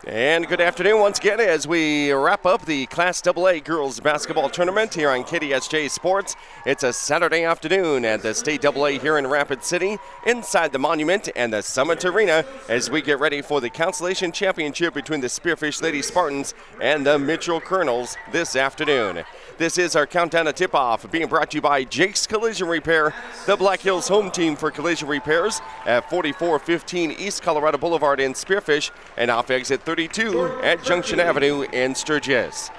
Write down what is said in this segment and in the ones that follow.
And good afternoon once again as we wrap up the Class AA Girls Basketball Tournament here on KDSJ Sports. It's a Saturday afternoon at the State AA here in Rapid City, inside the Monument and the Summit Arena, as we get ready for the Consolation Championship between the Spearfish Lady Spartans and the Mitchell Kernels this afternoon. This is our countdown to tip-off, being brought to you by Jake's Collision Repair, the Black Hills home team for collision repairs at 4415 East Colorado Boulevard in Spearfish and off exit 32 at Junction Avenue in Sturgis.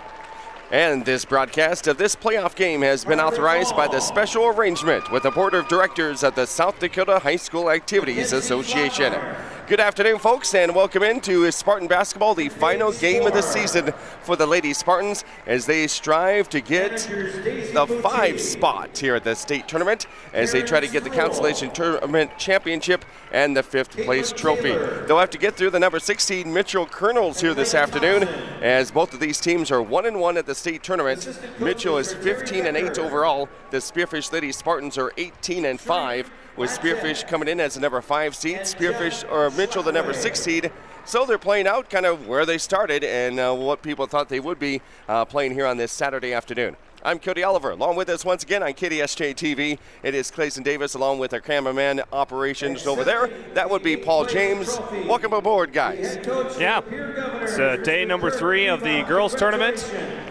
And this broadcast of this playoff game has been authorized by the special arrangement with the Board of Directors of the South Dakota High School Activities Association. Good afternoon, folks, and welcome into Spartan basketball, the final game of the season for the Lady Spartans as they strive to get the 5 spot here at the state tournament as they try to get the Consolation Tournament Championship and the 5th place trophy. They'll have to get through the number 16 Mitchell Kernels here this afternoon as both of these teams are 1-1 at the state tournament. Mitchell is 15-8 overall. The Spearfish Lady Spartans are 18-5. With Spearfish coming in as the number 5 seed, Mitchell the number 6 seed. So they're playing out kind of where they started and what people thought they would be playing here on this Saturday afternoon. I'm Cody Oliver. Along with us once again on KDSJ-TV, it is Clayson Davis along with our cameraman operations over there. That would be Paul James. Welcome aboard, guys. Yeah, it's day number 3 of the girls tournament,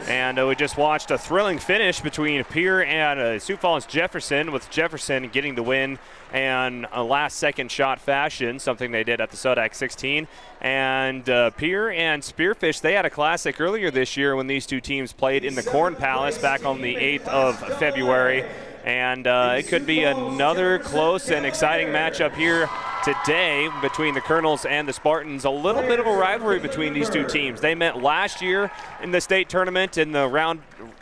and we just watched a thrilling finish between Pierre and Sioux Falls Jefferson, with Jefferson getting the win and a last-second shot fashion, something they did at the Sodak 16. And Pierre and Spearfish, they had a classic earlier this year when these two teams played in the Corn Palace back on the 8th of February. And it could be another close and exciting matchup here today between the Kernels and the Spartans. A little bit of a rivalry between these two teams. They met last year in the state tournament in the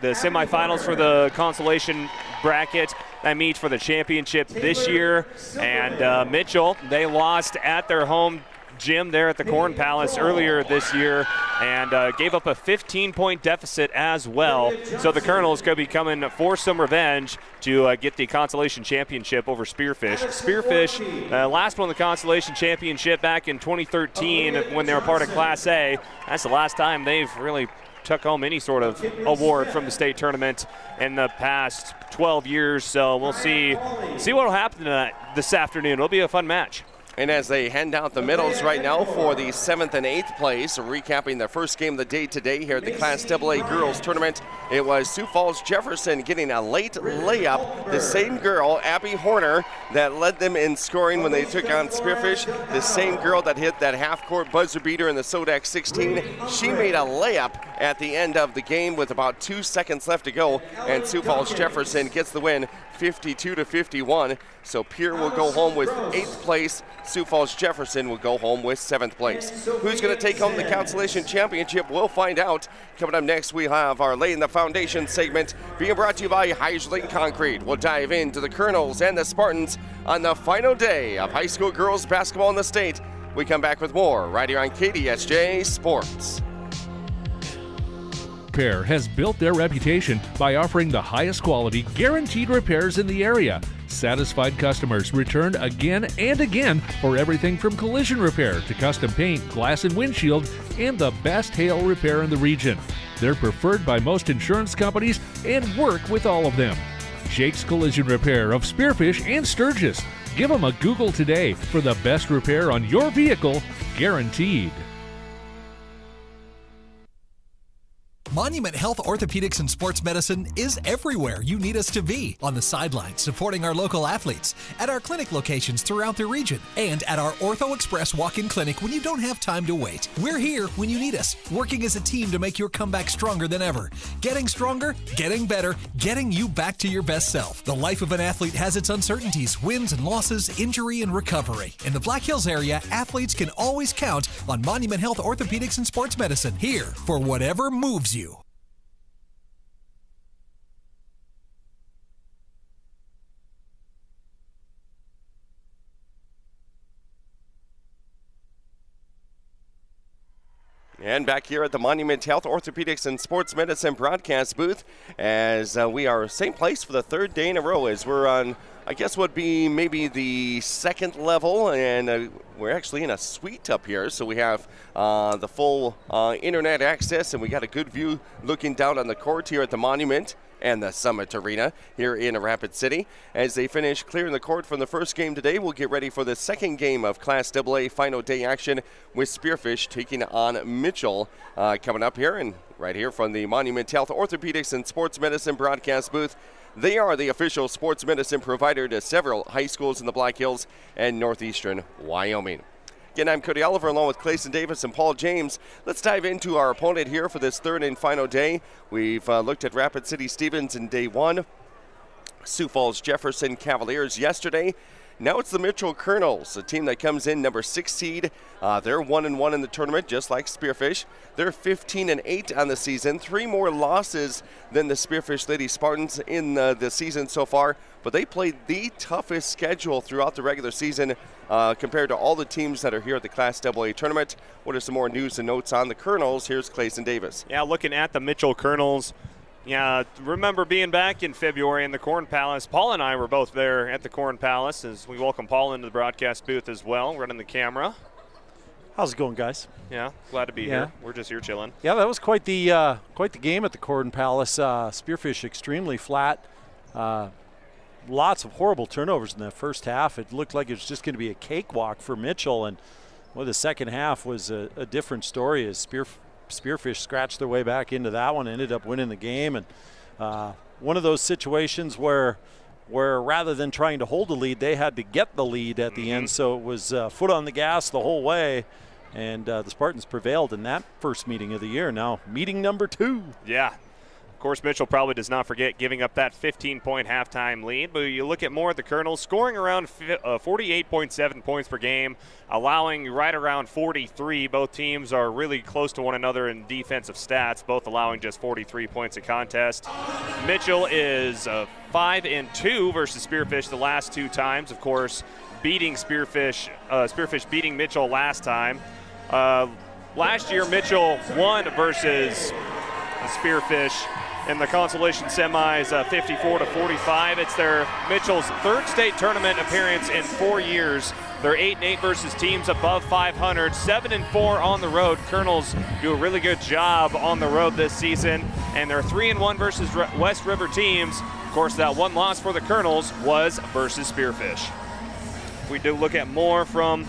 semifinals for the consolation bracket. That meets for the championship this year. And Mitchell, they lost at their home gym there at the Corn Palace earlier this year and gave up a 15-point deficit as well. So the Kernels could be coming for some revenge to get the Consolation Championship over Spearfish. Spearfish last won the Consolation Championship back in 2013 when they were part of Class A. That's the last time they've really took home any sort of award from the state tournament in the past 12 years. So we'll see what will happen this afternoon. It'll be a fun match. And as they hand out the medals right now for the 7th and 8th place, recapping the first game of the day today here at the Class AA Girls Tournament, it was Sioux Falls Jefferson getting a late layup. The same girl, Abby Horner, that led them in scoring when they took on Spearfish, the same girl that hit that half-court buzzer beater in the Sodak 16, she made a layup at the end of the game with about 2 seconds left to go, and Sioux Falls Jefferson gets the win 52-51. So Pierre will go home with 8th place. Sioux Falls Jefferson will go home with 7th place. Who's going to take home the Consolation Championship? We'll find out. Coming up next, we have our Laying the Foundation segment being brought to you by Heiserling Concrete. We'll dive into the Kernels and the Spartans on the final day of high school girls basketball in the state. We come back with more right here on KDSJ Sports. Repair has built their reputation by offering the highest quality, guaranteed repairs in the area. Satisfied customers return again and again for everything from collision repair to custom paint, glass and windshield, and the best hail repair in the region. They're preferred by most insurance companies and work with all of them. Jake's Collision Repair of Spearfish and Sturgis. Give them a Google today for the best repair on your vehicle, guaranteed. Monument Health Orthopedics and Sports Medicine is everywhere you need us to be. On the sidelines, supporting our local athletes, at our clinic locations throughout the region, and at our Ortho Express walk-in clinic when you don't have time to wait. We're here when you need us, working as a team to make your comeback stronger than ever. Getting stronger, getting better, getting you back to your best self. The life of an athlete has its uncertainties, wins and losses, injury and recovery. In the Black Hills area, athletes can always count on Monument Health Orthopedics and Sports Medicine, here for whatever moves you. And back here at the Monument Health Orthopedics and Sports Medicine broadcast booth, as we are same place for the third day in a row, as we're on, I guess, would be maybe the second level, and we're actually in a suite up here, so we have the full internet access, and we got a good view looking down on the court here at the Monument and the Summit Arena here in Rapid City. As they finish clearing the court from the first game today, we'll get ready for the second game of Class AA final day action with Spearfish taking on Mitchell coming up here, and right here from the Monument Health Orthopedics and Sports Medicine broadcast booth. They are the official sports medicine provider to several high schools in the Black Hills and northeastern Wyoming. Again, I'm Cody Oliver along with Clayson Davis and Paul James. Let's dive into our opponent here for this third and final day. We've looked at Rapid City Stevens in day one, Sioux Falls Jefferson Cavaliers yesterday. Now it's the Mitchell Kernels, a team that comes in number 6 seed. They're 1-1 in the tournament, just like Spearfish. They're 15-8 on the season, 3 more losses than the Spearfish Lady Spartans in the season so far. But they played the toughest schedule throughout the regular season compared to all the teams that are here at the Class AA tournament. What are some more news and notes on the Kernels? Here's Clayson Davis. Yeah, looking at the Mitchell Kernels. Yeah, remember being back in February in the Corn Palace. Paul and I were both there at the Corn Palace as we welcome Paul into the broadcast booth as well, running the camera. How's it going, guys? Yeah, glad to be here. We're just here chilling. Yeah, that was quite the game at the Corn Palace. Spearfish extremely flat. Lots of horrible turnovers in that first half. It looked like it was just going to be a cakewalk for Mitchell, and the second half was a different story as Spearfish scratched their way back into that one, ended up winning the game. And one of those situations where rather than trying to hold the lead, they had to get the lead at the end. So it was foot on the gas the whole way. And the Spartans prevailed in that first meeting of the year. Now, meeting number 2. Yeah. Of course, Mitchell probably does not forget giving up that 15-point halftime lead, but you look at more at the Kernels, scoring around 48.7 points per game, allowing right around 43. Both teams are really close to one another in defensive stats, both allowing just 43 points a contest. Mitchell is 5-2 versus Spearfish the last 2 times, of course, beating Spearfish beating Mitchell last time. Last year, Mitchell won versus Spearfish in the Consolation semis, 54-45. It's their Mitchell's 3rd state tournament appearance in 4 years. They're 8-8 versus teams above 500, 7-4 on the road. Kernels do a really good job on the road this season, and they're 3-1 versus West River teams. Of course, that one loss for the Kernels was versus Spearfish. If we do look at more from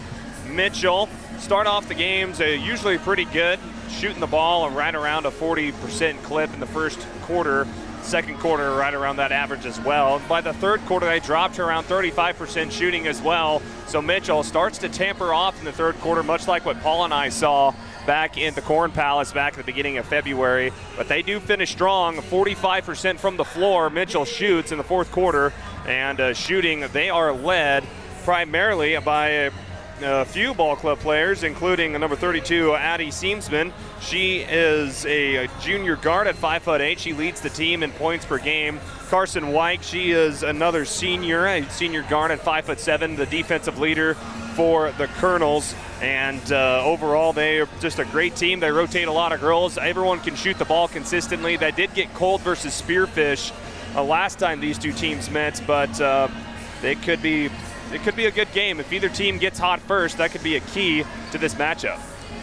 Mitchell, start off the games usually pretty good, shooting the ball right around a 40% clip in the first quarter. Second quarter, right around that average as well. By the third quarter, they dropped to around 35% shooting as well. So Mitchell starts to tamper off in the third quarter, much like what Paul and I saw back in the Corn Palace back at the beginning of February. But they do finish strong, 45% from the floor. Mitchell shoots in the fourth quarter, and shooting, they are led primarily by a few ball club players, including number 32, Addie Seamsman. She is a junior guard at 5'8". She leads the team in points per game. Carson White, she is another senior, a senior guard at 5'7", the defensive leader for the Kernels. And overall, they are just a great team. They rotate a lot of girls. Everyone can shoot the ball consistently. They did get cold versus Spearfish last time these two teams met, but it could be a good game. If either team gets hot first, that could be a key to this matchup.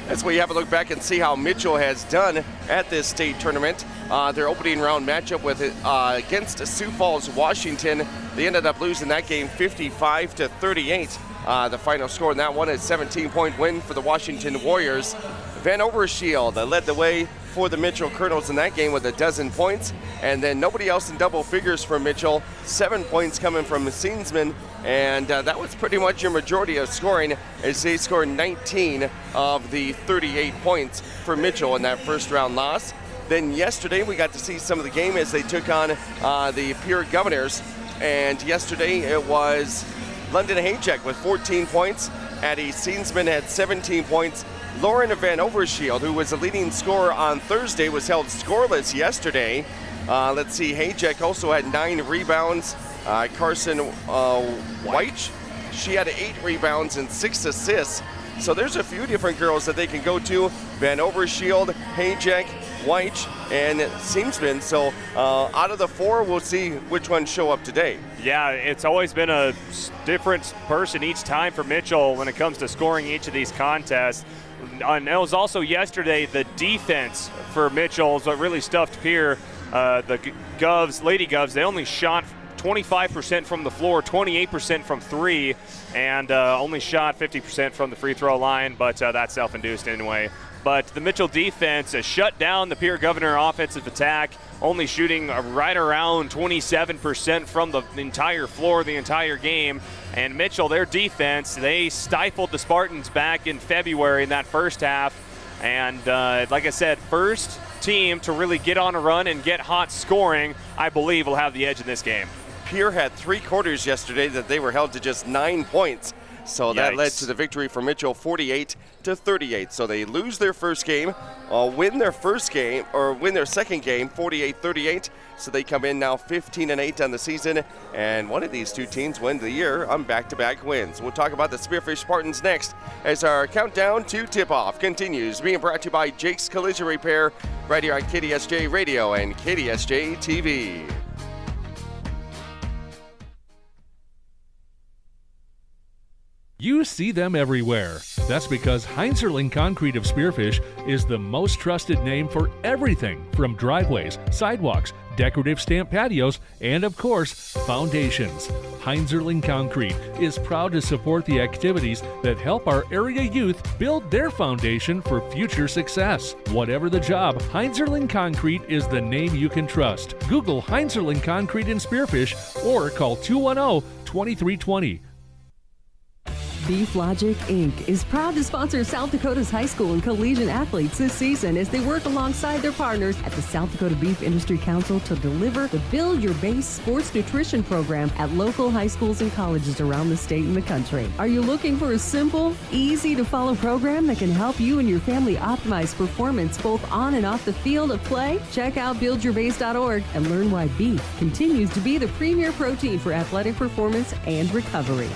As we have a look back and see how Mitchell has done at this state tournament. Their opening round matchup with against Sioux Falls, Washington. They ended up losing that game 55-38. The final score in that one is a 17-point win for the Washington Warriors. Van Overshield led the way for the Mitchell Kernels in that game with 12 points. And then nobody else in double figures for Mitchell. 7 points coming from Seamsman. And that was pretty much your majority of scoring, as they scored 19 of the 38 points for Mitchell in that first round loss. Then yesterday we got to see some of the game as they took on the Pierre Governors. And yesterday it was London Haycheck with 14 points. Addie Seamsman had 17 points. Lauren Van Overshield, who was the leading scorer on Thursday, was held scoreless yesterday. Let's see, Haycheck also had 9 rebounds. Carson White, she had 8 rebounds and 6 assists. So there's a few different girls that they can go to Van Overshield, Hayek, Weich, and Seamsman. So out of the 4, we'll see which ones show up today. Yeah, it's always been a different person each time for Mitchell when it comes to scoring each of these contests. And it was also yesterday the defense for Mitchell is what really stuffed Pierre. The Lady Govs, they only shot 25% from the floor, 28% from 3, and only shot 50% from the free throw line, but that's self-induced anyway. But the Mitchell defense has shut down the Pierre Governor offensive attack, only shooting right around 27% from the entire floor the entire game. And Mitchell, their defense, they stifled the Spartans back in February in that first half. And like I said, first team to really get on a run and get hot scoring, I believe, will have the edge in this game. Pierre had 3 quarters yesterday that they were held to just 9 points. So that led to the victory for Mitchell, 48-38. So they lose their first game, win their second game, 48-38. So they come in now 15-8 on the season, and one of these 2 teams win the year on back-to-back wins. We'll talk about the Spearfish Spartans next as our countdown to tip-off continues, being brought to you by Jake's Collision Repair right here on KDSJ Radio and KDSJ-TV. You see them everywhere. That's because Heinzerling Concrete of Spearfish is the most trusted name for everything from driveways, sidewalks, decorative stamp patios, and of course, foundations. Heinzerling Concrete is proud to support the activities that help our area youth build their foundation for future success. Whatever the job, Heinzerling Concrete is the name you can trust. Google Heinzerling Concrete in Spearfish or call 210-2320. Beef Logic, Inc. is proud to sponsor South Dakota's high school and collegiate athletes this season as they work alongside their partners at the South Dakota Beef Industry Council to deliver the Build Your Base Sports Nutrition Program at local high schools and colleges around the state and the country. Are you looking for a simple, easy-to-follow program that can help you and your family optimize performance both on and off the field of play? Check out buildyourbase.org and learn why beef continues to be the premier protein for athletic performance and recovery.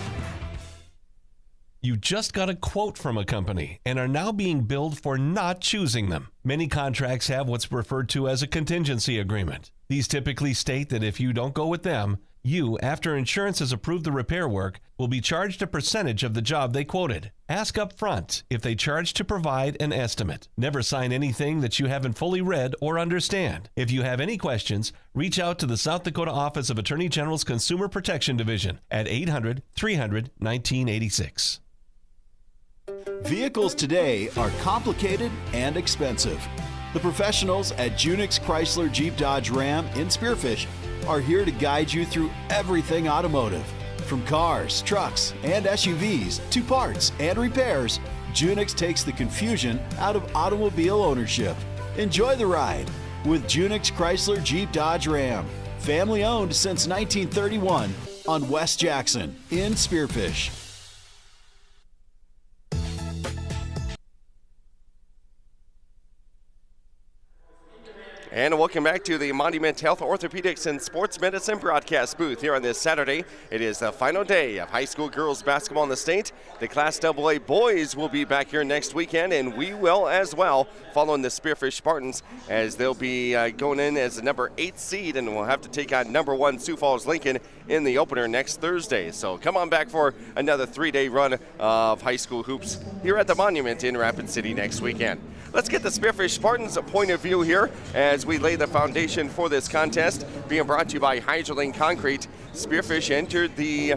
You just got a quote from a company and are now being billed for not choosing them. Many contracts have what's referred to as a contingency agreement. These typically state that if you don't go with them, you, after insurance has approved the repair work, will be charged a percentage of the job they quoted. Ask up front if they charge to provide an estimate. Never sign anything that you haven't fully read or understand. If you have any questions, reach out to the South Dakota Office of Attorney General's Consumer Protection Division at 800-300-1986. Vehicles today are complicated and expensive. The professionals at Junix Chrysler Jeep Dodge Ram in Spearfish are here to guide you through everything automotive. From cars, trucks, and SUVs to parts and repairs, Junix takes the confusion out of automobile ownership. Enjoy the ride with Junix Chrysler Jeep Dodge Ram. Family owned since 1931 on West Jackson in Spearfish. And welcome back to the Monument Health Orthopedics and Sports Medicine broadcast booth here on this Saturday. It is the final day of high school girls basketball in the state. The Class AA boys will be back here next weekend, and we will as well, following the Spearfish Spartans, as they'll be going in as the number 8 seed, and we'll have to take on number 1 Sioux Falls Lincoln in the opener next Thursday. So come on back for another 3-day run of high school hoops here at the Monument in Rapid City next weekend. Let's get the Spearfish Spartans' point of view here as we lay the foundation for this contest, being brought to you by Heinzerling Concrete. Spearfish entered the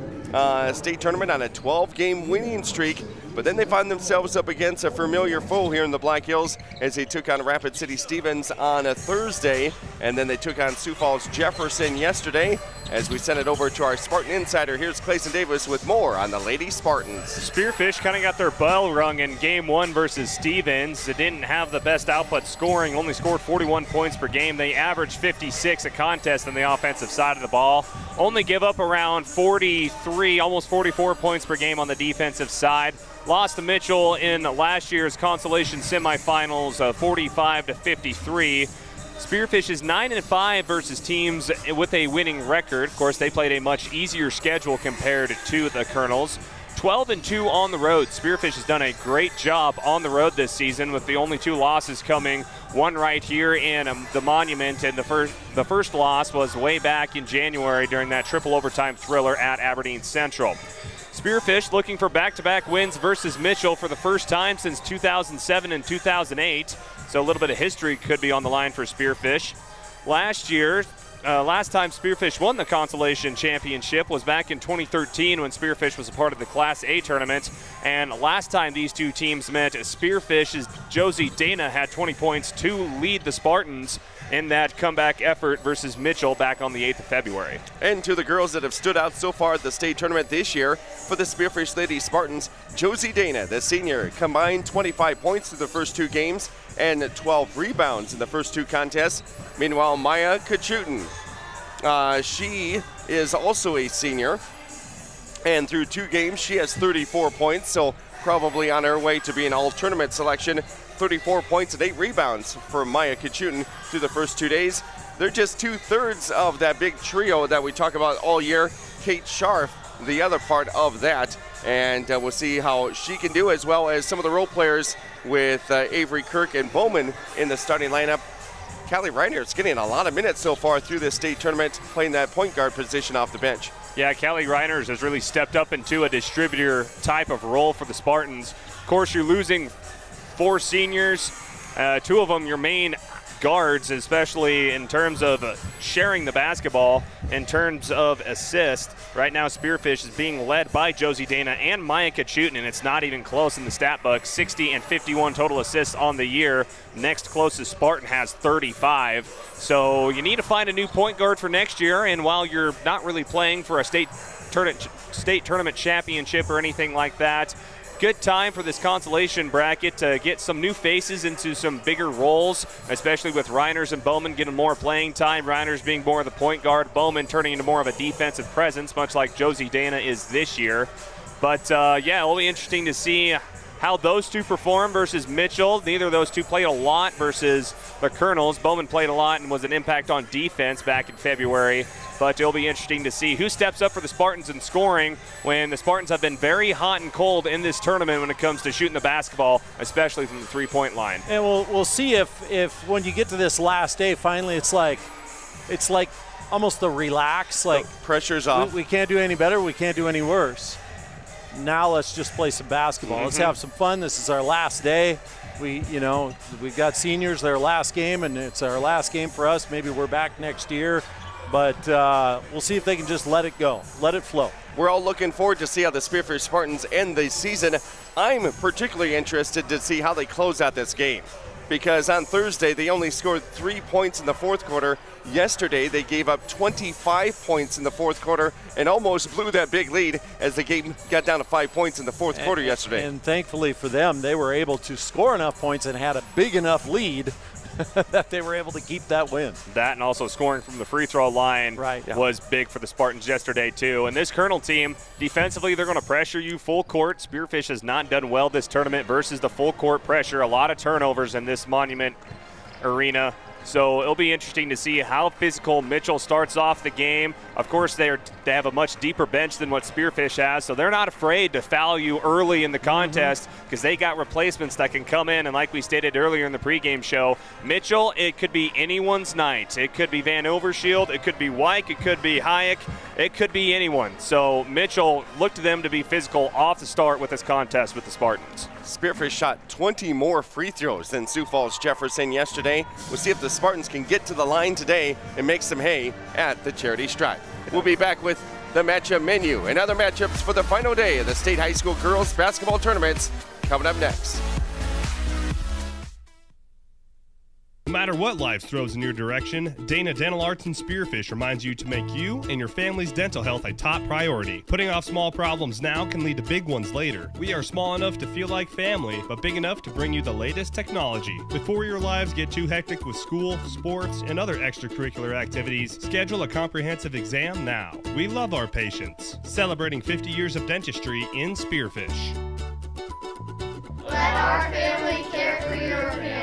state tournament on a 12-game winning streak, but then they find themselves up against a familiar foe here in the Black Hills as they took on Rapid City Stevens on a Thursday, and then they took on Sioux Falls Jefferson yesterday. As we send it over to our Spartan Insider, here's Clayson Davis with more on the Lady Spartans. Spearfish kind of got their bell rung in Game 1 versus Stevens. They didn't have the best output scoring, only scored 41 points per game. They averaged 56 a contest on the offensive side of the ball. Only give up around 43, almost 44 points per game on the defensive side. Lost to Mitchell in last year's Consolation semifinals, 45-53. Spearfish is 9-5 versus teams with a winning record. Of course, they played a much easier schedule compared to the Kernels. 12-2 on the road. Spearfish has done a great job on the road this season, with the only 2 losses coming, one right here in the Monument, and the first loss was way back in January during that triple overtime thriller at Aberdeen Central. Spearfish looking for back-to-back wins versus Mitchell for the first time since 2007 and 2008, so a little bit of history could be on the line for Spearfish. Last time Spearfish won the Consolation Championship was back in 2013 when Spearfish was a part of the Class A tournament. And last time these two teams met, Spearfish's Josie Dana had 20 points to lead the Spartans in that comeback effort versus Mitchell back on the 8th of February. And to the girls that have stood out so far at the state tournament this year for the Spearfish Lady Spartans, Josie Dana, the senior, combined 25 points through the first 2 games and 12 rebounds in the first 2 contests. Meanwhile, Maya Kachutin, she is also a senior, and through 2 games she has 34 points, so probably on her way to be an all-tournament selection. 34 points and 8 rebounds for Maya Kachutin through the first 2 days. They're just 2/3 of that big trio that we talk about all year. Kate Scharf, the other part of that, and we'll see how she can do, as well as some of the role players with Avery Kirk and Bowman in the starting lineup. Callie Reiner's getting a lot of minutes so far through this state tournament, playing that point guard position off the bench. Yeah, Callie Reiners has really stepped up into a distributor type of role for the Spartans. Of course, you're losing 4 seniors, 2 of them your main guards, especially in terms of sharing the basketball, in terms of assist. Right now, Spearfish is being led by Josie Dana and Maya Kachutin, and it's not even close in the stat book. 60 and 51 total assists on the year. Next closest Spartan has 35. So you need to find a new point guard for next year, and while you're not really playing for a state tournament championship or anything like that, good time for this consolation bracket to get some new faces into some bigger roles, especially with Reiners and Bowman getting more playing time. Reiners being more of the point guard, Bowman turning into more of a defensive presence, much like Josie Dana is this year. But yeah, it'll be interesting to see how those two perform versus Mitchell. Neither of those two played a lot versus the Kernels. Bowman played a lot and was an impact on defense back in February. But it'll be interesting to see who steps up for the Spartans in scoring when the Spartans have been very hot and cold in this tournament when it comes to shooting the basketball, especially from the three-point line. And we'll see if when you get to this last day, finally it's like almost the relax, like the pressure's off. We can't do any better, we can't do any worse. Now let's just play some basketball. Let's have some fun. This is our last day. We've got seniors, their last game, and it's our last game for us. Maybe we're back next year, but we'll see if they can just let it go, let it flow. We're all looking forward to see how the Spearfish Spartans end the season. I'm particularly interested to see how they close out this game, because on Thursday they only scored 3 points in the fourth quarter. Yesterday they gave up 25 points in the fourth quarter and almost blew that big lead as the game got down to 5 points in the fourth quarter yesterday. And thankfully for them, they were able to score enough points and had a big enough lead that they were able to keep that win. That, and also scoring from the free throw line was big for the Spartans yesterday too. And this Kernel team, defensively, they're going to pressure you full court. Spearfish has not done well this tournament versus the full court pressure. A lot of turnovers in this Monument arena. So it'll be interesting to see how physical Mitchell starts off the game. Of course, they have a much deeper bench than what Spearfish has, so they're not afraid to foul you early in the contest because they got replacements that can come in. And like we stated earlier in the pregame show, Mitchell, it could be anyone's night. It could be Van Overshield, it could be Wyke, it could be Hayek, it could be anyone. So Mitchell, look to them to be physical off the start with this contest with the Spartans. Spearfish shot 20 more free throws than Sioux Falls Jefferson yesterday. We'll see if the Spartans can get to the line today and make some hay at the Charity Stripe. We'll be back with the matchup menu and other matchups for the final day of the State High School Girls Basketball Tournaments coming up next. No matter what life throws in your direction, Dana Dental Arts and Spearfish reminds you to make you and your family's dental health a top priority. Putting off small problems now can lead to big ones later. We are small enough to feel like family, but big enough to bring you the latest technology. Before your lives get too hectic with school, sports, and other extracurricular activities, schedule a comprehensive exam now. We love our patients. Celebrating 50 years of dentistry in Spearfish. Let our family care for your family.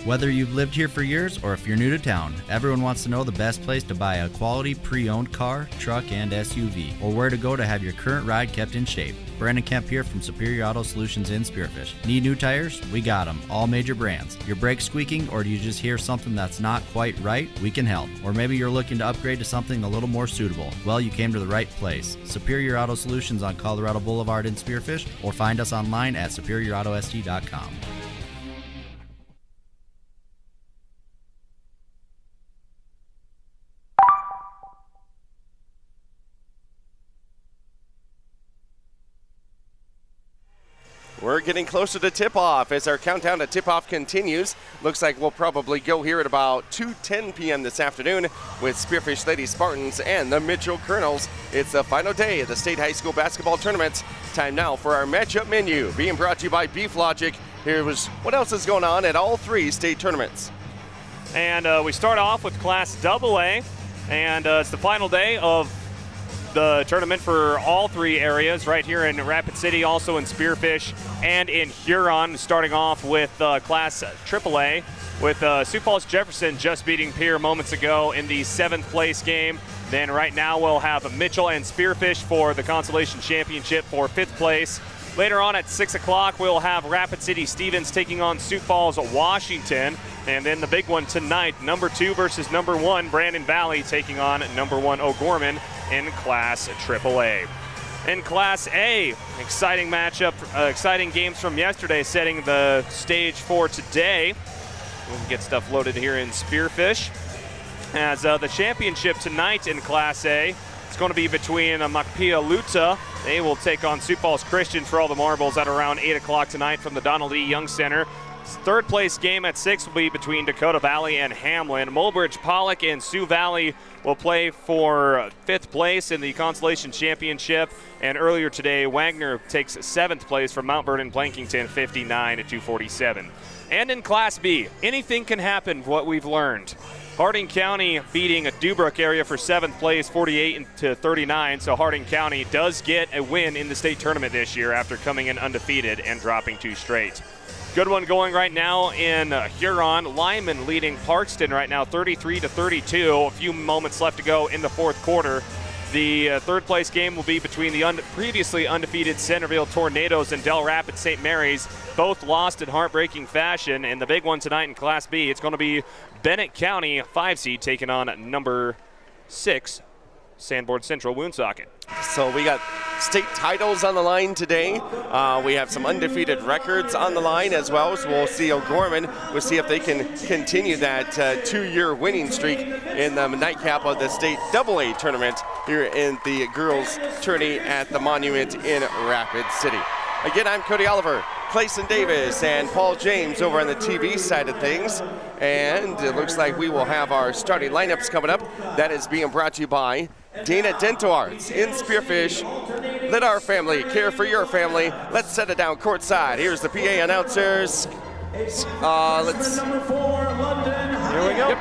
Whether you've lived here for years or if you're new to town, everyone wants to know the best place to buy a quality pre-owned car, truck, and SUV, or where to go to have your current ride kept in shape. Brandon Kemp here from Superior Auto Solutions in Spearfish. Need new tires? We got them, all major brands. Your brakes squeaking, or do you just hear something that's not quite right? We can help. Or maybe you're looking to upgrade to something a little more suitable. Well, you came to the right place. Superior Auto Solutions on Colorado Boulevard in Spearfish, or find us online at superiorautost.com. We're getting closer to tip-off as our countdown to tip-off continues. Looks like we'll probably go here at about 2:10 p.m. this afternoon with Spearfish Lady Spartans and the Mitchell Kernels. It's the final day of the State High School Basketball Tournament. Time now for our matchup menu, being brought to you by Beef Logic. Here's what else is going on at all three state tournaments. And we start off with Class AA, and it's the final day of the tournament for all three areas right here in Rapid City, also in Spearfish and in Huron. Starting off with Class AAA with Sioux Falls Jefferson just beating Pierre moments ago in the 7th place game. Then right now we'll have Mitchell and Spearfish for the Consolation Championship for 5th place. Later on at 6 o'clock, we'll have Rapid City Stevens taking on Sioux Falls Washington. And then the big one tonight, number 2 versus number 1, Brandon Valley taking on number 1 O'Gorman in Class AAA. In Class A, exciting matchup, exciting games from yesterday setting the stage for today. We'll get stuff loaded here in Spearfish. As the championship tonight in Class A, it's going to be between Makpia Luta. They will take on Sioux Falls Christian for all the marbles at around 8 o'clock tonight from the Donald E. Young Center. 3rd place game at 6 will be between Dakota Valley and Hamlin. Mulbridge, Pollock, and Sioux Valley will play for 5th place in the Consolation Championship. And earlier today, Wagner takes 7th place from Mount Vernon Plankington, 59-247. And in Class B, anything can happen, what we've learned. Harding County beating Dubrook area for 7th place, 48-39. So Harding County does get a win in the state tournament this year after coming in undefeated and dropping 2 straight. Good one going right now in Huron. Lyman leading Parkston right now 33-32. A few moments left to go in the 4th quarter. The 3rd place game will be between the previously undefeated Centerville Tornadoes and Del Rapids St. Mary's. Both lost in heartbreaking fashion. And the big one tonight in Class B, it's going to be Bennett County 5 seed taking on number 6 Sanborn Central Woonsocket. So we got state titles on the line today. We have some undefeated records on the line as well. So we'll see O'Gorman. We'll see if they can continue that 2-year winning streak in the nightcap of the state AA tournament here in the girls' tourney at the Monument in Rapid City. Again, I'm Cody Oliver, Clayson Davis, and Paul James over on the TV side of things. And it looks like we will have our starting lineups coming up. That is being brought to you by Dana Dental Arts in Spearfish. Let our family care for your family. Let's set it down courtside. Here's the PA announcers. Number 4, London. Here we go. Yep.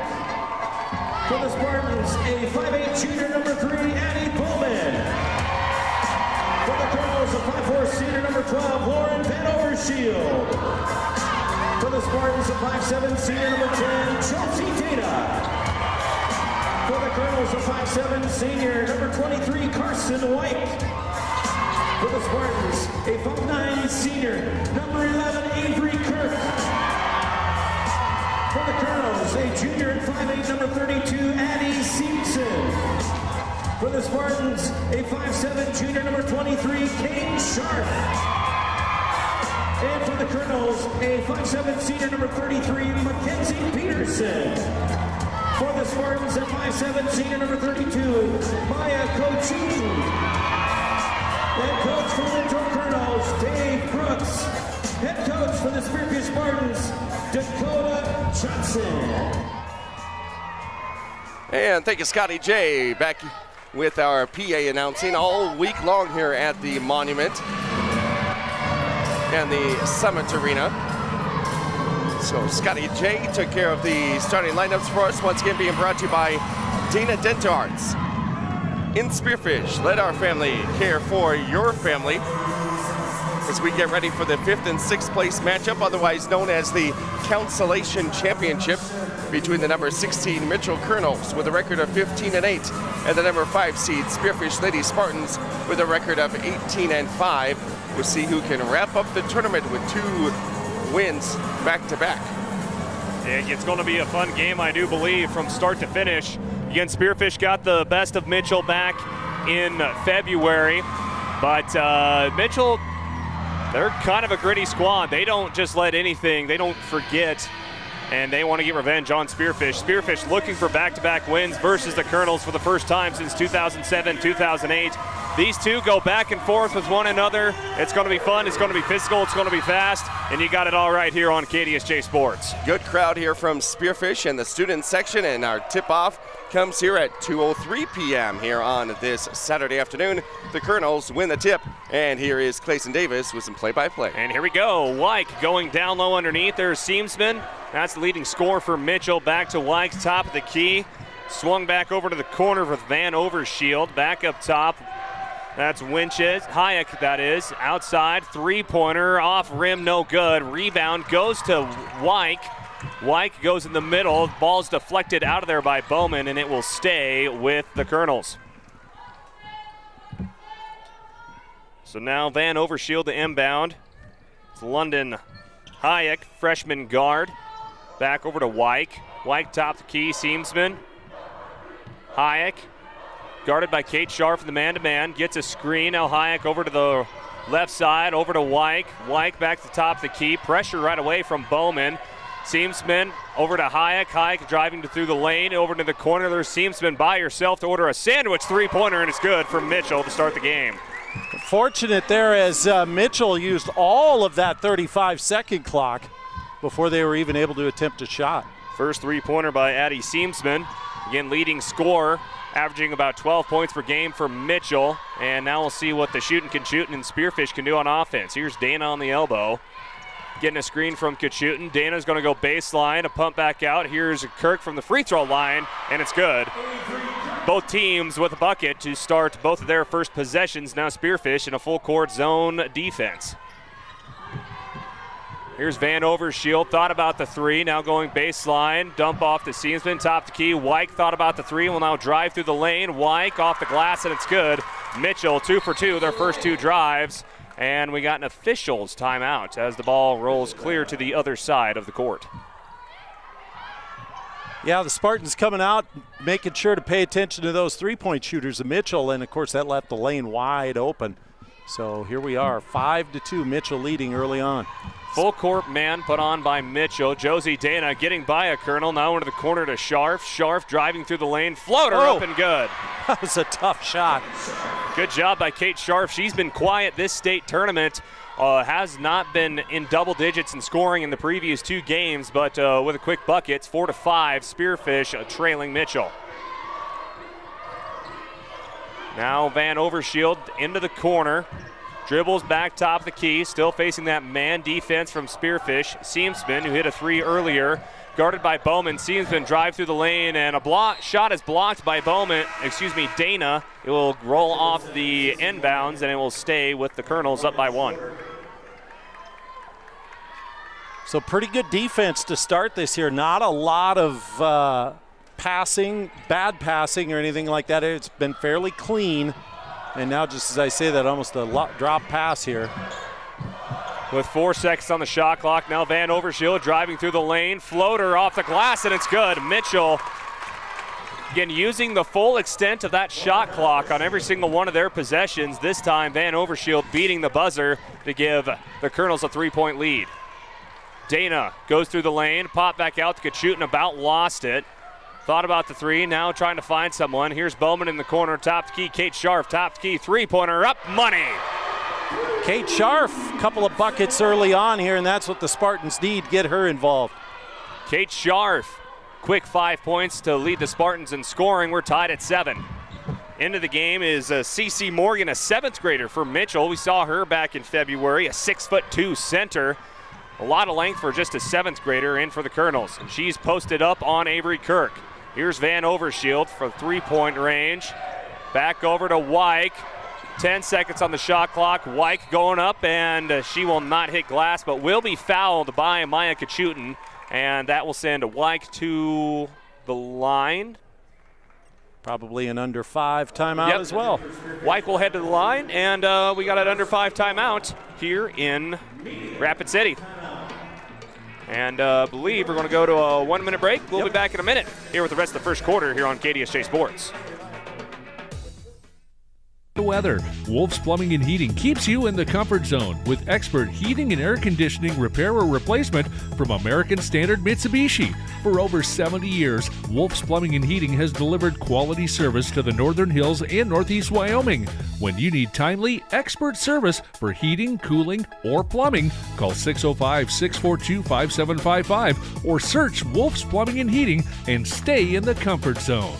For the Spartans, a 5'8" junior, number 3, Annie Pullman. For the Kernels, a 5'4" senior, number 12, Lauren Van Overshield. For the Spartans, a 5'7" senior, number 10, Chelsea Dana. For the Kernels, a 5'7" senior, number 23, Carson White. For the Spartans, a 5'9" senior, number 11, Avery Kirk. For the Kernels, a junior and 5'8", number 32, Addie Simpson. For the Spartans, a 5'7" junior, number 23, Kane Sharp. And for the Kernels, a 5'7" senior, number 33, Mackenzie Peterson. For the Spartans, a 5'7" senior, number 32, Maya Kochun. Head coach for the Mitchell Kernels, Dave Brooks. Head coach for the Spearfish Spartans, Dakota Johnson. And thank you, Scotty J. Back with our PA announcing all week long here at the Monument and the Summit Arena. So Scotty J took care of the starting lineups for us. Once again, being brought to you by Dana Dental Arts in Spearfish. Let our family care for your family. as we get ready for the 5th and 6th place matchup, otherwise known as the Consolation Championship, between the number 16 Mitchell Kernels with a record of 15-8 and the number 5 seed Spearfish Lady Spartans with a record of 18-5. We'll see who can wrap up the tournament with 2 wins back-to-back. It's going to be a fun game, I do believe, from start to finish. Again, Spearfish got the best of Mitchell back in February, but Mitchell, they're kind of a gritty squad. They don't just let anything, they don't forget, and they want to get revenge on Spearfish. Spearfish looking for back-to-back wins versus the Kernels for the first time since 2007, 2008. These two go back and forth with one another. It's going to be fun, it's going to be physical, it's going to be fast, and you got it all right here on KDSJ Sports. Good crowd here from Spearfish and the student section, and our tip-off comes here at 2:03 p.m. here on this Saturday afternoon. The Kernels win the tip, and here is Clayson Davis with some play-by-play. And here we go. Wyke going down low underneath. There's Seamsman. That's the leading score for Mitchell. Back to Wyke, top of the key. Swung back over to the corner with Van Overshield. Back up top. That's Winches, Hayek that is, outside, 3-pointer, off rim, no good. Rebound goes to Wyke. Wyke goes in the middle, ball's deflected out of there by Bowman, and it will stay with the Kernels. So now Van Overshield to inbound. It's London Hayek, freshman guard. Back over to Wyke. Wyke top the key, Seamsman. Hayek. Guarded by Kate Scharf in the man-to-man. Gets a screen. Now Hayek over to the left side. Over to Wyke. Wyke back to the top of the key. Pressure right away from Bowman. Seamsman over to Hayek. Hayek driving through the lane. Over to the corner. There's Seamsman by herself to order a sandwich 3-pointer, and it's good for Mitchell to start the game. Fortunate there as Mitchell used all of that 35-second clock before they were even able to attempt a shot. First 3-pointer by Addie Seamsman. Again, leading scorer, averaging about 12 points per game for Mitchell. And now we'll see what the shooting and Spearfish can do on offense. Here's Dana on the elbow. Getting a screen from Kachutin. Dana's going to go baseline, a pump back out. Here's Kirk from the free throw line, and it's good. Both teams with a bucket to start both of their first possessions. Now Spearfish in a full court zone defense. Here's Van Overshield, thought about the 3, now going baseline, dump off to Seamsman, top the key. Wyke thought about the 3, will now drive through the lane. Wyke off the glass, and it's good. Mitchell 2 for 2, their first 2 drives. And we got an official's timeout as the ball rolls clear to the other side of the court. Yeah, the Spartans coming out, making sure to pay attention to those 3-point shooters of Mitchell, and of course that left the lane wide open. So here we are, 5-2, Mitchell leading early on. Full court man put on by Mitchell. Josie Dana getting by a Kernel, now into the corner to Scharf. Scharf driving through the lane, floater up and good. That was a tough shot. Good job by Kate Scharf. She's been quiet this state tournament. Has not been in double digits in scoring in the previous 2 games, but with a quick bucket, it's 4-5, Spearfish trailing Mitchell. Now Van Overshield into the corner. Dribbles back top of the key, still facing that man defense from Spearfish. Seamsman, who hit a 3 earlier, guarded by Bowman. Seamsman drive through the lane, and a shot is blocked by Dana. It will roll off the inbounds, and it will stay with the Kernels up by 1. So pretty good defense to start this here. Not a lot of bad passing or anything like that. It's been fairly clean. And now, just as I say that, almost a drop pass here. With 4 seconds on the shot clock, now Van Overshield driving through the lane. Floater off the glass, and it's good. Mitchell, again, using the full extent of that shot clock on every single one of their possessions. This time, Van Overshield beating the buzzer to give the Kernels a 3-point lead. Dana goes through the lane, pop back out to Kachutin, about lost it. Thought about the 3, now trying to find someone. Here's Bowman in the corner, top key, Kate Scharf, top key, 3-pointer, up, money. Kate Scharf, a couple of buckets early on here, and that's what the Spartans need, get her involved. Kate Scharf, quick 5 points to lead the Spartans in scoring. We're tied at 7. Into the game is CeCe Morgan, a 7th grader for Mitchell. We saw her back in February, a 6'2" center. A lot of length for just a 7th grader in for the Kernels. And she's posted up on Avery Kirk. Here's Van Overshield for 3-point range. Back over to Wyke. 10 seconds on the shot clock. Wyke going up, and she will not hit glass, but will be fouled by Maya Kachutin, and that will send Wyke to the line. Probably an under 5 timeout as well. Wyke will head to the line, and we got an under 5 timeout here in Rapid City. And believe we're going to go to a 1-minute break. We'll be back in a minute here with the rest of the first quarter here on KDSJ Sports. The weather. Wolf's Plumbing and Heating keeps you in the comfort zone with expert heating and air conditioning repair or replacement from American Standard Mitsubishi. For over 70 years, Wolf's Plumbing and Heating has delivered quality service to the Northern Hills and Northeast Wyoming. When you need timely, expert service for heating, cooling, or plumbing, call 605-642-5755 or search Wolf's Plumbing and Heating and stay in the comfort zone.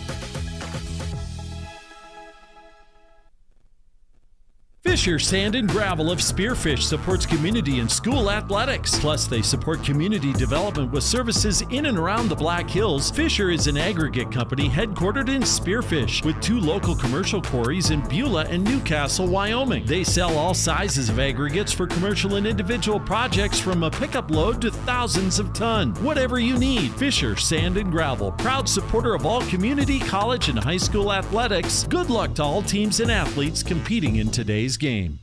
Fisher Sand and Gravel of Spearfish supports community and school athletics. Plus, they support community development with services in and around the Black Hills. Fisher is an aggregate company headquartered in Spearfish with 2 local commercial quarries in Beulah and Newcastle, Wyoming. They sell all sizes of aggregates for commercial and individual projects from a pickup load to thousands of tons. Whatever you need, Fisher Sand and Gravel, proud supporter of all community, college, and high school athletics. Good luck to all teams and athletes competing in today's game.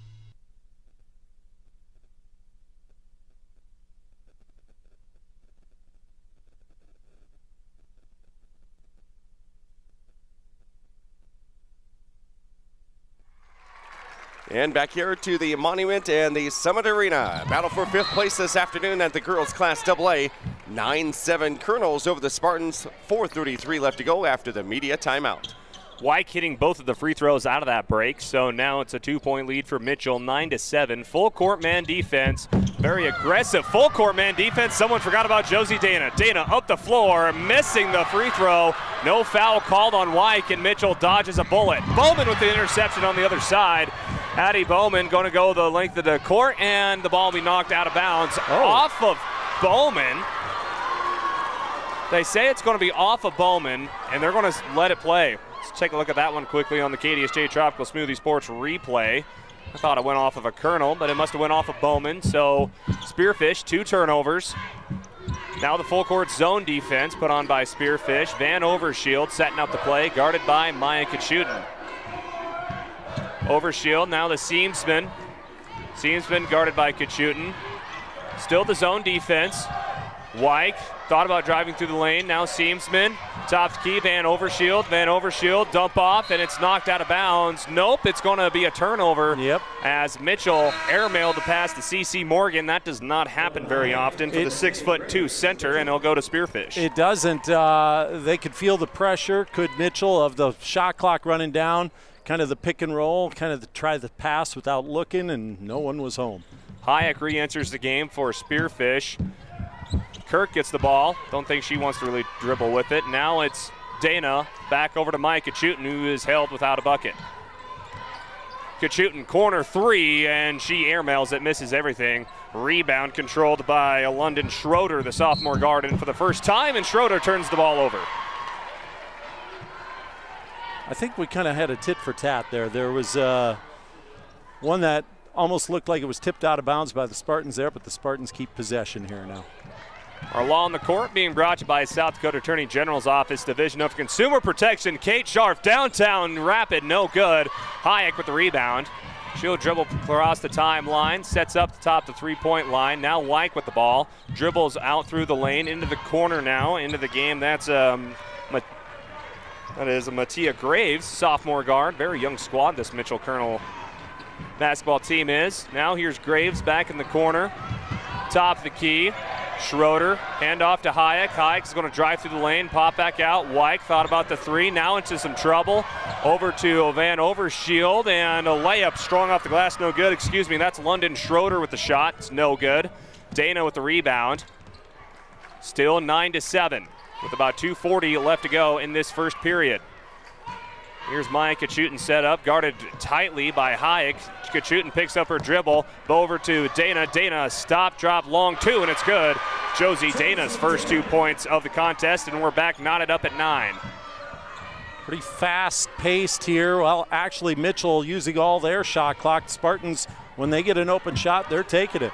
And back here to the Monument and the Summit Arena. Battle for 5th place this afternoon at the girls Class AA. 9-7 Kernels over the Spartans. 4:33 left to go after the media timeout. Wyke hitting both of the free throws out of that break, so now it's a 2-point lead for Mitchell, 9-7. Full court man defense, very aggressive full court man defense. Someone forgot about Josie Dana. Dana up the floor, missing the free throw. No foul called on Wyke, and Mitchell dodges a bullet. Bowman with the interception on the other side. Addie Bowman going to go the length of the court, and the ball will be knocked out of bounds off of Bowman. They say it's going to be off of Bowman, and they're going to let it play. Let's take a look at that one quickly on the KDSJ Tropical Smoothie Sports replay. I thought it went off of a Kernel, but it must have went off of Bowman. So Spearfish, 2 turnovers. Now the full court zone defense put on by Spearfish. Van Overshield setting up the play, guarded by Maya Kachutin. Overshield, now the Seamsman. Seamsman guarded by Kachutin. Still the zone defense. Wyke thought about driving through the lane. Now Seamsman, top key, Van Overshield. Van Overshield, dump off, and it's knocked out of bounds. Nope, it's going to be a turnover. As Mitchell airmailed the pass to C.C. Morgan. That does not happen very often for the 6'2" center, and it'll go to Spearfish. It doesn't. They could feel the pressure. Could Mitchell of the shot clock running down, kind of the pick and roll, kind of try the pass without looking, and no one was home. Hayek re-enters the game for Spearfish. Kirk gets the ball. Don't think she wants to really dribble with it. Now it's Dana back over to Mike Kachutin, who is held without a bucket. Kachutin, corner 3, and she airmails it, misses everything. Rebound controlled by London Schroeder, the sophomore guard, and for the first time, and Schroeder turns the ball over. I think we kind of had a tit for tat there. There was one that almost looked like it was tipped out of bounds by the Spartans there, but the Spartans keep possession here now. Our Law on the Court being brought to you by South Dakota Attorney General's Office, Division of Consumer Protection. Kate Scharf, downtown Rapid, no good. Hayek with the rebound. She'll dribble across the timeline, sets up the top of the three-point line. Now Wyke with the ball, dribbles out through the lane, into the corner now, into the game. That is Mattia Graves, sophomore guard. Very young squad this Mitchell Kernel basketball team is. Now here's Graves back in the corner. Top of the key. Schroeder, hand off to Hayek. Hayek is going to drive through the lane, pop back out. Wyke thought about the 3, now into some trouble. Over to Van Overshield, and a layup strong off the glass, no good. Excuse me, that's London Schroeder with the shot. It's no good. Dana with the rebound. Still 9-7 with about 2:40 left to go in this first period. Here's Maya Kachutin set up, guarded tightly by Hayek. Kachutin picks up her dribble, over to Dana. Dana, stop, drop, long 2, and it's good. Josie Dana's first 2 points of the contest, and we're back knotted up at 9. Pretty fast-paced here. Well, actually, Mitchell using all their shot clock. Spartans, when they get an open shot, they're taking it.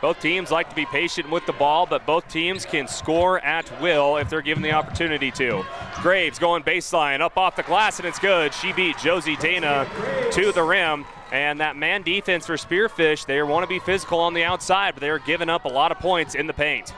Both teams like to be patient with the ball, but both teams can score at will if they're given the opportunity to. Graves going baseline, up off the glass, and it's good. She beat Josie Dana to the rim. And that man defense for Spearfish, they want to be physical on the outside, but they're giving up a lot of points in the paint.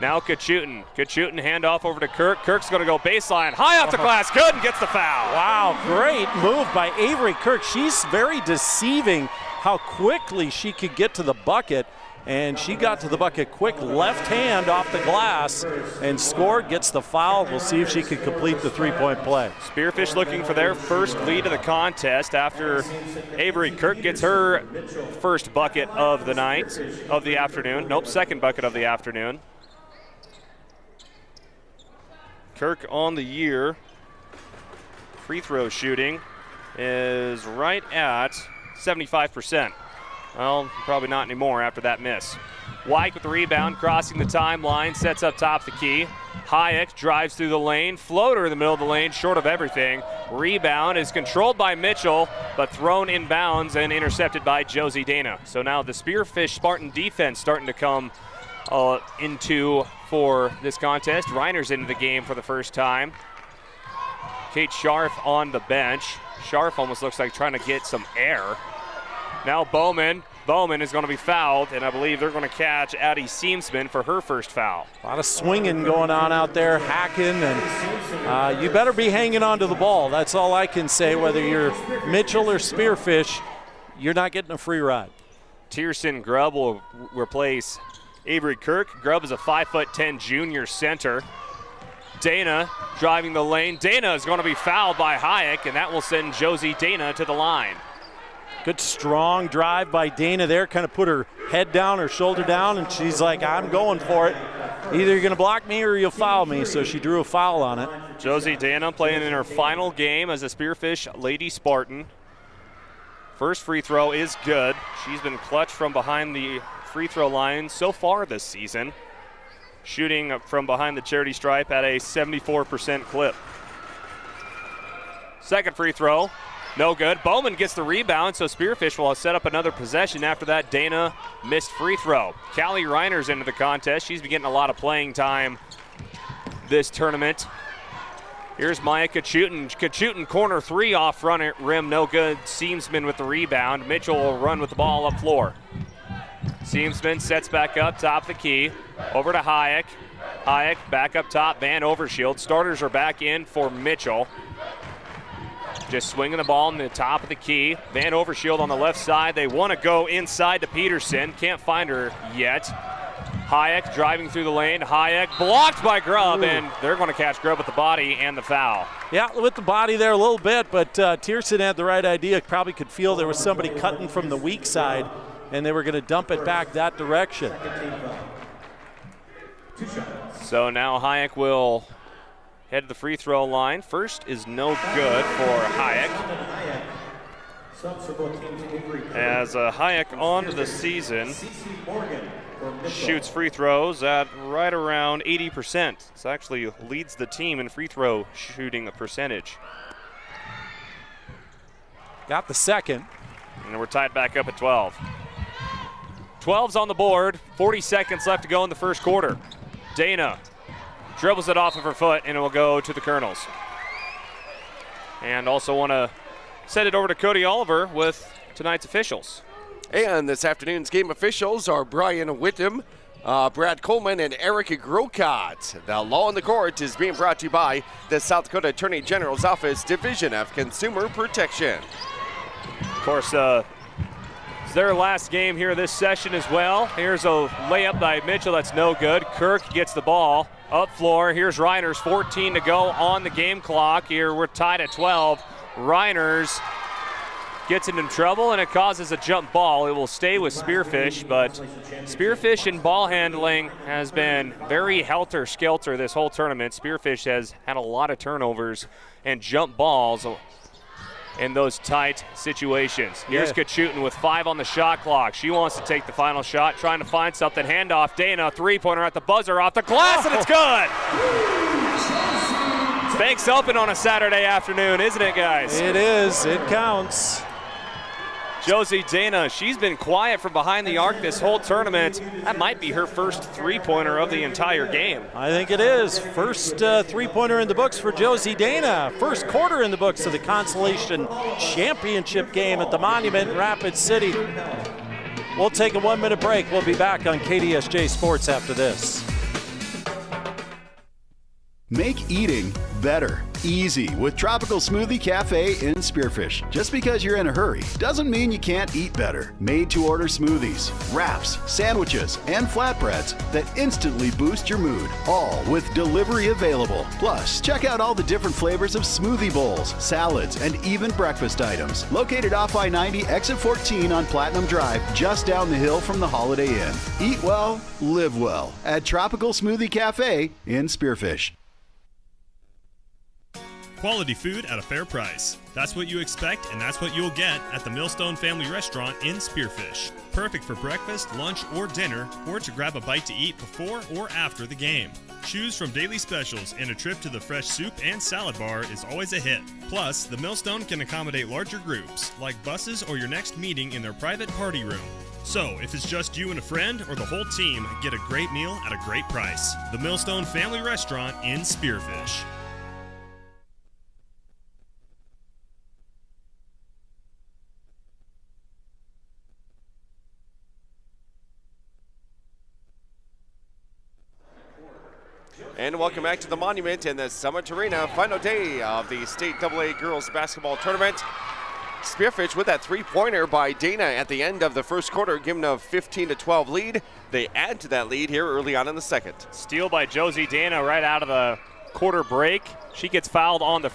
Now Kachutin. Kachutin handoff over to Kirk. Kirk's going to go baseline. High off the glass. Good, and gets the foul. Wow, great move by Avery Kirk. She's very deceiving how quickly she could get to the bucket. And she got to the bucket quick, left hand off the glass and scored, gets the foul. We'll see if she can complete the three-point play. Spearfish looking for their first lead of the contest after Avery Kirk gets her first bucket of the night, of the afternoon. Nope, second bucket of the afternoon. Kirk on the year. Free throw shooting is right at 75%. Well, probably not anymore after that miss. White with the rebound, crossing the timeline, sets up top of the key. Hayek drives through the lane, floater in the middle of the lane, short of everything. Rebound is controlled by Mitchell, but thrown in bounds and intercepted by Josie Dana. So now the Spearfish Spartan defense starting to come into for this contest. Reiner's into the game for the first time. Kate Scharf on the bench. Scharf almost looks like trying to get some air. Now Bowman. Bowman is going to be fouled, and I believe they're going to catch Addie Seamsman for her first foul. A lot of swinging going on out there, hacking, and you better be hanging on to the ball. That's all I can say. Whether you're Mitchell or Spearfish, you're not getting a free ride. Tierson Grubb will replace Avery Kirk. Grubb is a 5'10" junior center. Dana driving the lane. Dana is going to be fouled by Hayek, and that will send Josie Dana to the line. Good strong drive by Dana there, kind of put her head down, her shoulder down, and she's like, I'm going for it. Either you're going to block me or you'll foul me, so she drew a foul on it. Josie Dana playing in her final game as a Spearfish Lady Spartan. First free throw is good. She's been clutch from behind the free throw line so far this season, shooting from behind the charity stripe at a 74% clip. Second free throw. No good. Bowman gets the rebound, so Spearfish will set up another possession after that Dana missed free throw. Callie Reiner's into the contest. She's been getting a lot of playing time this tournament. Here's Maya Kachutin. Kachutin corner three off front rim, no good. Seamsman with the rebound. Mitchell will run with the ball up floor. Seamsman sets back up, top of the key. Over to Hayek. Hayek back up top, Van Overshield. Starters are back in for Mitchell. Just swinging the ball in the top of the key. Van Overshield on the left side. They want to go inside to Peterson. Can't find her yet. Hayek driving through the lane. Hayek blocked by Grubb, and they're going to catch Grubb with the body and the foul. Yeah, with the body there a little bit, but Tierson had the right idea. Probably could feel there was somebody cutting from the weak side, and they were going to dump it back that direction. So now Hayek will head to the free throw line. First is no good for Hayek. As Hayek on the season shoots free throws at right around 80%. This actually leads the team in free throw shooting percentage. Got the second. And we're tied back up at 12. 12's on the board. 40 seconds left to go in the first quarter. Dana dribbles it off of her foot, and it will go to the Kernels. And also want to send it over to Cody Oliver with tonight's officials. And this afternoon's game officials are Brian Whittem, Brad Coleman, and Eric Grocott. The Law on the Court is being brought to you by the South Dakota Attorney General's Office, Division of Consumer Protection. Of course, it's their last game here this session as well. Here's a layup by Mitchell that's no good. Kirk gets the ball up floor. Here's Reiner's, 14 to go on the game clock. Here we're tied at 12. Reiner's gets into trouble, and it causes a jump ball. It will stay with Spearfish, but Spearfish in ball handling has been very helter-skelter this whole tournament. Spearfish has had a lot of turnovers and jump balls in those tight situations. Here's Kachutin with 5 on the shot clock. She wants to take the final shot, trying to find something. Handoff, Dana, three-pointer at the buzzer, off the glass, and it's good! Banks open on a Saturday afternoon, isn't it, guys? It is. It counts. Josie Dana, she's been quiet from behind the arc this whole tournament. That might be her first three-pointer of the entire game. I think it is. First three-pointer in the books for Josie Dana. First quarter in the books of the Consolation Championship game at the Monument in Rapid City. We'll take a 1-minute break. We'll be back on KDSJ Sports after this. Make eating better, easy with Tropical Smoothie Cafe in Spearfish. Just because you're in a hurry doesn't mean you can't eat better. Made to order smoothies, wraps, sandwiches, and flatbreads that instantly boost your mood, all with delivery available. Plus, check out all the different flavors of smoothie bowls, salads, and even breakfast items. Located off I-90, exit 14 on Platinum Drive, just down the hill from the Holiday Inn. Eat well, live well at Tropical Smoothie Cafe in Spearfish. Quality food at a fair price. That's what you expect, and that's what you'll get at the Millstone Family Restaurant in Spearfish. Perfect for breakfast, lunch, or dinner, or to grab a bite to eat before or after the game. Choose from daily specials, and a trip to the fresh soup and salad bar is always a hit. Plus, the Millstone can accommodate larger groups, like buses or your next meeting in their private party room. So, if it's just you and a friend or the whole team, get a great meal at a great price. The Millstone Family Restaurant in Spearfish. And welcome back to the Monument in the Summit Arena. Final day of the State AA Girls Basketball Tournament. Spearfish with that three-pointer by Dana at the end of the first quarter, giving a 15-12 lead. They add to that lead here early on in the second. Steal by Josie Dana right out of the quarter break. She gets fouled on the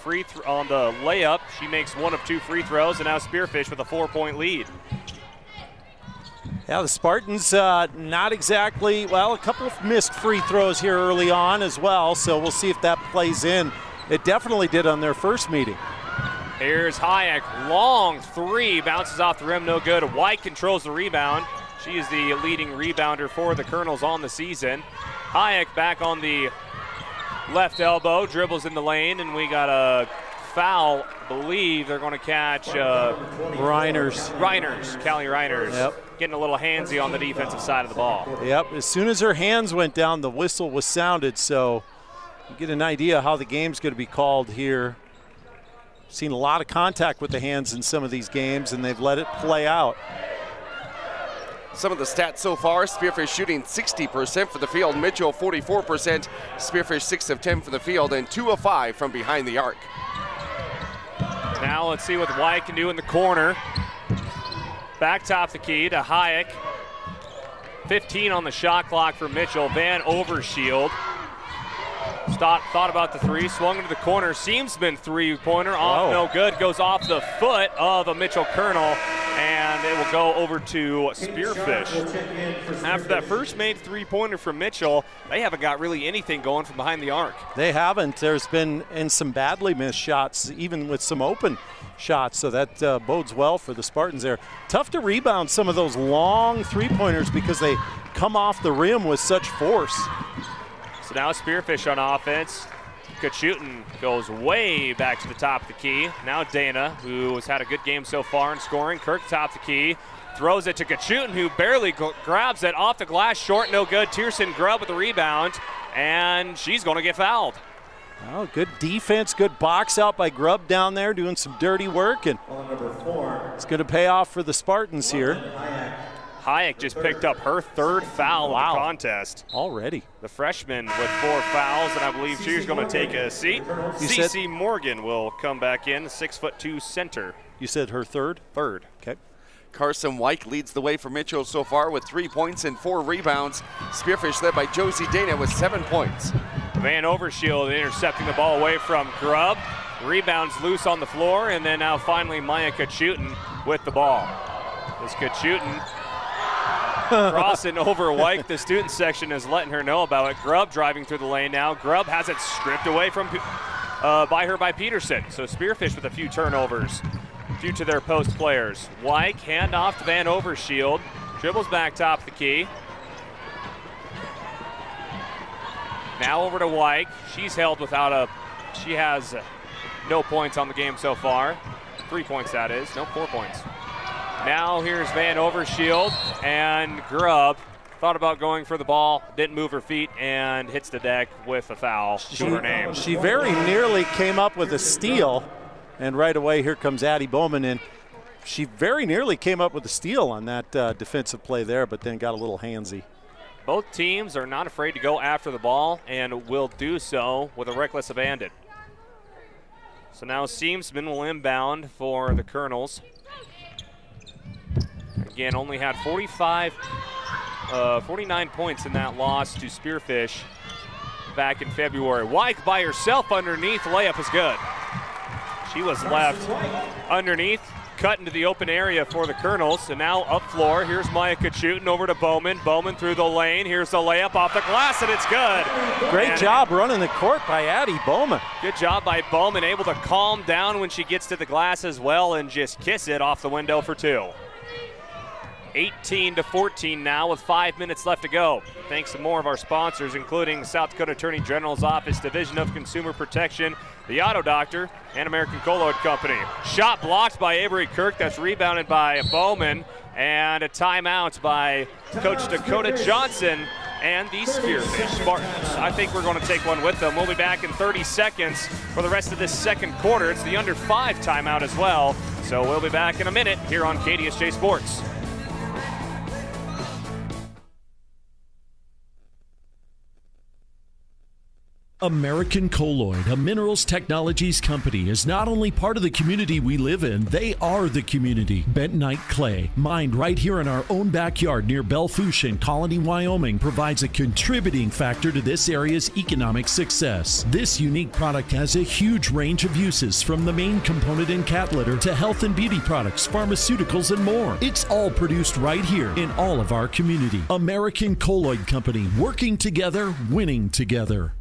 on the layup. She makes one of two free throws, and now Spearfish with a 4-point lead. Yeah, the Spartans not exactly, well, a couple of missed free throws here early on as well, so we'll see if that plays in. It definitely did on their first meeting. Here's Hayek, long three, bounces off the rim, no good. White controls the rebound. She is the leading rebounder for the Kernels on the season. Hayek back on the left elbow, dribbles in the lane, and we got a foul. Believe they're going to catch Reiners, Callie Reiners. Yep. Getting a little handsy on the defensive side of the ball. Yep, as soon as her hands went down, the whistle was sounded, so you get an idea how the game's going to be called here. Seen a lot of contact with the hands in some of these games, and they've let it play out. Some of the stats so far: Spearfish shooting 60% for the field, Mitchell 44%, Spearfish 6 of 10 from the field, and 2 of 5 from behind the arc. Now let's see what White can do in the corner. Back top the key to Hayek. 15 on the shot clock for Mitchell. Van Overshield. Thought about the three, swung into the corner. Seamsman three-pointer, off, no good. Goes off the foot of a Mitchell Kernel, and it will go over to Spearfish. After that first made three-pointer from Mitchell, they haven't got really anything going from behind the arc. They haven't. There's been some badly missed shots, even with some open shots, so that bodes well for the Spartans there. Tough to rebound some of those long three-pointers because they come off the rim with such force. So now Spearfish on offense. Kachutin goes way back to the top of the key. Now Dana, who has had a good game so far in scoring. Kirk top the key. Throws it to Kachutin, who barely grabs it off the glass. Short, no good. Tierson Grubb with the rebound, and she's going to get fouled. Oh, good defense, good box out by Grubb down there doing some dirty work, and it's going to pay off for the Spartans here. Hayek just picked up her third foul of the contest. Already. The freshman with 4 fouls, and I believe she's going to take a seat. CeCe Morgan will come back in, 6'2" center. You said her third? Third. Okay. Carson White leads the way for Mitchell so far with 3 points and 4 rebounds. Spearfish led by Josie Dana with 7 points. Van Overshield intercepting the ball away from Grubb. Rebounds loose on the floor, and then now finally Maya Kachutin with the ball. This Kachutin crossing over White. The student section is letting her know about it. Grubb driving through the lane now. Grubb has it stripped away from by Peterson. So Spearfish with a few turnovers due to their post players. White, handoff to Van Overshield. Dribbles back top of the key. Now over to White. She's held without a She has no points on the game so far. 3 points, that is. No, 4 points. Now here's Van Overshield, and Grubb thought about going for the ball, didn't move her feet, and hits the deck with a foul to her name. She very nearly came up with a steal, and right away here comes Addie Bowman in. She very nearly came up with a steal on that defensive play there, but then got a little handsy. Both teams are not afraid to go after the ball and will do so with a reckless abandon. So now Seamsman will inbound for the Kernels. Again, only had 49 points in that loss to Spearfish back in February. Wyke by herself underneath, layup is good. She was left underneath, cut into the open area for the Kernels, and now up floor. Here's Maya shooting over to Bowman. Bowman through the lane. Here's the layup off the glass, and it's good. Great job running the court by Addie Bowman. Good job by Bowman, able to calm down when she gets to the glass as well and just kiss it off the window for 2. 18-14 now with 5 minutes left to go. Thanks to more of our sponsors, including South Dakota Attorney General's Office, Division of Consumer Protection, the Auto Doctor, and American Colloid Company. Shot blocked by Avery Kirk. That's rebounded by Bowman. And a timeout by Coach Dakota Johnson and the Spearfish Spartans. I think we're going to take one with them. We'll be back in 30 seconds for the rest of this second quarter. It's the under 5 timeout as well. So we'll be back in a minute here on KDSJ Sports. American Colloid, a minerals technologies company, is not only part of the community we live in, they are the community. Bentonite clay, mined right here in our own backyard near Belle Fourche in Colony, Wyoming, provides a contributing factor to this area's economic success. This unique product has a huge range of uses, from the main component in cat litter to health and beauty products, pharmaceuticals, and more. It's all produced right here in all of our community. American Colloid Company, working together, winning together.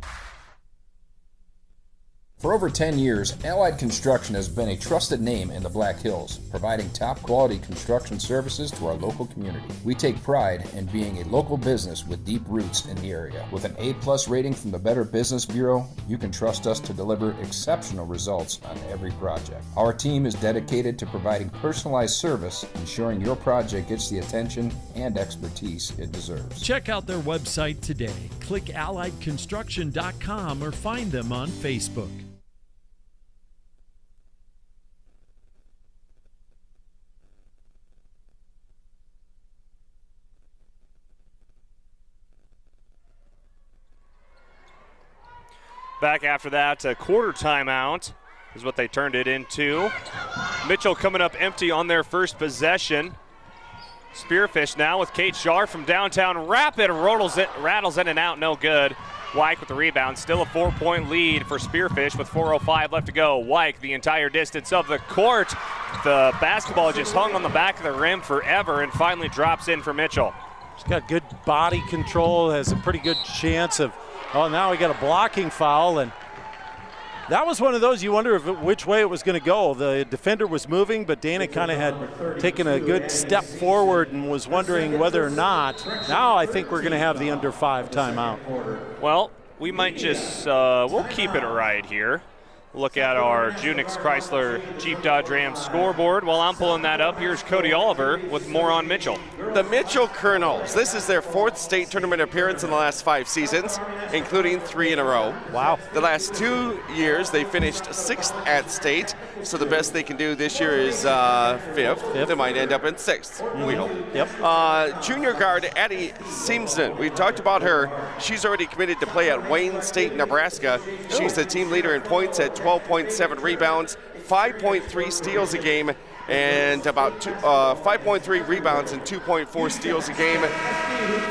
For over 10 years, Allied Construction has been a trusted name in the Black Hills, providing top-quality construction services to our local community. We take pride in being a local business with deep roots in the area. With an A+ rating from the Better Business Bureau, you can trust us to deliver exceptional results on every project. Our team is dedicated to providing personalized service, ensuring your project gets the attention and expertise it deserves. Check out their website today. Click alliedconstruction.com or find them on Facebook. Back after that, a quarter timeout is what they turned it into. Mitchell coming up empty on their first possession. Spearfish now with Kate Shar from downtown Rapid, rattles in and out, no good. Wyke with the rebound, still a 4-point lead for Spearfish with 4:05 left to go. Wyke the entire distance of the court. The basketball just hung on the back of the rim forever and finally drops in for Mitchell. She's got good body control, has a pretty good chance of, oh, now we got a blocking foul, and that was one of those you wonder which way it was going to go. The defender was moving, but Dana kind of had taken a good step forward and was wondering whether or not. Now I think we're going to have the under 5 timeout. Well, we might just, we'll keep it right here. Look at our Junix Chrysler Jeep Dodge Ram scoreboard. While I'm pulling that up, here's Cody Oliver with more on Mitchell. The Mitchell Kernels. This is their 4th state tournament appearance in the last 5 seasons, including 3 in a row. Wow. The last 2 years, they finished 6th at state, so the best they can do this year is 5th. They might end up in 6th, we hope. Yep. Junior guard Addie Seamsden. We've talked about her. She's already committed to play at Wayne State, Nebraska. She's the team leader in points at 12.7 rebounds, 5.3 steals a game, and about 5.3 rebounds and 2.4 steals a game.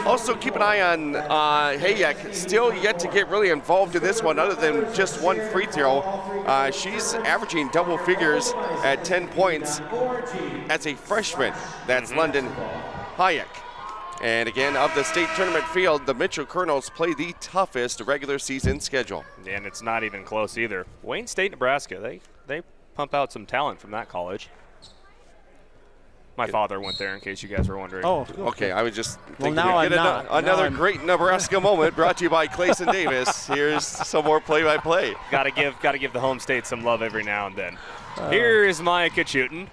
Also keep an eye on Hayek, still yet to get really involved in this one other than just 1 free throw. She's averaging double figures at 10 points as a freshman. That's London Hayek. And again, of the state tournament field, the Mitchell Kernels play the toughest regular season schedule. And it's not even close either. Wayne State, Nebraska, they pump out some talent from that college. My father went there, in case you guys were wondering. Oh, okay. I was just thinking now we'd get I'm not. another great Nebraska moment brought to you by Clayson Davis. Here's some more play-by-play. Gotta give the home state some love every now and then. Here is Maya Kachutin.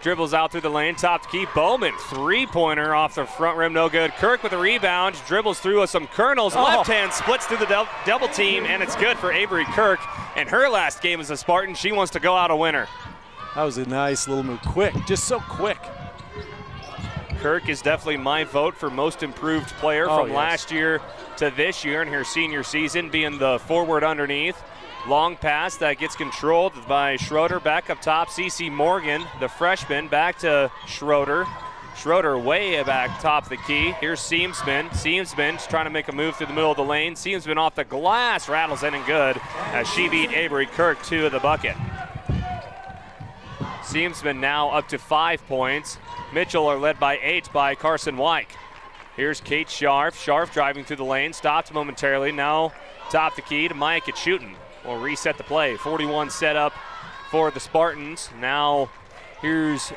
Dribbles out through the lane, top to key. Bowman, three-pointer off the front rim, no good. Kirk with a rebound, dribbles through some Kernels. Left hand splits through the double team, and it's good for Avery Kirk. And her last game as a Spartan, she wants to go out a winner. That was a nice little move. Quick, just so quick. Kirk is definitely my vote for most improved player from last year to this year in her senior season, being the forward underneath. Long pass that gets controlled by Schroeder. Back up top, CeCe Morgan, the freshman, back to Schroeder. Schroeder way back top of the key. Here's Seamsman. Seamsman's trying to make a move through the middle of the lane. Seamsman off the glass, rattles in and good as she beat Avery Kirk to the bucket. Seamsman now up to 5 points. Mitchell are led by 8 by Carson Wyke. Here's Kate Scharf. Scharf driving through the lane, stopped momentarily. Now top the key to Maya Kachutin. We'll reset the play. 41 set up for the Spartans. Now here's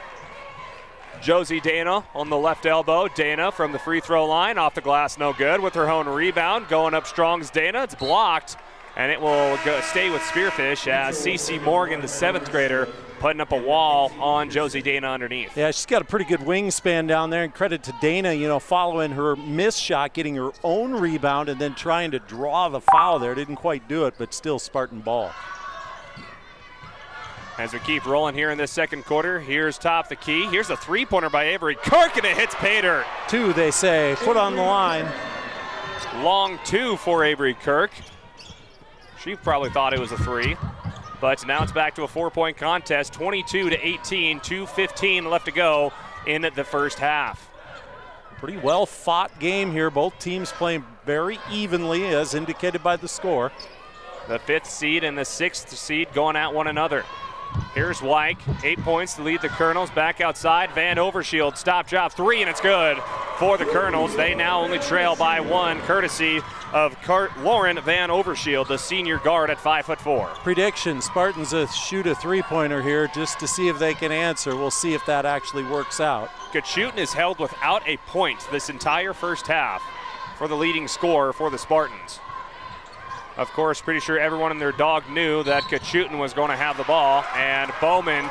Josie Dana on the left elbow. Dana from the free throw line, off the glass, no good. With her own rebound, going up strong's Dana. It's blocked, and it will stay with Spearfish as CeCe Morgan, the 7th grader, putting up a wall on Josie Dana underneath. Yeah, she's got a pretty good wingspan down there, and credit to Dana, following her missed shot, getting her own rebound, and then trying to draw the foul there. Didn't quite do it, but still Spartan ball. As we keep rolling here in this second quarter, here's top the key. Here's a three-pointer by Avery Kirk, and it hits pay dirt. 2, they say. Foot on the line. Long 2 for Avery Kirk. She probably thought it was a 3. But now it's back to a 4-point contest, 22-18, 2:15 left to go in the first half. Pretty well fought game here. Both teams playing very evenly as indicated by the score. The 5th seed and the 6th seed going at one another. Here's Wyke, 8 points to lead the Kernels. Back outside, Van Overshield, stop drop 3, and it's good for the Kernels. They now only trail by 1, courtesy of Lauren Van Overshield, the senior guard at 5'4". Prediction, Spartans shoot a three-pointer here just to see if they can answer. We'll see if that actually works out. Kachutin is held without a point this entire first half for the leading scorer for the Spartans. Of course, pretty sure everyone and their dog knew that Kachutin was going to have the ball, and Bowman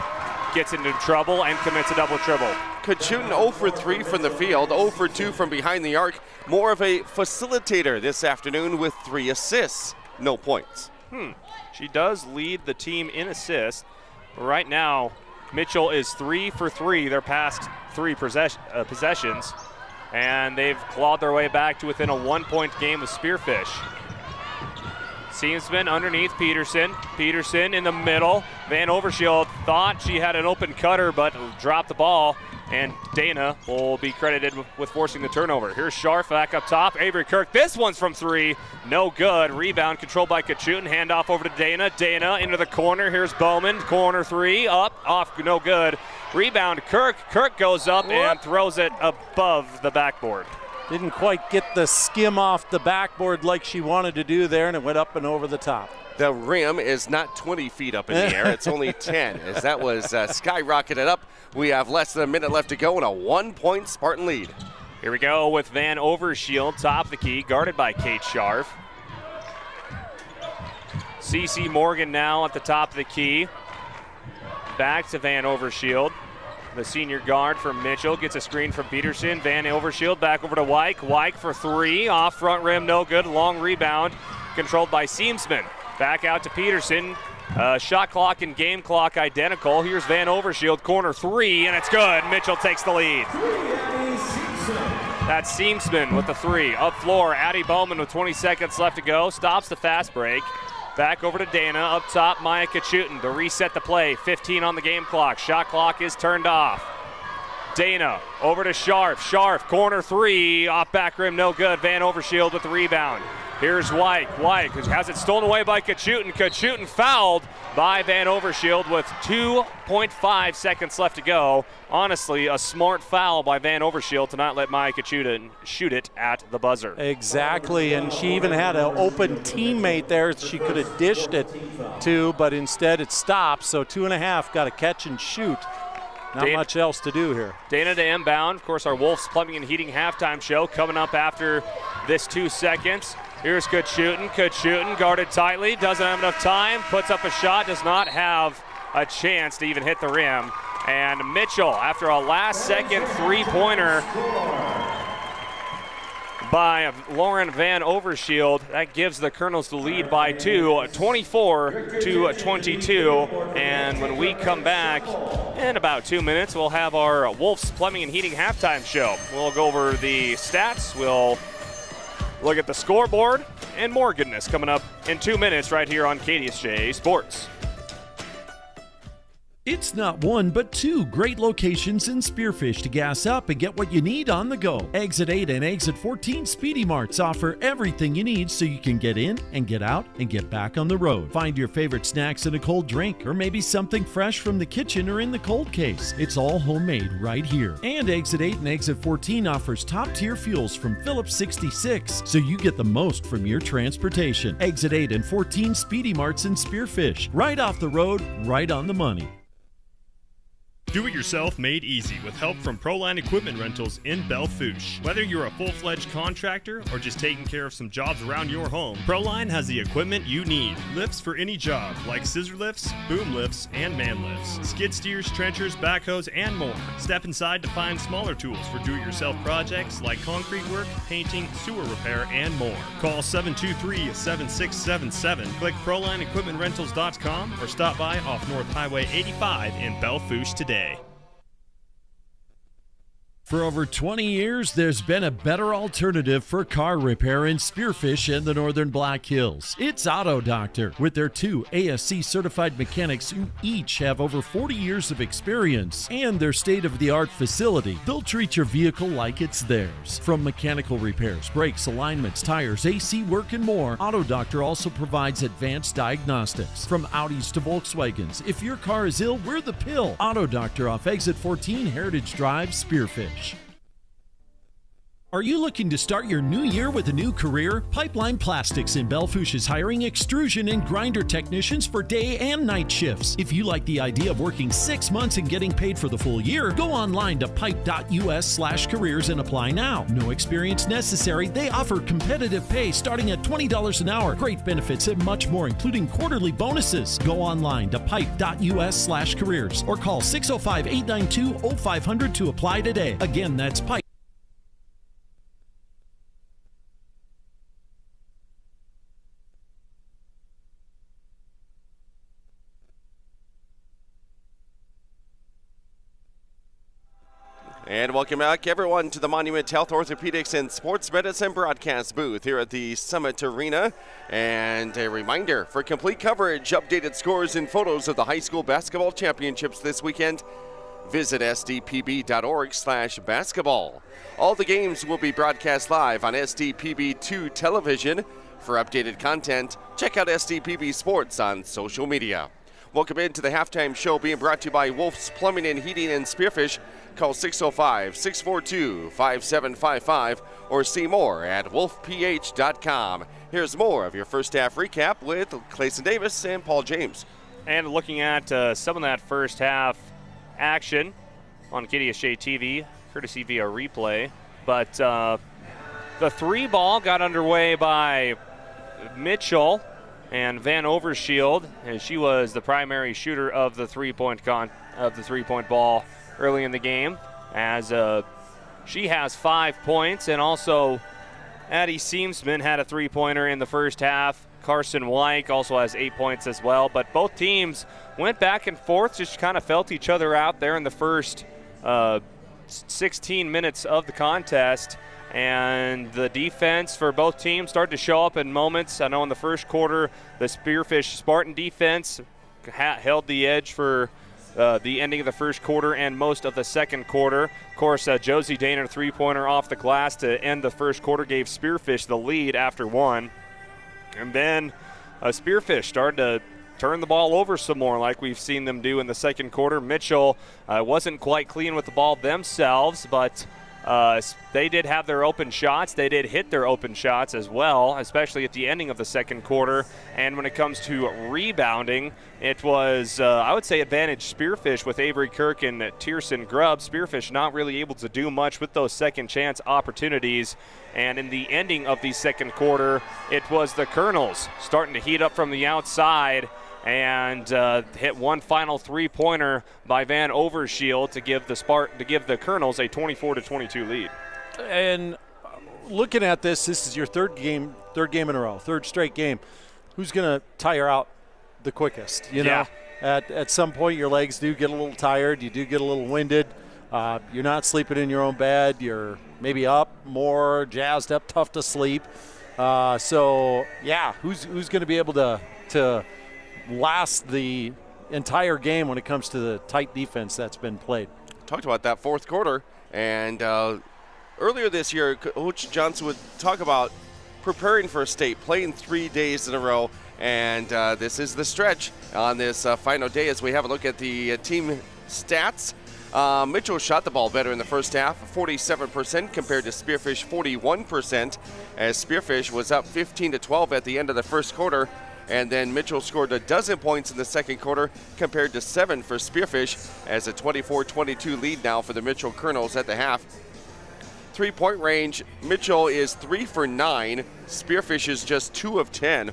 gets into trouble and commits a double-tribble. Kachutin 0 for 3 from the field, 0 for 2 from behind the arc. More of a facilitator this afternoon with 3 assists, no points. She does lead the team in assists. Right now, Mitchell is 3 for 3 their past 3 possessions, and they've clawed their way back to within a 1-point game with Spearfish. Seamsman underneath Peterson. Peterson in the middle. Van Overshield thought she had an open cutter, but dropped the ball. And Dana will be credited with forcing the turnover. Here's Scharf back up top. Avery Kirk, this one's from 3. No good. Rebound controlled by Kachutin. Handoff over to Dana. Dana into the corner. Here's Bowman. Corner 3. Up, off, no good. Rebound Kirk. Kirk goes up and throws it above the backboard. Didn't quite get the skim off the backboard like she wanted to do there, and it went up and over the top. The rim is not 20 feet up in the air. It's only 10, as that was skyrocketed up. We have less than a minute left to go and a 1-point Spartan lead. Here we go with Van Overshield, top of the key, guarded by Kate Scharf. CeCe Morgan now at the top of the key. Back to Van Overshield. The senior guard from Mitchell gets a screen from Peterson. Van Overshield back over to Wyke. Wyke for 3, off front rim, no good. Long rebound, controlled by Seamsman. Back out to Peterson. Shot clock and game clock identical. Here's Van Overshield, corner 3, and it's good. Mitchell takes the lead. That's Seamsman with the 3. Up floor, Addie Bowman with 20 seconds left to go. Stops the fast break. Back over to Dana. Up top, Maya Kachutin to reset the play. 15 on the game clock. Shot clock is turned off. Dana over to Scharf. Scharf, corner 3. Off back rim, no good. Van Overshield with the rebound. Here's Wyke. Wyke has it stolen away by Kachutin. Kachutin fouled by Van Overshield with 2.5 seconds left to go. Honestly, a smart foul by Van Overshield to not let Maya Kachutin shoot it at the buzzer. Exactly, and she even had an open teammate there she could have dished it to, but instead it stopped, so 2.5, got to catch and shoot. Not much else to do here. Dana to inbound. Of course, our Wolves Plumbing and Heating halftime show coming up after this 2 seconds. Here's good shooting, guarded tightly, doesn't have enough time, puts up a shot, does not have a chance to even hit the rim. And Mitchell, after a last-second three-pointer by Lauren Van Overshield, that gives the Kernels the lead by 2, 24-22. And when we come back in about 2 minutes, we'll have our Wolves Plumbing and Heating halftime show. We'll go over the stats, we'll look at the scoreboard, and more goodness coming up in 2 minutes right here on KDSJ Sports. It's not one, but 2 great locations in Spearfish to gas up and get what you need on the go. Exit 8 and Exit 14 Speedy Marts offer everything you need so you can get in and get out and get back on the road. Find your favorite snacks and a cold drink, or maybe something fresh from the kitchen or in the cold case. It's all homemade right here. And Exit 8 and Exit 14 offers top-tier fuels from Phillips 66, so you get the most from your transportation. Exit 8 and 14 Speedy Marts in Spearfish. Right off the road, right on the money. Do-it-yourself made easy with help from Proline Equipment Rentals in Belfouche. Whether you're a full-fledged contractor or just taking care of some jobs around your home, Proline has the equipment you need. Lifts for any job, like scissor lifts, boom lifts, and man lifts. Skid steers, trenchers, backhoes, and more. Step inside to find smaller tools for do-it-yourself projects like concrete work, painting, sewer repair, and more. Call 723-7677, click ProlineEquipmentRentals.com, or stop by off North Highway 85 in Belfouche today. For over 20 years, there's been a better alternative for car repair in Spearfish and the Northern Black Hills. It's Auto Doctor, with their 2 ASC-certified mechanics who each have over 40 years of experience, and their state-of-the-art facility. They'll treat your vehicle like it's theirs. From mechanical repairs, brakes, alignments, tires, AC work, and more, Auto Doctor also provides advanced diagnostics. From Audis to Volkswagens, if your car is ill, we're the pill. Auto Doctor off Exit 14 Heritage Drive, Spearfish. Are you looking to start your new year with a new career? Pipeline Plastics in Belfouche is hiring extrusion and grinder technicians for day and night shifts. If you like the idea of working 6 months and getting paid for the full year, go online to pipe.us/careers and apply now. No experience necessary. They offer competitive pay starting at $20 an hour, great benefits, and much more, including quarterly bonuses. Go online to pipe.us/careers or call 605-892-0500 to apply today. Again, that's pipe. And welcome back, everyone, to the Monument Health Orthopedics and Sports Medicine broadcast booth here at the Summit Arena. And a reminder, for complete coverage, updated scores, and photos of the high school basketball championships this weekend, visit sdpb.org/basketball. All the games will be broadcast live on SDPB2 television. For updated content, check out SDPB Sports on social media. Welcome into the halftime show being brought to you by Wolf's Plumbing and Heating in Spearfish. Call 605-642-5755 or see more at wolfph.com. Here's more of your first half recap with Clayson Davis and Paul James. And looking at some of that first half action on KDSJ-TV, courtesy via replay. But the 3 ball got underway by Mitchell and Van Overshield, and she was the primary shooter of the three-point ball early in the game, as she has 5 points, and also Addie Seamsman had a 3-pointer in the first half. Carson Wyke also has 8 points as well, but both teams went back and forth, just kind of felt each other out there in the first 16 minutes of the contest. And the defense for both teams started to show up in moments. I know in the first quarter, the Spearfish Spartan defense held the edge for the ending of the first quarter and most of the second quarter. Of course, Josie Daner 3-pointer off the glass to end the first quarter gave Spearfish the lead after 1. And then Spearfish started to turn the ball over some more like we've seen them do in the second quarter. Mitchell wasn't quite clean with the ball themselves, but They did have their open shots. They did hit their open shots as well, especially at the ending of the second quarter. And when it comes to rebounding, it was, I would say, advantage Spearfish with Avery Kirk and Tierson Grubb. Spearfish not really able to do much with those second chance opportunities. And in the ending of the second quarter, it was the Kernels starting to heat up from the outside and hit one final three-pointer by Van Overshield to give the Kernels a 24-22 lead. And looking at this is your third game in a row, third straight game. Who's going to tire out the quickest? You know, at some point your legs do get a little tired. You do get a little winded. You're not sleeping in your own bed. You're maybe up more, jazzed up, tough to sleep. Who's going to be able to last the entire game when it comes to the tight defense that's been played? Talked about that fourth quarter, and earlier this year, Coach Johnson would talk about preparing for a state, playing 3 days in a row, and this is the stretch on this final day as we have a look at the team stats. Mitchell shot the ball better in the first half, 47% compared to Spearfish 41%, as Spearfish was up 15-12 at the end of the first quarter. And then Mitchell scored a dozen points in the second quarter compared to 7 for Spearfish, as a 24-22 lead now for the Mitchell Kernels at the half. 3-point range, Mitchell is 3 for 9. Spearfish is just 2 of 10.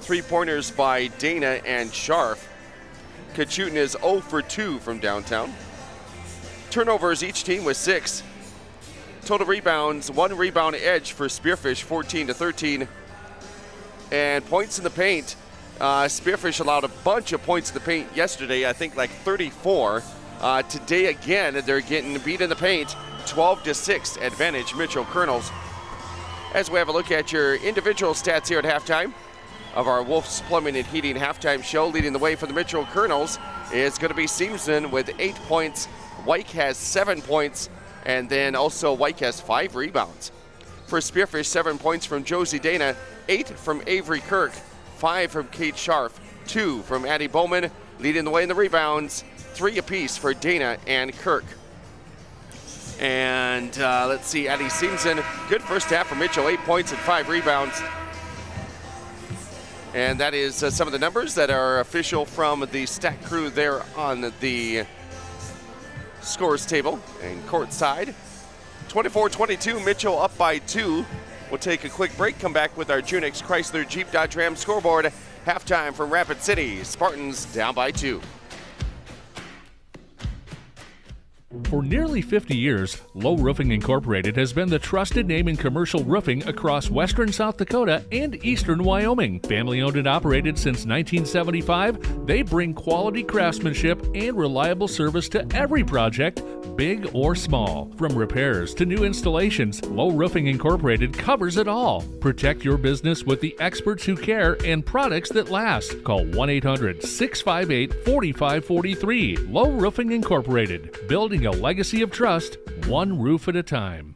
3-pointers by Dana and Scharf. Kachutin is 0 for 2 from downtown. Turnovers, each team with 6. Total rebounds, 1 rebound edge for Spearfish, 14-13. And points in the paint, Spearfish allowed a bunch of points in the paint yesterday, I think like 34. Today again, they're getting beat in the paint, 12-6 advantage Mitchell Kernels. As we have a look at your individual stats here at halftime of our Wolf's Plumbing and Heating halftime show, leading the way for the Mitchell Kernels is going to be Seamson with 8 points. White has 7 points, and then also White has 5 rebounds. For Spearfish, 7 points from Josie Dana, 8 from Avery Kirk, 5 from Kate Scharf, 2 from Addie Bowman, leading the way in the rebounds, 3 apiece for Dana and Kirk. And let's see, Addie Seamson, good first half for Mitchell, 8 points and 5 rebounds. And that is some of the numbers that are official from the stat crew there on the scores table and courtside. 24-22, Mitchell up by 2. We'll take a quick break, come back with our Junix Chrysler Jeep Dodge Ram scoreboard. Halftime from Rapid City, Spartans down by 2. For nearly 50 years, Low Roofing Incorporated has been the trusted name in commercial roofing across western South Dakota and eastern Wyoming. Family owned and operated since 1975, they bring quality craftsmanship and reliable service to every project, big or small. From repairs to new installations, Low Roofing Incorporated covers it all. Protect your business with the experts who care and products that last. Call 1-800-658-4543. Low Roofing Incorporated, building a legacy of trust, one roof at a time.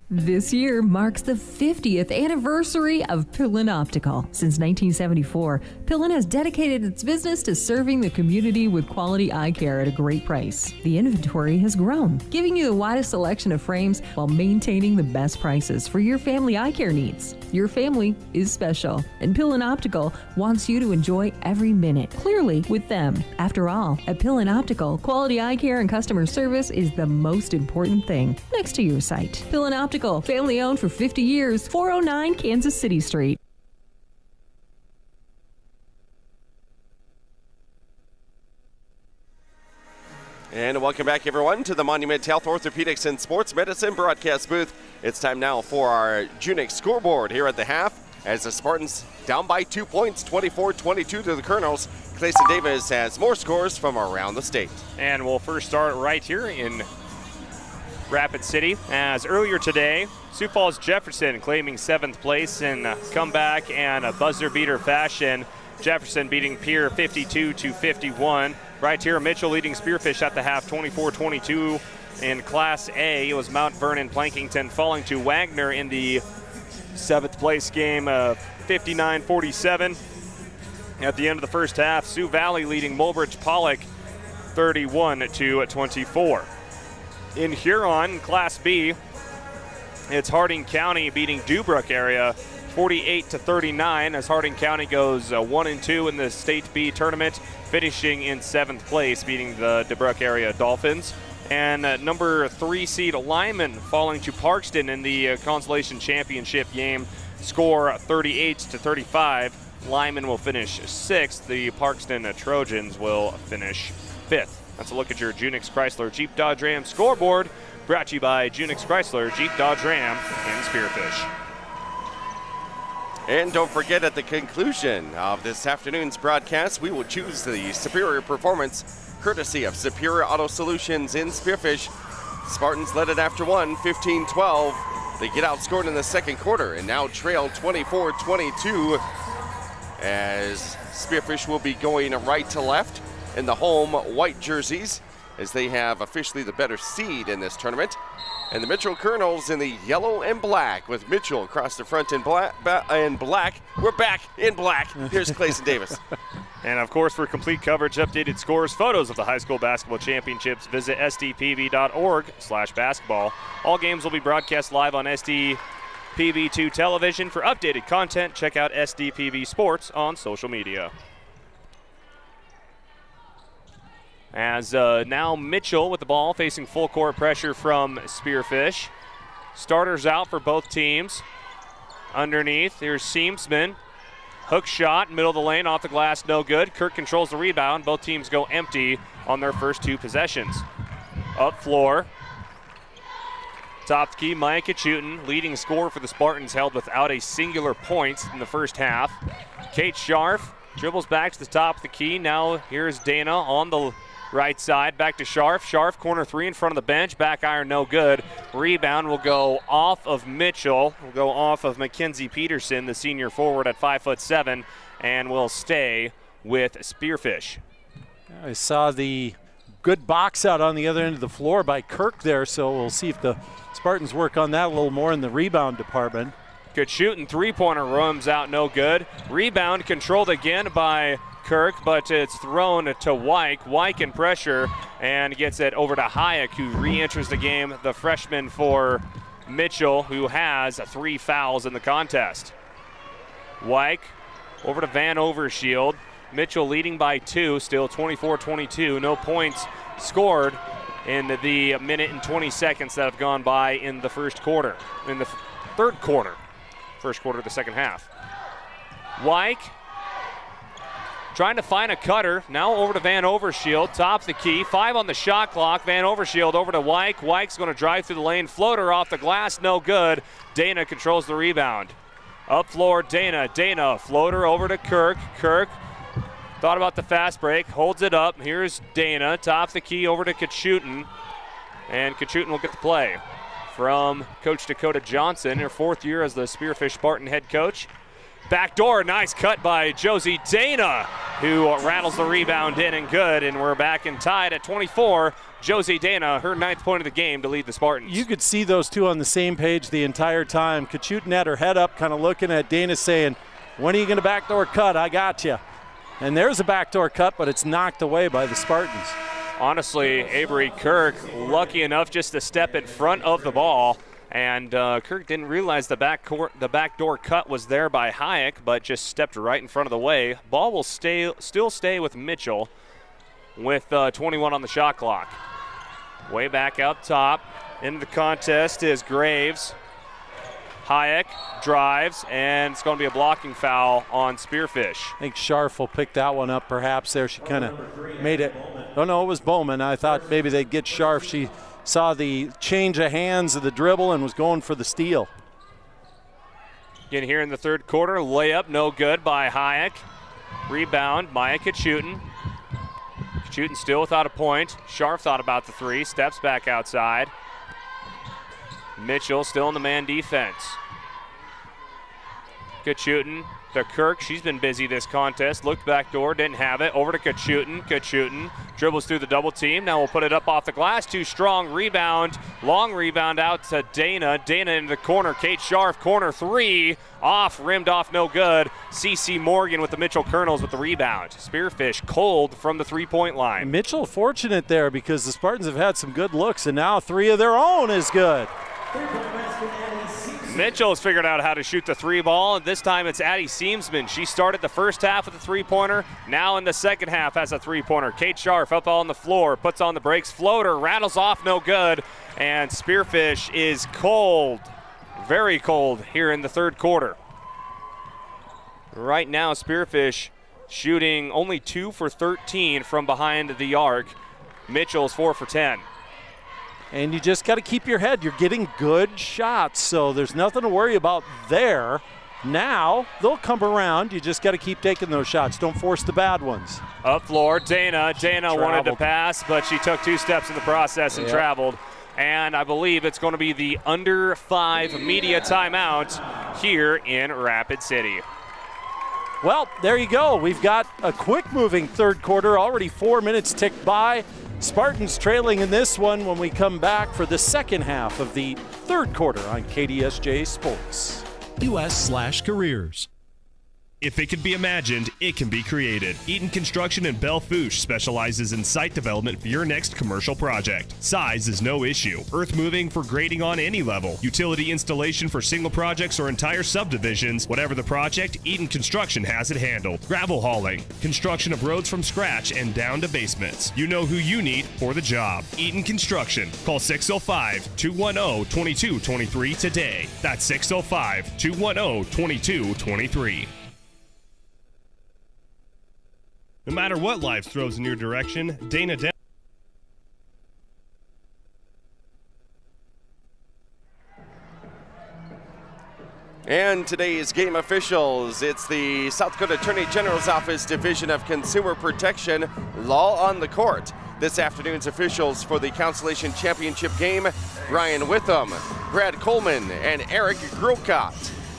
This year marks the 50th anniversary of Pillin Optical. Since 1974, Pillin has dedicated its business to serving the community with quality eye care at a great price. The inventory has grown, giving you the widest selection of frames while maintaining the best prices for your family eye care needs. Your family is special, and Pillin Optical wants you to enjoy every minute clearly with them. After all, at Pillin Optical, quality eye care and customer service is the most important thing next to your sight. Pillin Optical, family owned for 50 years, 409 Kansas City Street. And welcome back, everyone, to the Monument Health Orthopedics and Sports Medicine broadcast booth. It's time now for our Junix scoreboard here at the half, as the Spartans down by 2 points, 24-22 to the Kernels. Clayson Davis has more scores from around the state. And we'll first start right here in Rapid City, as earlier today, Sioux Falls Jefferson claiming 7th place in comeback and a buzzer beater fashion. Jefferson beating Pierre 52-51. Right here, Mitchell leading Spearfish at the half, 24-22. In Class A, it was Mount Vernon Plankington falling to Wagner in the 7th place game, 59-47. At the end of the first half, Sioux Valley leading Mulbridge Pollock 31-24. In Huron, Class B, it's Harding County beating Dubrook area 48-39 as Harding County goes 1-2 in the State B tournament, finishing in 7th place, beating the Dubrook area Dolphins. And number 3 seed Lyman falling to Parkston in the Consolation Championship game, score 38-35. Lyman will finish 6th. The Parkston Trojans will finish 5th. That's a look at your Junix Chrysler Jeep Dodge Ram scoreboard, brought to you by Junix Chrysler Jeep Dodge Ram and Spearfish. And don't forget, at the conclusion of this afternoon's broadcast, we will choose the superior performance courtesy of Superior Auto Solutions in Spearfish. Spartans led it after 15-12. They get outscored in the second quarter and now trail 24-22 as Spearfish will be going right to left in the home white jerseys as they have officially the better seed in this tournament. And the Mitchell Kernels in the yellow and black with Mitchell across the front in black. We're back in black. Here's Clayson Davis. And of course, for complete coverage, updated scores, photos of the high school basketball championships, visit sdpb.org/basketball. All games will be broadcast live on SDPB2 television. For updated content, check out SDPB Sports on social media. As now Mitchell with the ball, facing full court pressure from Spearfish. Starters out for both teams. Underneath, here's Seamsman. Hook shot, middle of the lane, off the glass, no good. Kirk controls the rebound. Both teams go empty on their first 2 possessions. Up floor. Top key, Maya Kachutin, leading scorer for the Spartans, held without a singular point in the first half. Kate Scharf dribbles back to the top of the key. Now here's Dana on the right side, back to Scharf. Scharf, corner 3 in front of the bench. Back iron, no good. Rebound will go off of Mitchell. Will go off of Mackenzie Peterson, the senior forward at 5'7", and will stay with Spearfish. I saw the good box out on the other end of the floor by Kirk there, so we'll see if the Spartans work on that a little more in the rebound department. Good shooting, three-pointer runs out, no good. Rebound controlled again by Kirk, but it's thrown to Wyke. Wyke in pressure and gets it over to Hayek, who re-enters the game, the freshman for Mitchell, who has 3 fouls in the contest. Wyke over to Van Overshield. Mitchell leading by 2, still 24-22. No points scored in the minute and 20 seconds that have gone by in the first quarter, in the third quarter. First quarter of the second half. Wyke trying to find a cutter. Now over to Van Overshield. Top the key. 5 on the shot clock. Van Overshield over to Wyke. Wyke's going to drive through the lane. Floater off the glass. No good. Dana controls the rebound. Up floor, Dana. Dana, floater over to Kirk. Kirk thought about the fast break. Holds it up. Here's Dana. Top the key over to Kachutin. And Kachutin will get the play from Coach Dakota Johnson, her 4th year as the Spearfish Spartan head coach. Backdoor, nice cut by Josie Dana, who rattles the rebound in and good, and we're back and tied at 24. Josie Dana, her 9th point of the game to lead the Spartans. You could see those two on the same page the entire time. Kachutin had her head up, kind of looking at Dana saying, when are you going to backdoor cut? I got you. And there's a backdoor cut, but it's knocked away by the Spartans. Honestly, Avery Kirk lucky enough just to step in front of the ball, and Kirk didn't realize the backdoor cut was there by Hayek, but just stepped right in front of the way. Ball will still stay with Mitchell with 21 on the shot clock. Way back up top. Into the contest is Graves. Hayek drives, and it's going to be a blocking foul on Spearfish. I think Scharf will pick that one up perhaps there. She kind of made it. Oh, no, it was Bowman. I thought maybe they'd get Scharf. She saw the change of hands of the dribble and was going for the steal. Again here in the third quarter, layup no good by Hayek. Rebound, Maya Kachutin. Kachutin still without a point. Scharf thought about the 3, steps back outside. Mitchell still in the man defense. Kachutin to Kirk. She's been busy this contest. Looked back door, didn't have it. Over to Kachutin. Kachutin dribbles through the double team. Now we'll put it up off the glass. Too strong. Rebound. Long rebound out to Dana. Dana into the corner. Kate Scharf, corner three. Off, rimmed off, no good. CC Morgan with the Mitchell Kernels with the rebound. Spearfish cold from the three-point line. Mitchell fortunate there because the Spartans have had some good looks, and now three of their own is good. Mitchell's figured out how to shoot the three ball, and this time it's Addie Seamsman. She started the first half with a three-pointer, now in the second half has a three-pointer. Kate Scharf up on the floor, puts on the brakes, floater, rattles off, no good, and Spearfish is cold, very cold here in the third quarter. Right now, Spearfish shooting only 2 for 13 from behind the arc. Mitchell's 4 for 10. And you just got to keep your head. You're getting good shots, so there's nothing to worry about there. Now, they'll come around. You just got to keep taking those shots. Don't force the bad ones. Up floor, Dana. Dana wanted to pass, but she took 2 steps in the process and traveled. And I believe it's going to be the under 5 media timeout here in Rapid City. Well, there you go. We've got a quick-moving third quarter. Already 4 minutes ticked by. Spartans trailing in this one when we come back for the second half of the third quarter on KDSJ Sports. US/careers. If it could be imagined, it can be created. Eaton Construction in Belle-Fourche specializes in site development for your next commercial project. Size is no issue. Earth moving for grading on any level. Utility installation for single projects or entire subdivisions. Whatever the project, Eaton Construction has it handled. Gravel hauling. Construction of roads from scratch and down to basements. You know who you need for the job. Eaton Construction. Call 605-210-2223 today. That's 605-210-2223. No matter what life throws in your direction, Dana And today's game officials, it's the South Dakota Attorney General's Office Division of Consumer Protection, Law on the Court. This afternoon's officials for the Consolation Championship game, Brian Witham, Brad Coleman, and Eric Grulcott.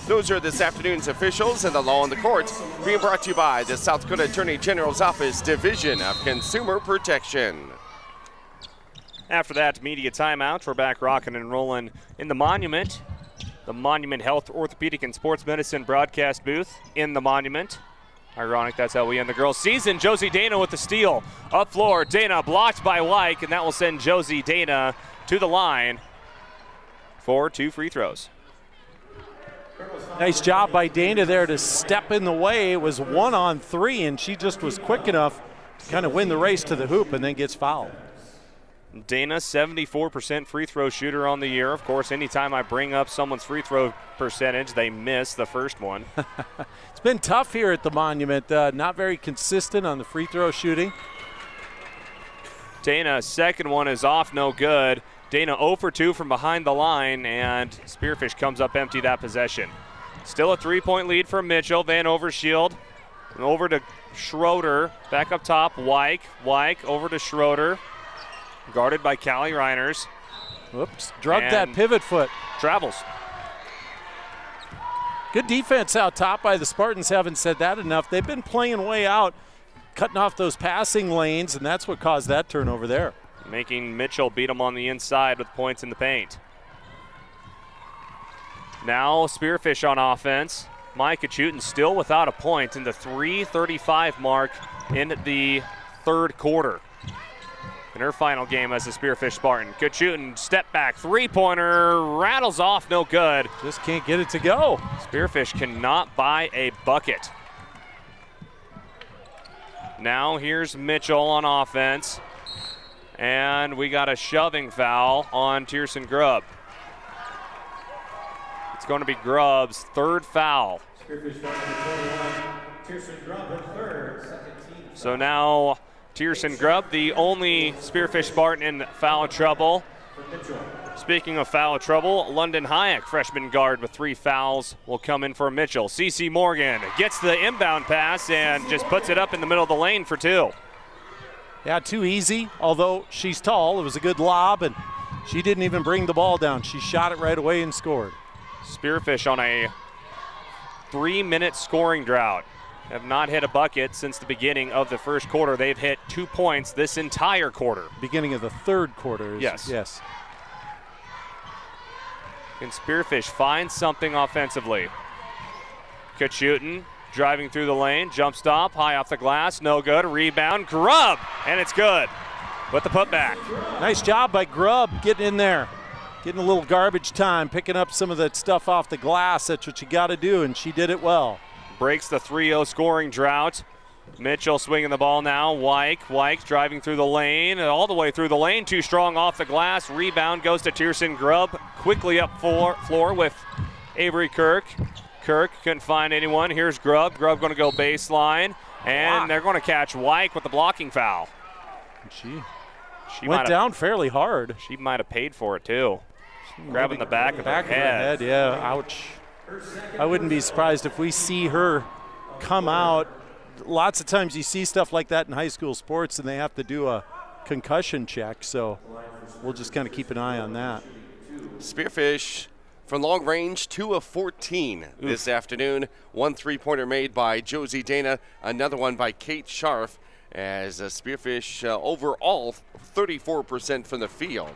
Those are this afternoon's officials and the Law on the Court, being brought to you by the South Dakota Attorney General's Office Division of Consumer Protection. After that media timeout, we're back rocking and rolling in the Monument Health Orthopedic and Sports Medicine broadcast booth in the Monument. Ironic, that's how we end the girls' season. Josie Dana with the steal. Up floor, Dana blocked by Wyke, and that will send Josie Dana to the line for 2 free throws. Nice job by Dana there to step in the way. It was 1-on-3, and she just was quick enough to kind of win the race to the hoop and then gets fouled. Dana, 74% free throw shooter on the year. Of course, anytime I bring up someone's free throw percentage, they miss the first one. It's been tough here at the Monument. Not very consistent on the free throw shooting. Dana's second one is off, no good. Dana 0 for 2 from behind the line, and Spearfish comes up empty that possession. Still a 3-point lead for Mitchell. Van Overshield over to Schroeder. Back up top, Wyke. Wyke over to Schroeder. Guarded by Callie Reiners. Whoops, drugged that pivot foot. Travels. Good defense out top by the Spartans. Haven't said that enough. They've been playing way out, cutting off those passing lanes, and that's what caused that turnover there. Making Mitchell beat him on the inside with points in the paint. Now Spearfish on offense. Micah Chutin still without a point in the 3:35 mark in the third quarter. In her final game as a Spearfish Spartan. Kachutin, step back, three-pointer, rattles off, no good. Just can't get it to go. Spearfish cannot buy a bucket. Now here's Mitchell on offense. And we got a shoving foul on Tierson Grubb. It's going to be Grubb's third foul. So now Tierson Grubb, the only Spearfish Spartan in foul trouble. Speaking of foul trouble, London Hayek, freshman guard with 3 fouls, will come in for Mitchell. CC Morgan gets the inbound pass and just puts it up in the middle of the lane for 2. Yeah, too easy, although she's tall. It was a good lob, and she didn't even bring the ball down. She shot it right away and scored. Spearfish on a 3-minute scoring drought. Have not hit a bucket since the beginning of the first quarter. They've hit 2 points this entire quarter. Beginning of the third quarter. Yes. Yes. Can Spearfish find something offensively? Kachutin driving through the lane, jump stop, high off the glass, no good, rebound, Grubb, and it's good with the putback. Nice job by Grubb getting in there, getting a little garbage time, picking up some of that stuff off the glass. That's what you got to do, and she did it well. Breaks the 3-0 scoring drought. Mitchell swinging the ball now. Wyke driving through the lane, all the way through the lane, too strong off the glass. Rebound goes to Tierson Grubb, quickly up floor with Avery Kirk. Kirk couldn't find anyone. Here's Grubb. Grubb going to go baseline, and they're going to catch Wyke with the blocking foul. She went down fairly hard. She might have paid for it too. Grabbing the back of her head. Yeah, ouch. I wouldn't be surprised if we see her come out. Lots of times you see stuff like that in high school sports and they have to do a concussion check, so we'll just kind of keep an eye on that. Spearfish from long range, 2 of 14 this afternoon. 1 3-pointer made by Josie Dana, another one by Kate Scharf, as Spearfish overall 34% from the field.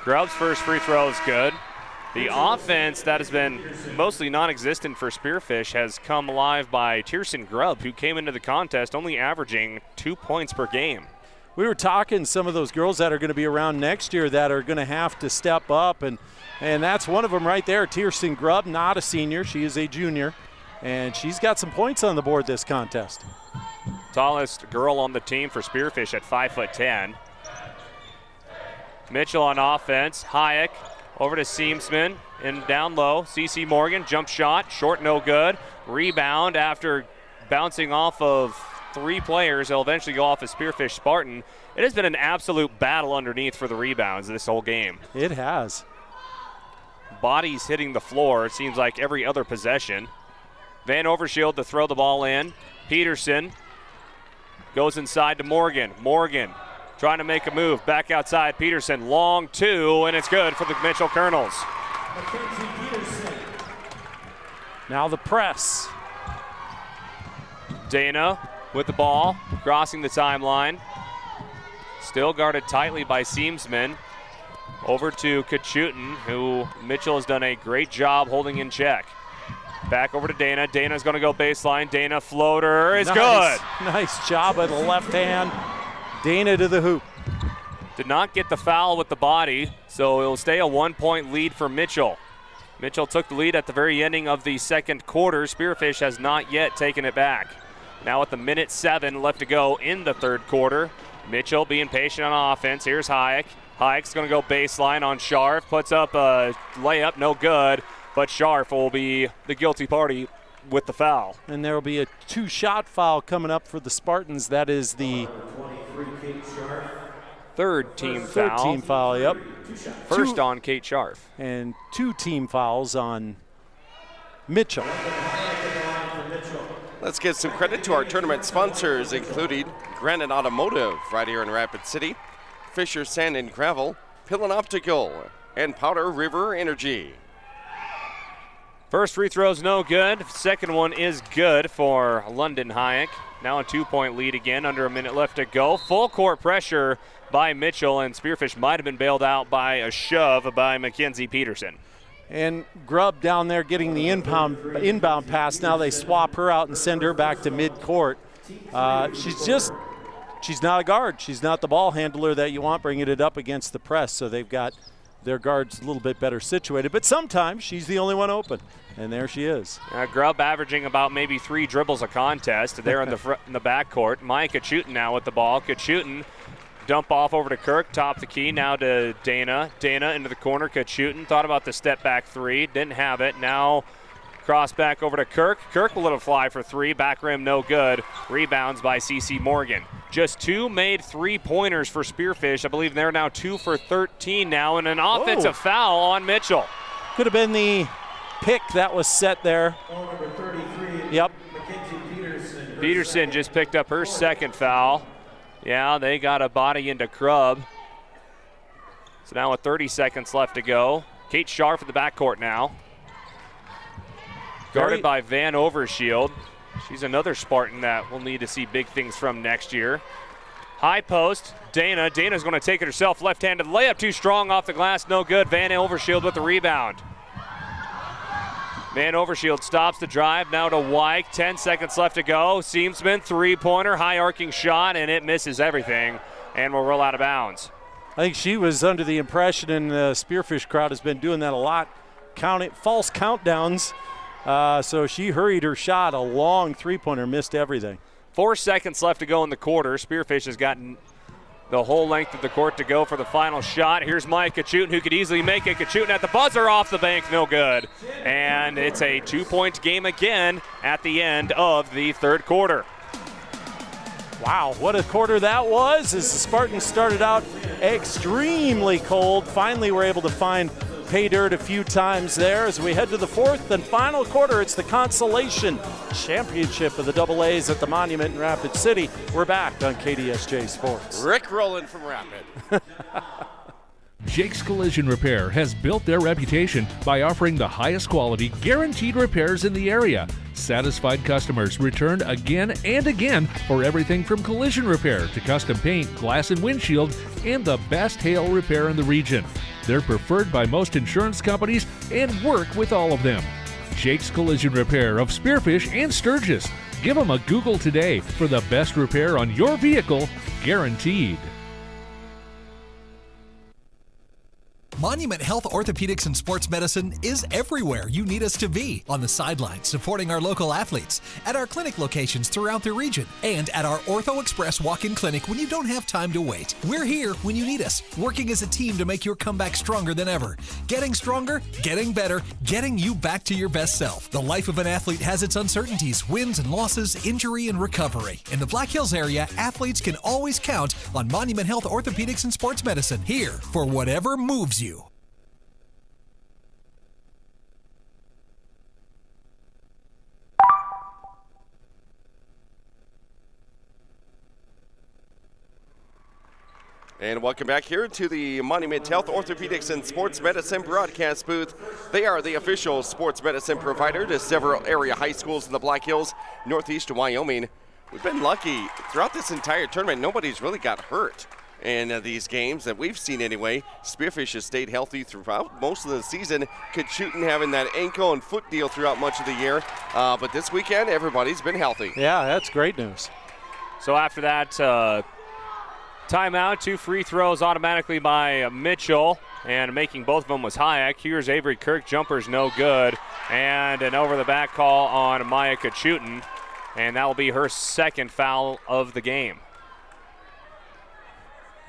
Grubb's first free throw is good. The offense that has been mostly non-existent for Spearfish has come alive by Tierson Grubb, who came into the contest only averaging 2 points per game. We were talking some of those girls that are going to be around next year that are going to have to step up, and that's one of them right there. Tierson Grubb, not a senior, she is a junior, and she's got some points on the board this contest. Tallest girl on the team for Spearfish at 5'10". Mitchell on offense. Hayek over to Seamsman and down low. CeCe Morgan, jump shot, short, no good. Rebound after bouncing off of 3 players. They'll eventually go off a Spearfish Spartan. It has been an absolute battle underneath for the rebounds this whole game. It has. Bodies hitting the floor, it seems like every other possession. Van Overshield to throw the ball in. Peterson goes inside to Morgan. Morgan trying to make a move. Back outside, Peterson. Long 2, and it's good for the Mitchell Kernels. Now the press. Dana with the ball, crossing the timeline. Still guarded tightly by Seamsman. Over to Kachutin, who Mitchell has done a great job holding in check. Back over to Dana. Dana's going to go baseline. Dana floater is good. Nice job by the left hand. Dana to the hoop. Did not get the foul with the body, so it'll stay a 1-point lead for Mitchell. Mitchell took the lead at the very ending of the second quarter. Spearfish has not yet taken it back. Now at the minute 7 left to go in the third quarter. Mitchell being patient on offense. Here's Hayek. Hayek's going to go baseline on Scharf. Puts up a layup, no good. But Scharf will be the guilty party with the foul. And there will be a 2-shot foul coming up for the Spartans. That is the third team foul. Third team foul, yep. First on Kate Scharf. And 2 team fouls on Mitchell. Let's give some credit to our tournament sponsors, including Granite Automotive right here in Rapid City, Fisher Sand and Gravel, Pillin Optical, and Powder River Energy. First free throw's no good. Second one is good for London Hayek. Now a 2-point lead again, under a minute left to go. Full court pressure by Mitchell, and Spearfish might have been bailed out by a shove by Mackenzie Peterson. And Grubb down there getting the inbound pass. Now they swap her out and send her back to midcourt. She's not a guard. She's not the ball handler that you want bringing it up against the press, so they've got their guards a little bit better situated. But sometimes she's the only one open. And there she is. Grubb averaging about maybe 3 dribbles a contest there in the backcourt. Maya Kachutin now with the ball. Kachutin dump off over to Kirk, top the key, now to Dana. Dana into the corner. Kachutin thought about the step back 3, didn't have it. Now cross back over to Kirk. Kirk will let it fly for 3, back rim no good. Rebounds by CeCe Morgan. Just 2 made 3-pointers for Spearfish. I believe they're now 2 for 13 now, and an offensive foul on Mitchell. Could have been the pick that was set there. Yep. Peterson just picked up her second foul. Yeah, they got a body into Grubb. So now with 30 seconds left to go. Kate Scharf at the backcourt now. Guarded by Van Overshield. She's another Spartan that we'll need to see big things from next year. High post, Dana. Dana's going to take it herself. Left-handed layup, too strong off the glass, no good. Van Overshield with the rebound. Van Overshield stops the drive, now to Wyke. 10 seconds left to go. Seamsman, three-pointer, high arcing shot, and it misses everything and will roll out of bounds. I think she was under the impression, and the Spearfish crowd has been doing that a lot, false countdowns. So she hurried her shot, a long three-pointer, missed everything. 4 seconds left to go in the quarter. Spearfish has gotten the whole length of the court to go for the final shot. Here's Maya Kachutin, who could easily make it. Kachutin at the buzzer, off the bank, no good. And it's a 2-point game again at the end of the third quarter. Wow, what a quarter that was, as the Spartans started out extremely cold. Finally were able to find pay dirt a few times there. As we head to the fourth and final quarter, it's the Consolation Championship of the AA's at the Monument in Rapid City. We're back on KDSJ Sports. Rick Rowland from Rapid. Jake's Collision Repair has built their reputation by offering the highest quality, guaranteed repairs in the area. Satisfied customers return again and again for everything from collision repair to custom paint, glass and windshield, and the best hail repair in the region. They're preferred by most insurance companies and work with all of them. Jake's Collision Repair of Spearfish and Sturgis. Give them a Google today for the best repair on your vehicle, guaranteed. Monument Health Orthopedics and Sports Medicine is everywhere you need us to be. On the sidelines, supporting our local athletes, at our clinic locations throughout the region, and at our Ortho Express walk-in clinic when you don't have time to wait. We're here when you need us, working as a team to make your comeback stronger than ever. Getting stronger, getting better, getting you back to your best self. The life of an athlete has its uncertainties, wins and losses, injury and recovery. In the Black Hills area, athletes can always count on Monument Health Orthopedics and Sports Medicine, here for whatever moves you. And welcome back here to the Monument Health Orthopedics and Sports Medicine broadcast booth. They are the official sports medicine provider to several area high schools in the Black Hills, northeast Wyoming. We've been lucky throughout this entire tournament. Nobody's really got hurt in these games that we've seen anyway. Spearfish has stayed healthy throughout most of the season. Kachutin having that ankle and foot deal throughout much of the year. But this weekend, everybody's been healthy. Yeah, that's great news. So after that timeout, 2 free throws automatically by Mitchell, and making both of them was Hayek. Here's Avery Kirk, jumper's no good, and an over-the-back call on Maya Kachutin, and that will be her second foul of the game.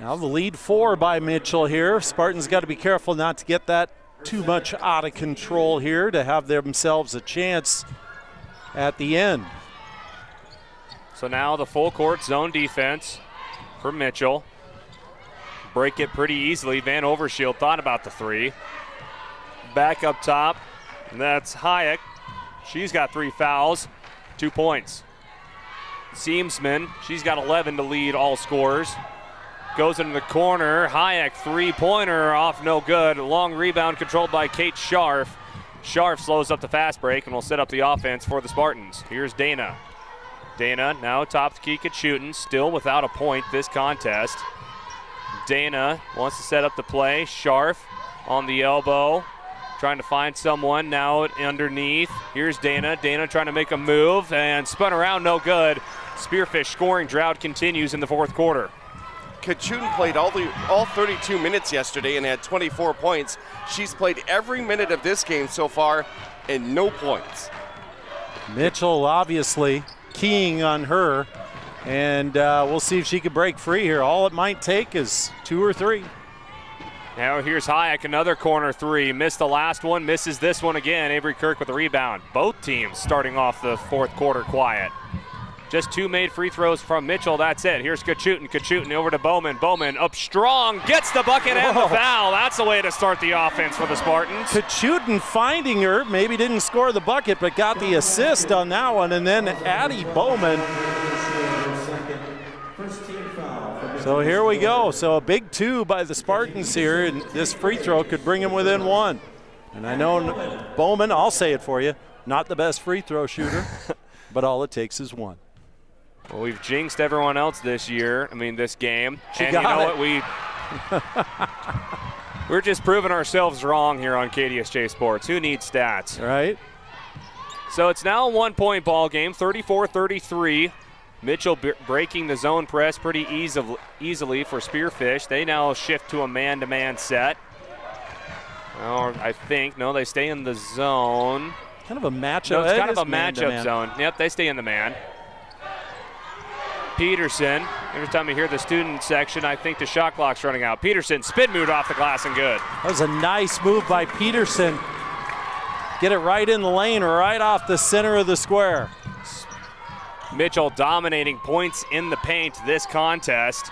Now the lead 4 by Mitchell here. Spartans got to be careful not to get that too much out of control here to have themselves a chance at the end. So now the full court zone defense for Mitchell. Break it pretty easily. Van Overshield thought about the 3. Back up top, that's Hayek. She's got 3 fouls, 2 points. Seamsman, she's got 11 to lead all scorers. Goes into the corner, Hayek three-pointer off, no good. Long rebound controlled by Kate Scharf. Scharf slows up the fast break and will set up the offense for the Spartans. Here's Dana. Dana now top to key Kachutin, still without a point this contest. Dana wants to set up the play. Scharf on the elbow, trying to find someone now underneath. Here's Dana. Dana trying to make a move and spun around, no good. Spearfish scoring drought continues in the fourth quarter. Kachutin played all 32 minutes yesterday and had 24 points. She's played every minute of this game so far and no points. Mitchell obviously keying on her, and we'll see if she can break free here. All it might take is 2 or 3. Now here's Hayek, another corner 3. Missed the last one, misses this one again. Avery Kirk with the rebound. Both teams starting off the fourth quarter quiet. Just 2 made free throws from Mitchell, that's it. Here's Kachutin. Kachutin over to Bowman. Bowman up strong, gets the bucket and the foul. That's the way to start the offense for the Spartans. Kachutin finding her, maybe didn't score the bucket, but got the assist on that one. And then Addie Bowman. So here we go. So a big 2 by the Spartans here, and this free throw could bring them within 1. And I know Bowman, I'll say it for you, Not the best free throw shooter, but all it takes is one. Well, we've jinxed everyone else this game. She and got you know it. what? We're just proving ourselves wrong here on KDSJ Sports. Who needs stats? Right. So it's now a 1-point ball game, 34-33. Mitchell breaking the zone press pretty easily for Spearfish. They now shift to a man-to-man set. Or I think, no, they stay in the zone. Kind of a matchup. No, it's kind of a matchup zone. Yep, they stay in the man. Peterson, every time you hear the student section, I think the shot clock's running out. Peterson, spin move off the glass and good. That was a nice move by Peterson. Get it right in the lane, right off the center of the square. Mitchell dominating points in the paint this contest.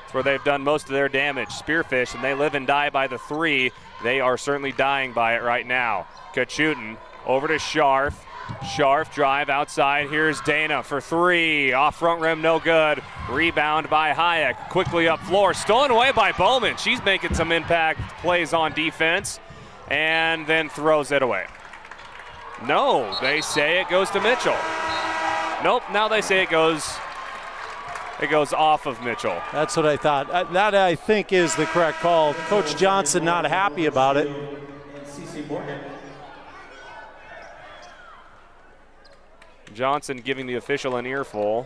That's where they've done most of their damage. Spearfish, and they live and die by the three. They are certainly dying by it right now. Kachutin over to Scharf. Scharf drive outside. Here's Dana for three. Off front rim, no good. Rebound by Hayek. Quickly up floor. Stolen away by Bowman. She's making some impact plays on defense and then throws it away. No, they say it goes to Mitchell. Nope, now they say it goes off of Mitchell. That's what I thought. That, I think, is the correct call. Coach Johnson not happy about it. Johnson giving the official an earful.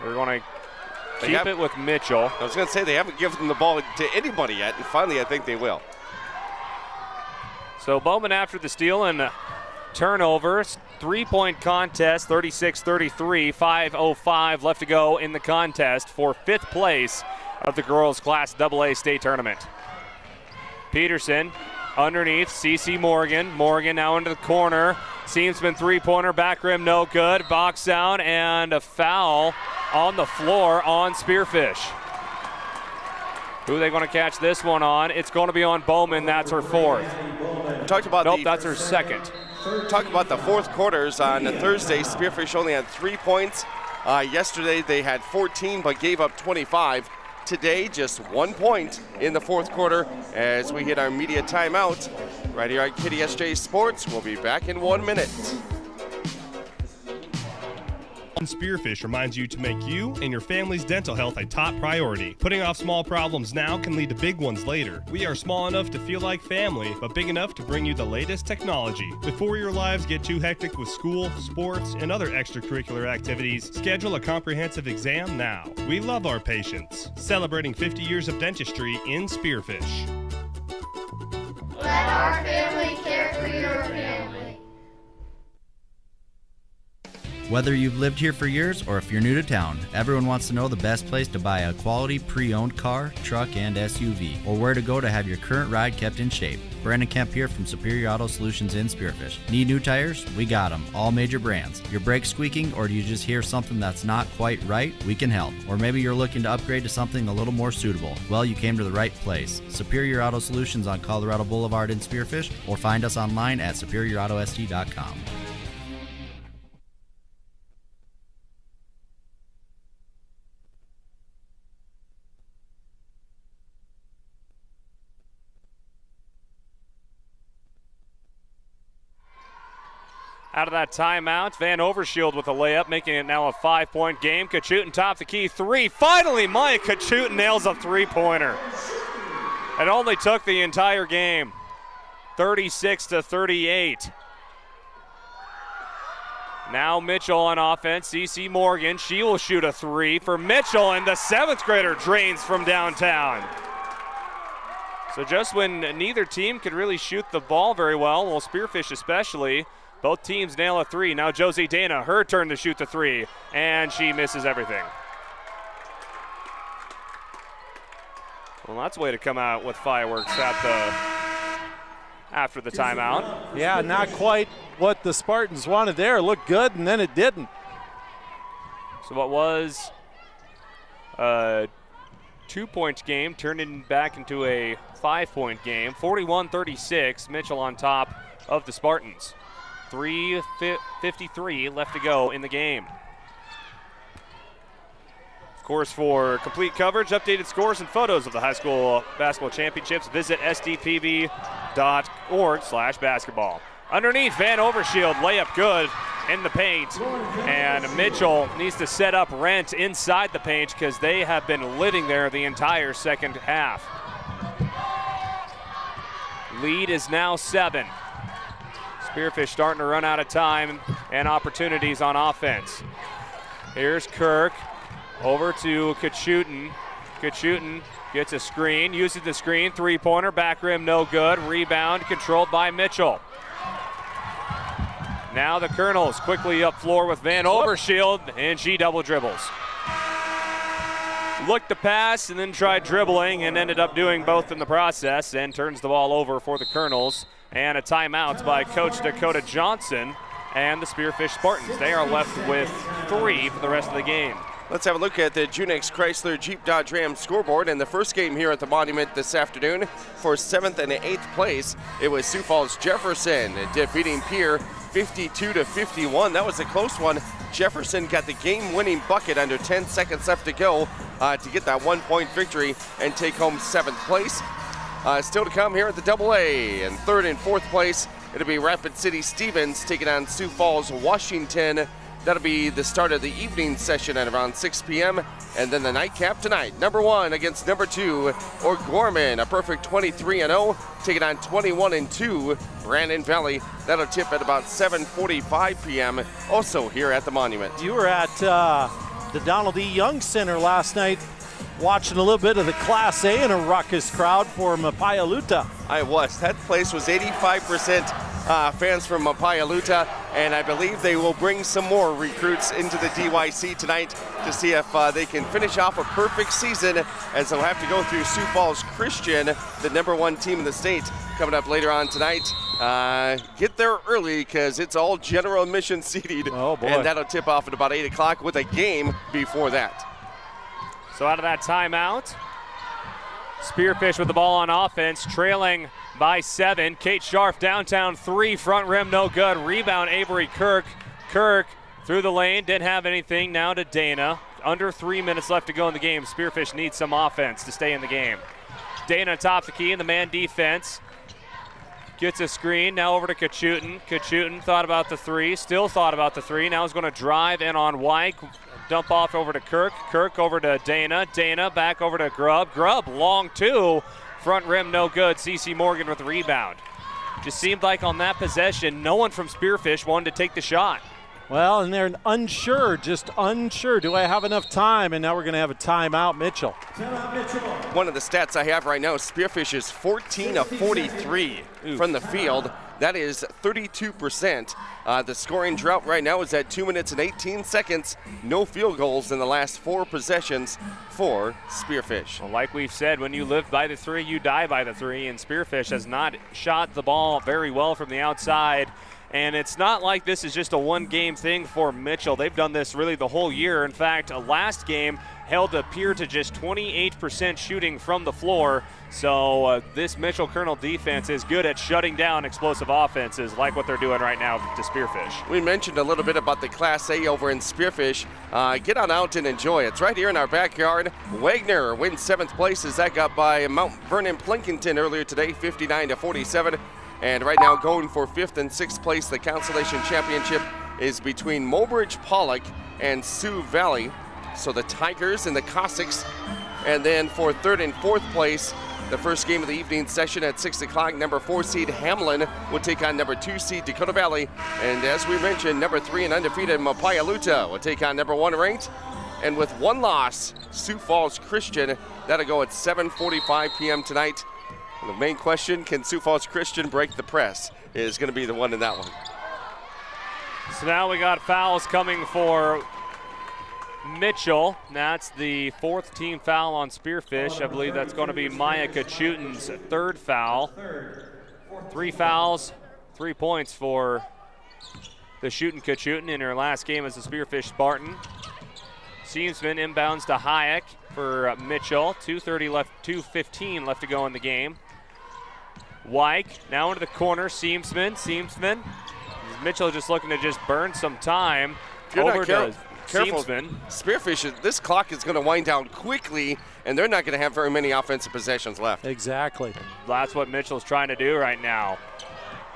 They're going to keep it with Mitchell. I was going to say they haven't given the ball to anybody yet, and finally I think they will. So Bowman after the steal and turnovers. 3-point contest, 36-33, 5:05 left to go in the contest for 5th place of the girls' Class AA state tournament. Peterson underneath, CeCe Morgan. Morgan now into the corner. Seamsman three-pointer, back rim, no good. Box out, and a foul on the floor on Spearfish. Who are they going to catch this one on? It's going to be on Bowman. That's her 4th. We talked about that's her 2nd. Talk about the 4th quarters on Thursday. Spearfish only had 3 points. Yesterday they had 14 but gave up 25. Today just 1 point in the 4th quarter as we hit our media timeout. Right here at KDSJ Sports. We'll be back in 1 minute. Spearfish reminds you to make you and your family's dental health a top priority. Putting off small problems now can lead to big ones later. We are small enough to feel like family, but big enough to bring you the latest technology. Before your lives get too hectic with school, sports, and other extracurricular activities, schedule a comprehensive exam now. We love our patients. Celebrating 50 years of dentistry in Spearfish. Let our family care for your family. Whether you've lived here for years or if you're new to town, everyone wants to know the best place to buy a quality pre-owned car, truck, and SUV, or where to go to have your current ride kept in shape. Brandon Kemp here from Superior Auto Solutions in Spearfish. Need new tires? We got them, all major brands. Your brakes squeaking, or do you just hear something that's not quite right? We can help. Or maybe you're looking to upgrade to something a little more suitable. Well, you came to the right place. Superior Auto Solutions on Colorado Boulevard in Spearfish, or find us online at superiorautost.com. Out of that timeout, Van Overshield with a layup, making it now a 5-point game. Kachutin top the key 3. Finally, Maya Kachutin nails a 3-pointer. It only took the entire game. 36-38. Now Mitchell on offense. CeCe Morgan, she will shoot a 3 for Mitchell, and the 7th grader drains from downtown. So just when neither team could really shoot the ball very well Spearfish especially, both teams nail a 3. Now Josie Dana, her turn to shoot the 3, and she misses everything. Well, that's a way to come out with fireworks after the timeout. Yeah, not quite what the Spartans wanted there. It looked good, and then it didn't. So what was a 2-point game turned back into a 5-point game. 41-36, Mitchell on top of the Spartans. 3:53 left to go in the game. Of course, for complete coverage, updated scores, and photos of the high school basketball championships, visit sdpb.org/basketball. Underneath, Van Overshield, layup good in the paint. And Mitchell needs to set up Rent inside the paint because they have been living there the entire second half. Lead is now 7. Spearfish starting to run out of time and opportunities on offense. Here's Kirk over to Kachutin. Kachutin gets a screen, uses the screen, three-pointer, back rim, no good. Rebound controlled by Mitchell. Now the Kernels quickly up floor with Van Overshield, and she double dribbles. Looked to pass and then tried dribbling and ended up doing both in the process and turns the ball over for the Kernels. And a timeout by Coach Dakota Johnson and the Spearfish Spartans. They are left with 3 for the rest of the game. Let's have a look at the Junix Chrysler Jeep Dodge Ram scoreboard. And the first game here at the Monument this afternoon for 7th and 8th place, it was Sioux Falls Jefferson defeating Pierre 52-51. That was a close one. Jefferson got the game-winning bucket under 10 seconds left to go to get that 1-point victory and take home 7th place. Still to come here at the AA. In 3rd and 4th place, it'll be Rapid City Stevens taking on Sioux Falls Washington. That'll be the start of the evening session at around 6 p.m. And then the nightcap tonight, number 1 against number 2, O'Gorman, a perfect 23-0, taking on 21-2, Brandon Valley. That'll tip at about 7:45 p.m. also here at the Monument. You were at the Donald E. Young Center last night watching a little bit of the Class A in a ruckus crowd for Mapaialuta. I was. That place was 85% fans from Mapaialuta, and I believe they will bring some more recruits into the DYC tonight to see if they can finish off a perfect season, as they'll have to go through Sioux Falls Christian, the number 1 team in the state, coming up later on tonight. Get there early because it's all general admission seated. Oh boy. And that'll tip off at about 8 o'clock with a game before that. So out of that timeout, Spearfish with the ball on offense, trailing by 7. Kate Scharf downtown 3, front rim no good. Rebound Avery Kirk. Kirk through the lane, didn't have anything. Now to Dana. Under 3 minutes left to go in the game. Spearfish needs some offense to stay in the game. Dana top the key in the man defense. Gets a screen, now over to Kachutin. Kachutin thought about the 3, still thought about the 3. Now he's going to drive in on White. Dump off over to Kirk. Kirk over to Dana. Dana back over to Grubb. Grubb long 2. Front rim no good. CeCe Morgan with the rebound. Just seemed like on that possession, no one from Spearfish wanted to take the shot. Well, and they're unsure, just unsure. Do I have enough time? And now we're going to have a timeout, Mitchell. One of the stats I have right now, Spearfish is 14 of 43 from the field. That is 32%. The scoring drought right now is at 2 minutes and 18 seconds. No field goals in the last 4 possessions for Spearfish. Well, like we've said, when you live by the 3, you die by the 3, and Spearfish has not shot the ball very well from the outside. And it's not like this is just a one-game thing for Mitchell. They've done this really the whole year. In fact, last game held a Pierre to just 28% shooting from the floor. So this Mitchell Kernel defense is good at shutting down explosive offenses like what they're doing right now to Spearfish. We mentioned a little bit about the Class A over in Spearfish. Get on out and enjoy. It's right here in our backyard. Wagner wins 7th place as that got by Mount Vernon Plinkington earlier today, 59-47. And right now going for 5th and 6th place, the Consolation Championship is between Mobridge Pollock and Sioux Valley. So the Tigers and the Cossacks. And then for 3rd and 4th place, the first game of the evening session at 6 o'clock, number 4 seed Hamlin will take on number 2 seed Dakota Valley. And as we mentioned, number 3 and undefeated Mapaialuta will take on number 1 ranked. And with 1 loss, Sioux Falls Christian, that'll go at 7:45 p.m. tonight. And the main question, can Sioux Falls Christian break the press, is going to be the one in that one. So now we got fouls coming for Mitchell. That's the 4th team foul on Spearfish. I believe that's going to be Maya Kachutin's 3rd foul. 3 fouls, 3 points for the shooting Kachutin in her last game as a Spearfish Spartan. Seamsman inbounds to Hayek for Mitchell. 2:15 left to go in the game. Wyke now into the corner. Seamsman. Mitchell just looking to just burn some time. Over to Seamsman. Spearfish, this clock is going to wind down quickly, and they're not going to have very many offensive possessions left. Exactly. That's what Mitchell's trying to do right now.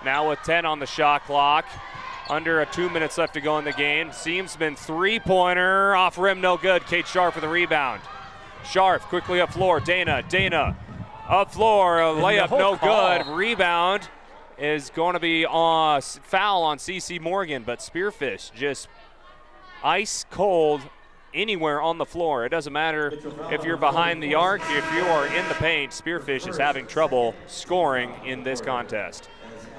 Now with 10 on the shot clock. Under 2 minutes left to go in the game. Seamsman three-pointer off rim, no good. Kate Scharf for the rebound. Scharf quickly up floor. Dana up floor, a layup no good. Rebound is going to be foul on CC Morgan, but Spearfish just ice cold anywhere on the floor. It doesn't matter if you're behind the arc, if you are in the paint. Spearfish is having trouble scoring in this contest.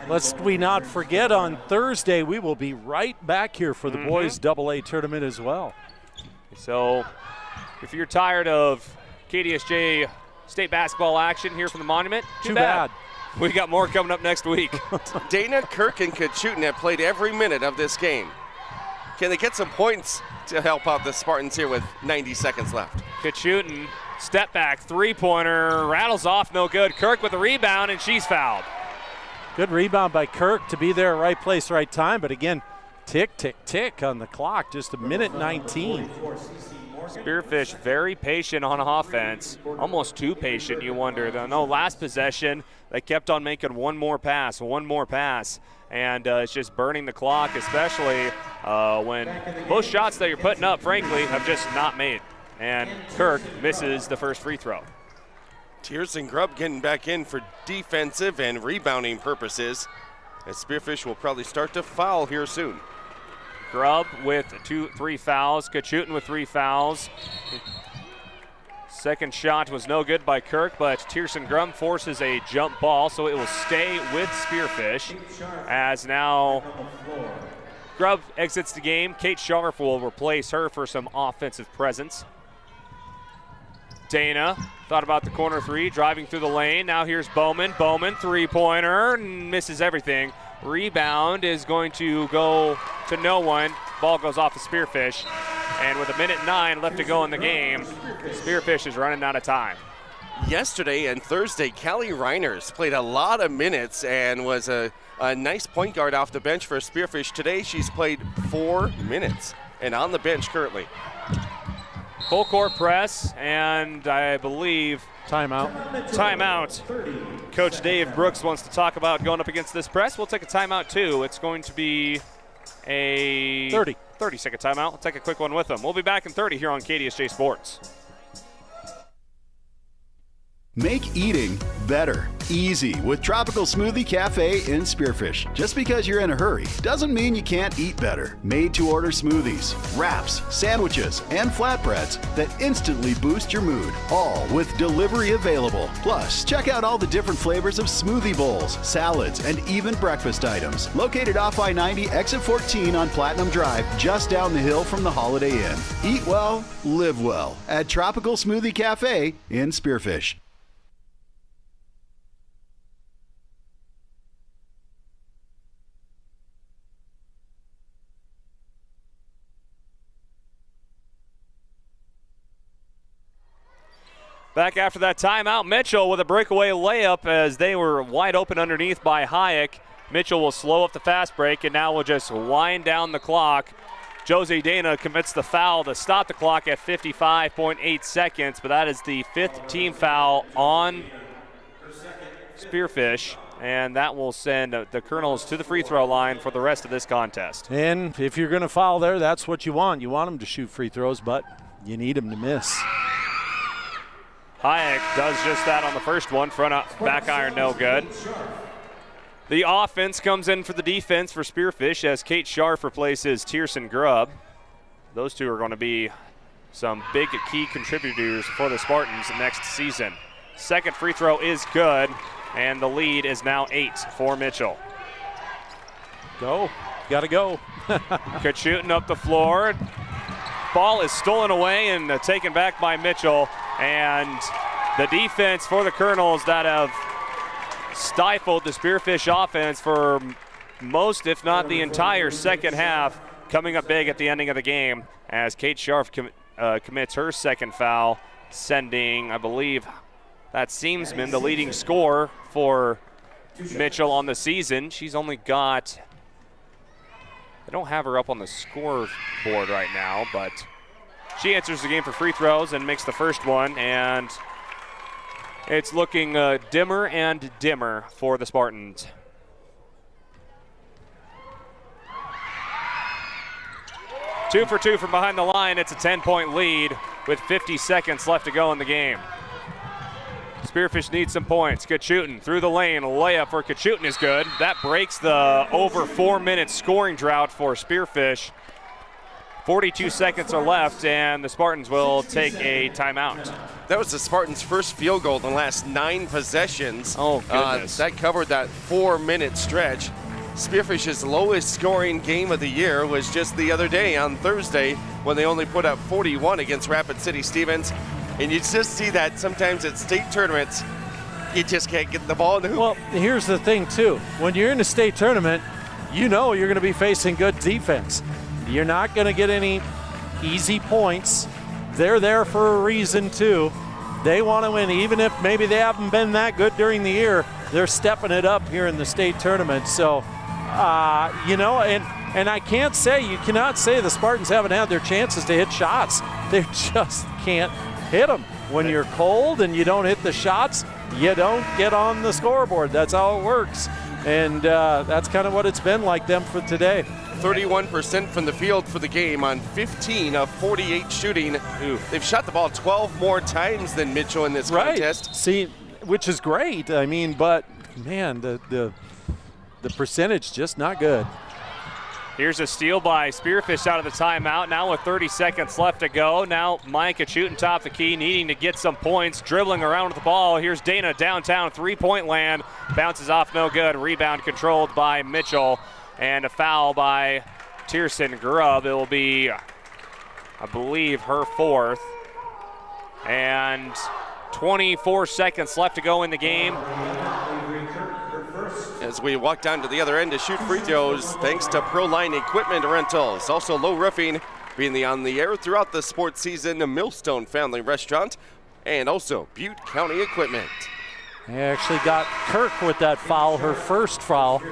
Lest we not forget, on Thursday we will be right back here for the boys AA tournament as well. So if you're tired of KDSJ state basketball action here from the Monument, too bad. We got more coming up next week. Dana, Kirk, and Kachutin have played every minute of this game. Can they get some points to help out the Spartans here with 90 seconds left? Kachutin, step back, three-pointer, rattles off, no good. Kirk with the rebound, and she's fouled. Good rebound by Kirk to be there, right place, right time. But again, tick, tick, tick on the clock, just a minute 19. Spearfish very patient on offense, almost too patient, you wonder. No, last possession, they kept on making one more pass, and it's just burning the clock, especially when both shots that you're putting up, frankly, have just not made. And Kirk misses the first free throw. Tierson Grubb getting back in for defensive and rebounding purposes, as Spearfish will probably start to foul here soon. Grubb with 3 fouls, Kachutin with 3 fouls. Second shot was no good by Kirk, but Tierson Grubb forces a jump ball, so it will stay with Spearfish. As now Grubb exits the game, Kate Scharf will replace her for some offensive presence. Dana thought about the corner three, driving through the lane. Now here's Bowman. Bowman, three-pointer, misses everything. Rebound is going to go to no one. Ball goes off the Spearfish. And with 1:09 left to go in the game, Spearfish is running out of time. Yesterday and Thursday, Callie Reiners played a lot of minutes and was a nice point guard off the bench for Spearfish. Today she's played 4 minutes and on the bench currently. Full court press, and I believe timeout. Coach Dave Brooks wants to talk about going up against this press. We'll take a timeout too. It's going to be a 30-second timeout. We'll take a quick one with them. We'll be back in 30 here on KDSJ Sports. Make eating better, easy with Tropical Smoothie Cafe in Spearfish. Just because you're in a hurry doesn't mean you can't eat better. Made to order smoothies, wraps, sandwiches, and flatbreads that instantly boost your mood, all with delivery available. Plus, check out all the different flavors of smoothie bowls, salads, and even breakfast items. Located off I-90, exit 14 on Platinum Drive, just down the hill from the Holiday Inn. Eat well, live well at Tropical Smoothie Cafe in Spearfish. Back after that timeout, Mitchell with a breakaway layup as they were wide open underneath by Hayek. Mitchell will slow up the fast break, and now will just wind down the clock. Josie Dana commits the foul to stop the clock at 55.8 seconds, but that is the 5th team foul on Spearfish, and that will send the Kernels to the free throw line for the rest of this contest. And if you're going to foul there, that's what you want. You want them to shoot free throws, but you need them to miss. Hayek does just that on the first one. Back iron, no good. The offense comes in for the defense for Spearfish as Kate Scharf replaces Tierson Grubb. Those two are going to be some big key contributors for the Spartans next season. Second free throw is good, and the lead is now 8 for Mitchell. Go. Gotta go. Kachutin up the floor. Ball is stolen away and taken back by Mitchell. And the defense for the Kernels that have stifled the Spearfish offense for most, if not the entire second half, coming up big at the ending of the game as Kate Scharf commits her second foul, sending, I believe, that's Seamsman, the leading scorer for Mitchell on the season. She's only got, I don't have her up on the scoreboard right now, but she answers the game for free throws and makes the first one, and it's looking dimmer and dimmer for the Spartans. 2 for 2 from behind the line. It's a 10-point lead with 50 seconds left to go in the game. Spearfish needs some points. Kachutin through the lane. Layup for Kachutin is good. That breaks the over 4-minute scoring drought for Spearfish. 42 seconds are left, and the Spartans will take a timeout. That was the Spartans' first field goal in the last 9 possessions. Oh, goodness. That covered that 4-minute stretch. Spearfish's lowest scoring game of the year was just the other day on Thursday when they only put up 41 against Rapid City Stevens. And you just see that sometimes at state tournaments, you just can't get the ball in the hoop. Well, here's the thing, too. When you're in a state tournament, you know you're going to be facing good defense. You're not going to get any easy points. They're there for a reason, too. They want to win. Even if maybe they haven't been that good during the year, they're stepping it up here in the state tournament. So, and I can't say, you cannot say the Spartans haven't had their chances to hit shots. They just can't hit them. When you're cold and you don't hit the shots, you don't get on the scoreboard. That's how it works. And that's kind of what it's been like them for today. 31% from the field for the game on 15 of 48 shooting. Oof. They've shot the ball 12 more times than Mitchell in this contest. See, which is great. I mean, but man, the percentage just not good. Here's a steal by Spearfish out of the timeout. Now with 30 seconds left to go. Now Micah shooting top the key, needing to get some points, dribbling around with the ball. Here's Dana downtown, 3-point land. Bounces off, no good. Rebound controlled by Mitchell. And a foul by Tierson Grubb. It will be, I believe, her 4th. And 24 seconds left to go in the game. As we walk down to the other end to shoot free throws, thanks to Proline Equipment Rentals. Also Low Roofing, being on the air throughout the sports season, the Millstone Family Restaurant, and also Butte County Equipment. They actually got Kirk with that foul, her first foul.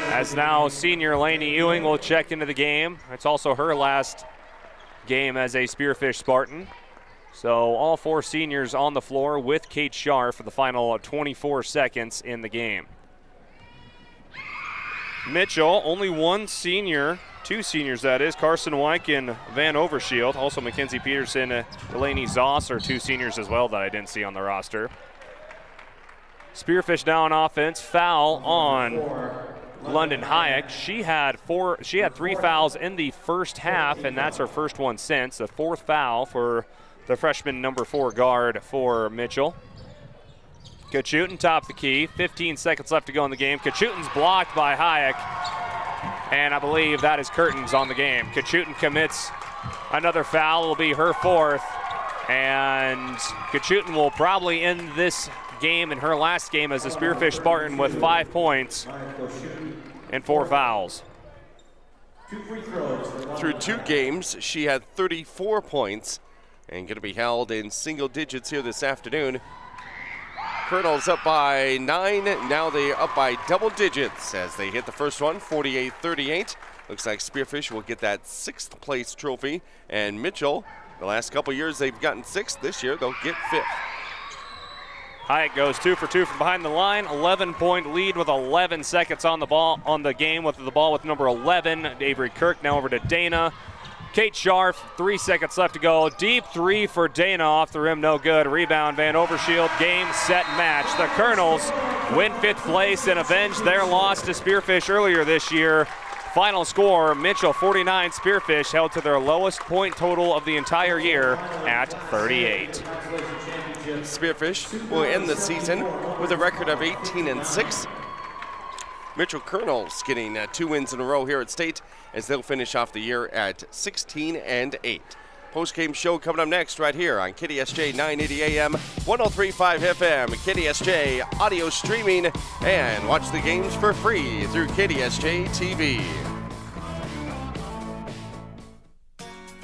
As now senior Lainey Ewing will check into the game. It's also her last game as a Spearfish Spartan. So all 4 seniors on the floor with Kate Scharf for the final 24 seconds in the game. Mitchell, only 1 senior, 2 seniors that is, Carson Wyke and Van Overshield. Also Mackenzie Peterson, Delaney Zoss are 2 seniors as well that I didn't see on the roster. Spearfish now on offense, foul on London Hayek. She had 3 fouls in the first half, and that's her first one since. The 4th foul for the freshman number 4 guard for Mitchell. Kachutin top the key. 15 seconds left to go in the game. Kachutin's blocked by Hayek, and I believe that is curtains on the game. Kachutin commits another foul. It will be her 4th, and Kachutin will probably end this game in her last game as a Spearfish Spartan with 5 points and 4 fouls. Through 2 games, she had 34 points and going to be held in single digits here this afternoon. Kernels up by 9. Now they up by double digits as they hit the first one, 48-38. Looks like Spearfish will get that 6th place trophy. And Mitchell, the last couple years they've gotten 6th. This year they'll get 5th. Hyatt goes 2 for 2 from behind the line. 11-point lead with 11 seconds on the game with the ball with number 11, Avery Kirk. Now over to Dana. Kate Scharf, 3 seconds left to go. Deep 3 for Dana, off the rim, no good. Rebound, Van Overshield. Game, set, match. The Kernels win 5th place and avenge their loss to Spearfish earlier this year. Final score, Mitchell 49, Spearfish held to their lowest point total of the entire year at 38. Spearfish will end the season with a record of 18-6. Mitchell Kernels getting 2 wins in a row here at state as they'll finish off the year at 16-8. Postgame show coming up next right here on KDSJ 980 AM, 103.5 FM, KDSJ audio streaming, and watch the games for free through KDSJ-TV.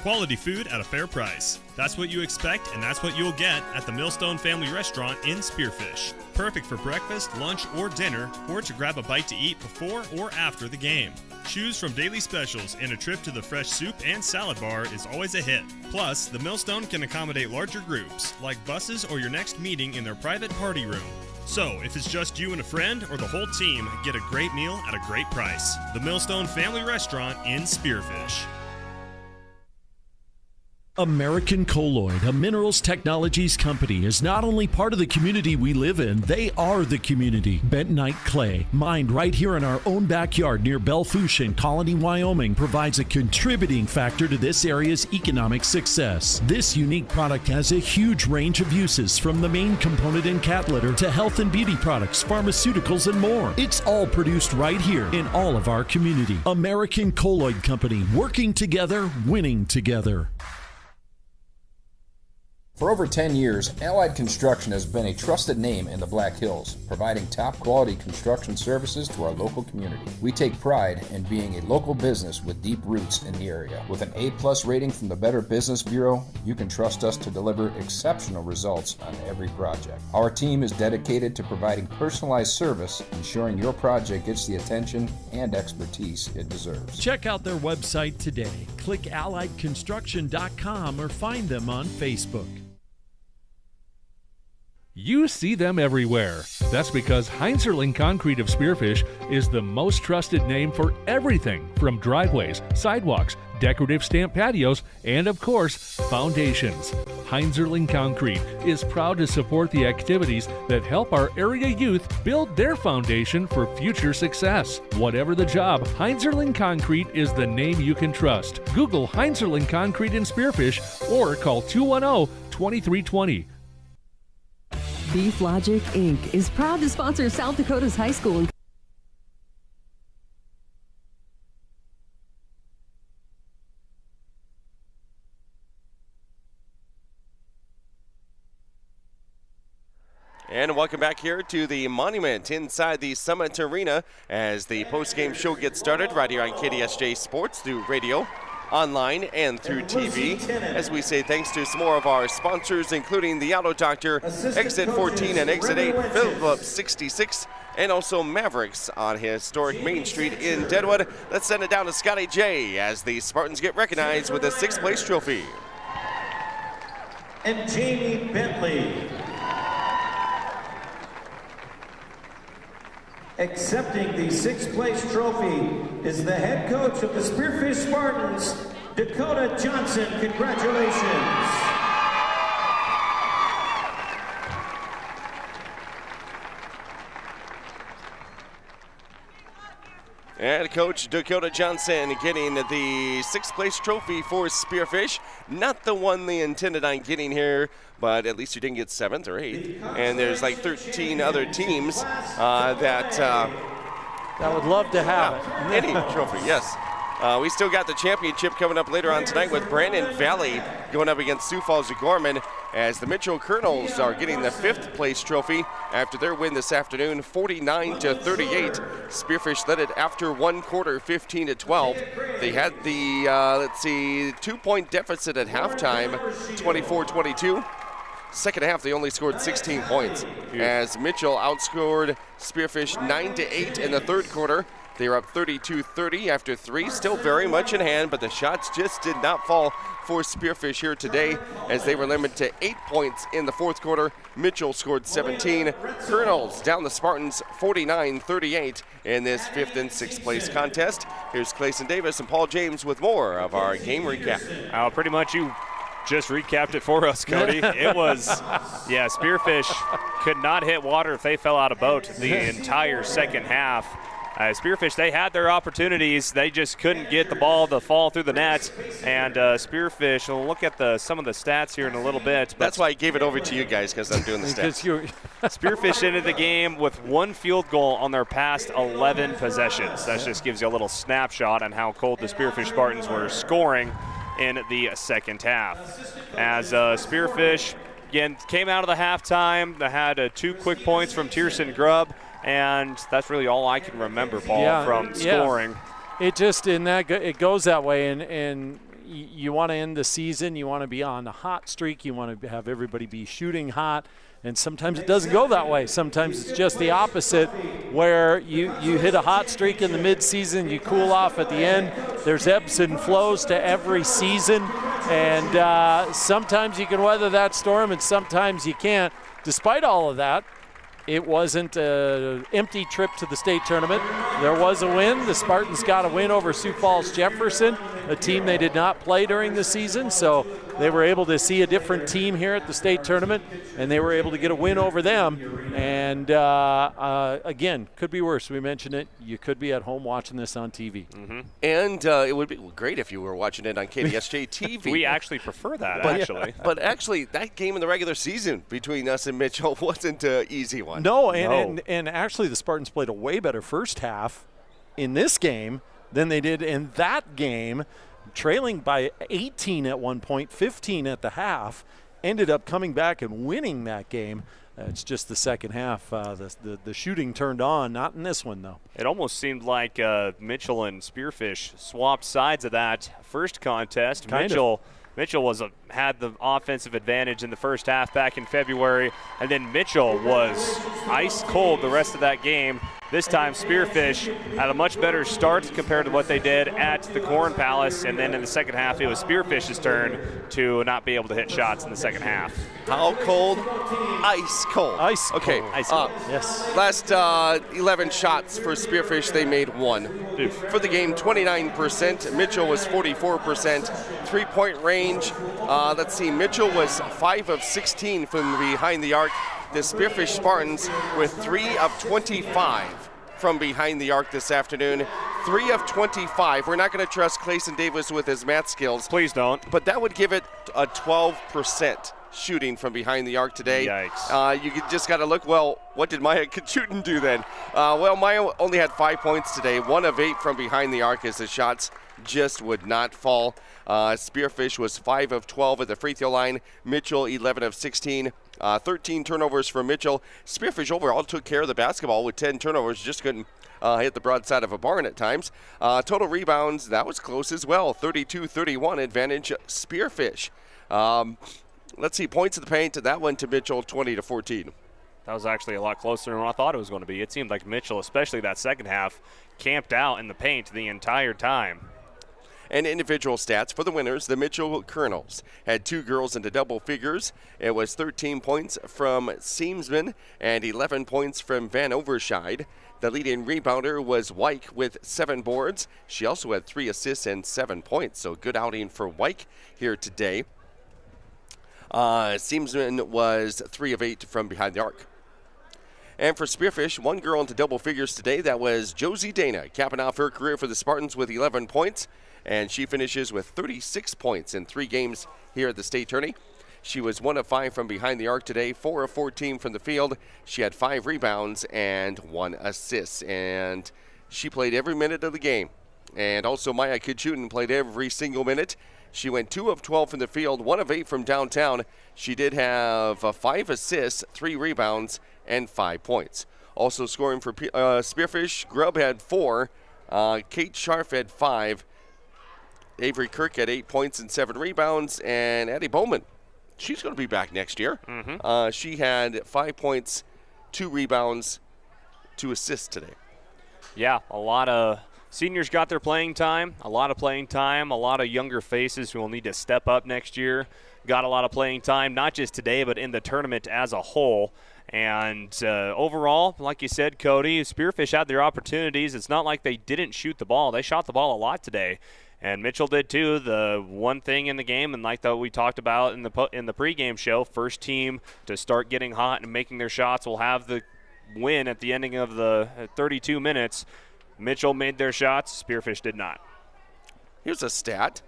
Quality food at a fair price. That's what you expect, and that's what you'll get at the Millstone Family Restaurant in Spearfish. Perfect for breakfast, lunch, or dinner, or to grab a bite to eat before or after the game. Choose from daily specials, and a trip to the fresh soup and salad bar is always a hit. Plus, the Millstone can accommodate larger groups, like buses or your next meeting in their private party room. So, if it's just you and a friend or the whole team, get a great meal at a great price. The Millstone Family Restaurant in Spearfish. American Colloid, a minerals technologies company, is not only part of the community we live in, they are the community. Bentonite clay, mined right here in our own backyard near Belfouche in Colony, Wyoming, provides a contributing factor to this area's economic success. This unique product has a huge range of uses, from the main component in cat litter to health and beauty products, pharmaceuticals, and more. It's all produced right here in all of our community. American Colloid Company, working together, winning together. For over 10 years, Allied Construction has been a trusted name in the Black Hills, providing top-quality construction services to our local community. We take pride in being a local business with deep roots in the area. With an A+ rating from the Better Business Bureau, you can trust us to deliver exceptional results on every project. Our team is dedicated to providing personalized service, ensuring your project gets the attention and expertise it deserves. Check out their website today. Click alliedconstruction.com or find them on Facebook. You see them everywhere. That's because Heinzerling Concrete of Spearfish is the most trusted name for everything from driveways, sidewalks, decorative stamp patios, and of course, foundations. Heinzerling Concrete is proud to support the activities that help our area youth build their foundation for future success. Whatever the job, Heinzerling Concrete is the name you can trust. Google Heinzerling Concrete in Spearfish or call 210-2320. Beef Logic Inc. is proud to sponsor South Dakota's high school. And welcome back here to the Monument inside the Summit Arena as the post-game show gets started right here on KDSJ Sports through radio, online, and through TV. As we say thanks to some more of our sponsors, including the Auto Doctor, Exit 14 and Exit 8, Phillips 66, and also Mavericks on historic Main Street in Deadwood. Let's send it down to Scotty J as the Spartans get recognized with a 6th place trophy. And Jamie Bentley. Accepting the 6th place trophy is the head coach of the Spearfish Spartans, Dakota Johnson. Congratulations. And Coach Dakota Johnson getting the 6th place trophy for Spearfish. Not the one they intended on getting here, but at least you didn't get 7th or 8th. And there's like 13 other teams that would love to have it. Any trophy, yes. We still got the championship coming up later on tonight with Brandon Valley going up against Sioux Falls O'Gorman as the Mitchell Kernels are getting the 5th place trophy after their win this afternoon, 49-38. Spearfish led it after one quarter, 15-12. They had the, 2-point deficit at halftime, 24-22. Second half, they only scored 16 points as Mitchell outscored Spearfish 9-8 in the third quarter. They were up 32-30 after 3, still very much in hand, but the shots just did not fall for Spearfish here today as they were limited to 8 points in the fourth quarter. Mitchell scored 17. Kernels down the Spartans 49-38 in this 5th and 6th place contest. Here's Clayson Davis and Paul James with more of our game recap. Pretty much you just recapped it for us, Cody. It was, Spearfish could not hit water if they fell out of boat the entire second half. Spearfish, they had their opportunities. They just couldn't get the ball to fall through the net. And Spearfish, we'll look at some of the stats here in a little bit. That's why I gave it over to you guys, because I'm doing the stats. Spearfish ended the game with 1 field goal on their past 11 possessions. That just gives you a little snapshot on how cold the Spearfish Spartans were scoring in the second half. As Spearfish, again, came out of the halftime. They had 2 quick points from Tierson Grubb. And that's really all I can remember, Paul, from scoring. It just it goes that way, and you want to end the season. You want to be on a hot streak. You want to have everybody be shooting hot, and sometimes it doesn't go that way. Sometimes it's just the opposite, where you hit a hot streak in the midseason, you cool off at the end. There's ebbs and flows to every season, and sometimes you can weather that storm, and sometimes you can't. Despite all of that, it wasn't an empty trip to the state tournament. There was a win. The Spartans got a win over Sioux Falls Jefferson, a team they did not play during the season, so they were able to see a different team here at the state tournament, and they were able to get a win over them. And again, could be worse. We mentioned it. You could be at home watching this on TV. And it would be great if you were watching it on KDSJ-TV. We actually prefer that, But actually, that game in the regular season between us and Mitchell wasn't an easy one. No, and actually the Spartans played a way better first half in this game than they did in that game, trailing by 18 at one point, 15 at the half, ended up coming back and winning that game. It's just the second half. The shooting turned on, not in this one, though. It almost seemed like Mitchell and Spearfish swapped sides of that first contest. Mitchell had the offensive advantage in the first half back in February, and then Mitchell was ice cold the rest of that game. This time Spearfish had a much better start compared to what they did at the Corn Palace, and then in the second half it was Spearfish's turn to not be able to hit shots in the second half. How cold? Ice cold. Ice cold. Okay. Ice cold. Yes. Last 11 shots for Spearfish, they made 1. Oof. For the game, 29%. Mitchell was 44%. Three-point range. Let's see, Mitchell was 5 of 16 from behind the arc. The Spearfish Spartans with 3 of 25 from behind the arc this afternoon. 3 of 25. We're not going to trust Clayson Davis with his math skills. Please don't. But that would give it a 12% shooting from behind the arc today. Yikes. You just got to look, well, what did Maya Kachutin do then? Well, Maya only had 5 points today. 1 of 8 from behind the arc as the shots just would not fall. Spearfish was 5 of 12 at the free throw line. Mitchell, 11 of 16. 13 turnovers for Mitchell. Spearfish overall took care of the basketball with 10 turnovers, just couldn't hit the broadside of a barn at times. Total rebounds, that was close as well. 32-31 advantage Spearfish. Let's see, points in the paint, that went to Mitchell, 20-14. That was actually a lot closer than what I thought it was going to be. It seemed like Mitchell, especially that second half, camped out in the paint the entire time. And individual stats for the winners, the Mitchell Kernels had 2 girls into double figures. It was 13 points from Seamsman and 11 points from Van Overscheid. The leading rebounder was Wyke with 7 boards. She also had 3 assists and 7 points, so good outing for Wyke here today. Seamsman was 3 of 8 from behind the arc. And for Spearfish, 1 girl into double figures today. That was Josie Dana, capping off her career for the Spartans with 11 points. And she finishes with 36 points in 3 games here at the state tourney. She was 1 of 5 from behind the arc today, 4 of 14 from the field. She had 5 rebounds and 1 assist. And she played every minute of the game. And also Maya Kachutin played every single minute. She went 2 of 12 from the field, 1 of 8 from downtown. She did have 5 assists, 3 rebounds, and 5 points. Also scoring for Spearfish, Grubb had 4. Kate Scharf had 5. Avery Kirk had 8 points and 7 rebounds. And Addie Bowman, she's going to be back next year. She had 5 points, 2 rebounds, 2 assists today. Yeah, a lot of seniors got their playing time, a lot of younger faces who will need to step up next year. Got a lot of playing time, not just today, but in the tournament as a whole. And overall, like you said, Cody, Spearfish had their opportunities. It's not like they didn't shoot the ball. They shot the ball a lot today. And Mitchell did too. The one thing in the game, and like we talked about in the pregame show, first team to start getting hot and making their shots will have the win at the ending of the 32 minutes. Mitchell made their shots. Spearfish did not. Here's a stat.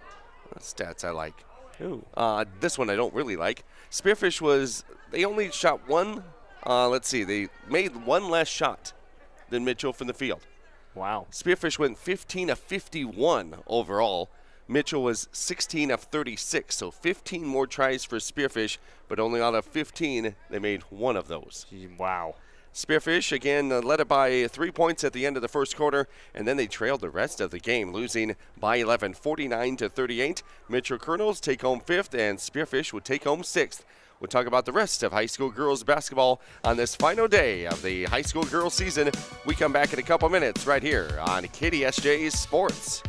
Stats I like. Ooh. This one I don't really like. Spearfish they only shot 1. They made 1 less shot than Mitchell from the field. Wow. Spearfish went 15 of 51 overall. Mitchell was 16 of 36, so 15 more tries for Spearfish, but only out of 15, they made 1 of those. Wow. Spearfish, again, led it by 3 points at the end of the first quarter, and then they trailed the rest of the game, losing by 11, 49-38. Mitchell Kernels take home 5th, and Spearfish would take home 6th. We'll talk about the rest of high school girls basketball on this final day of the high school girls season. We come back in a couple minutes right here on KDSJ Sports.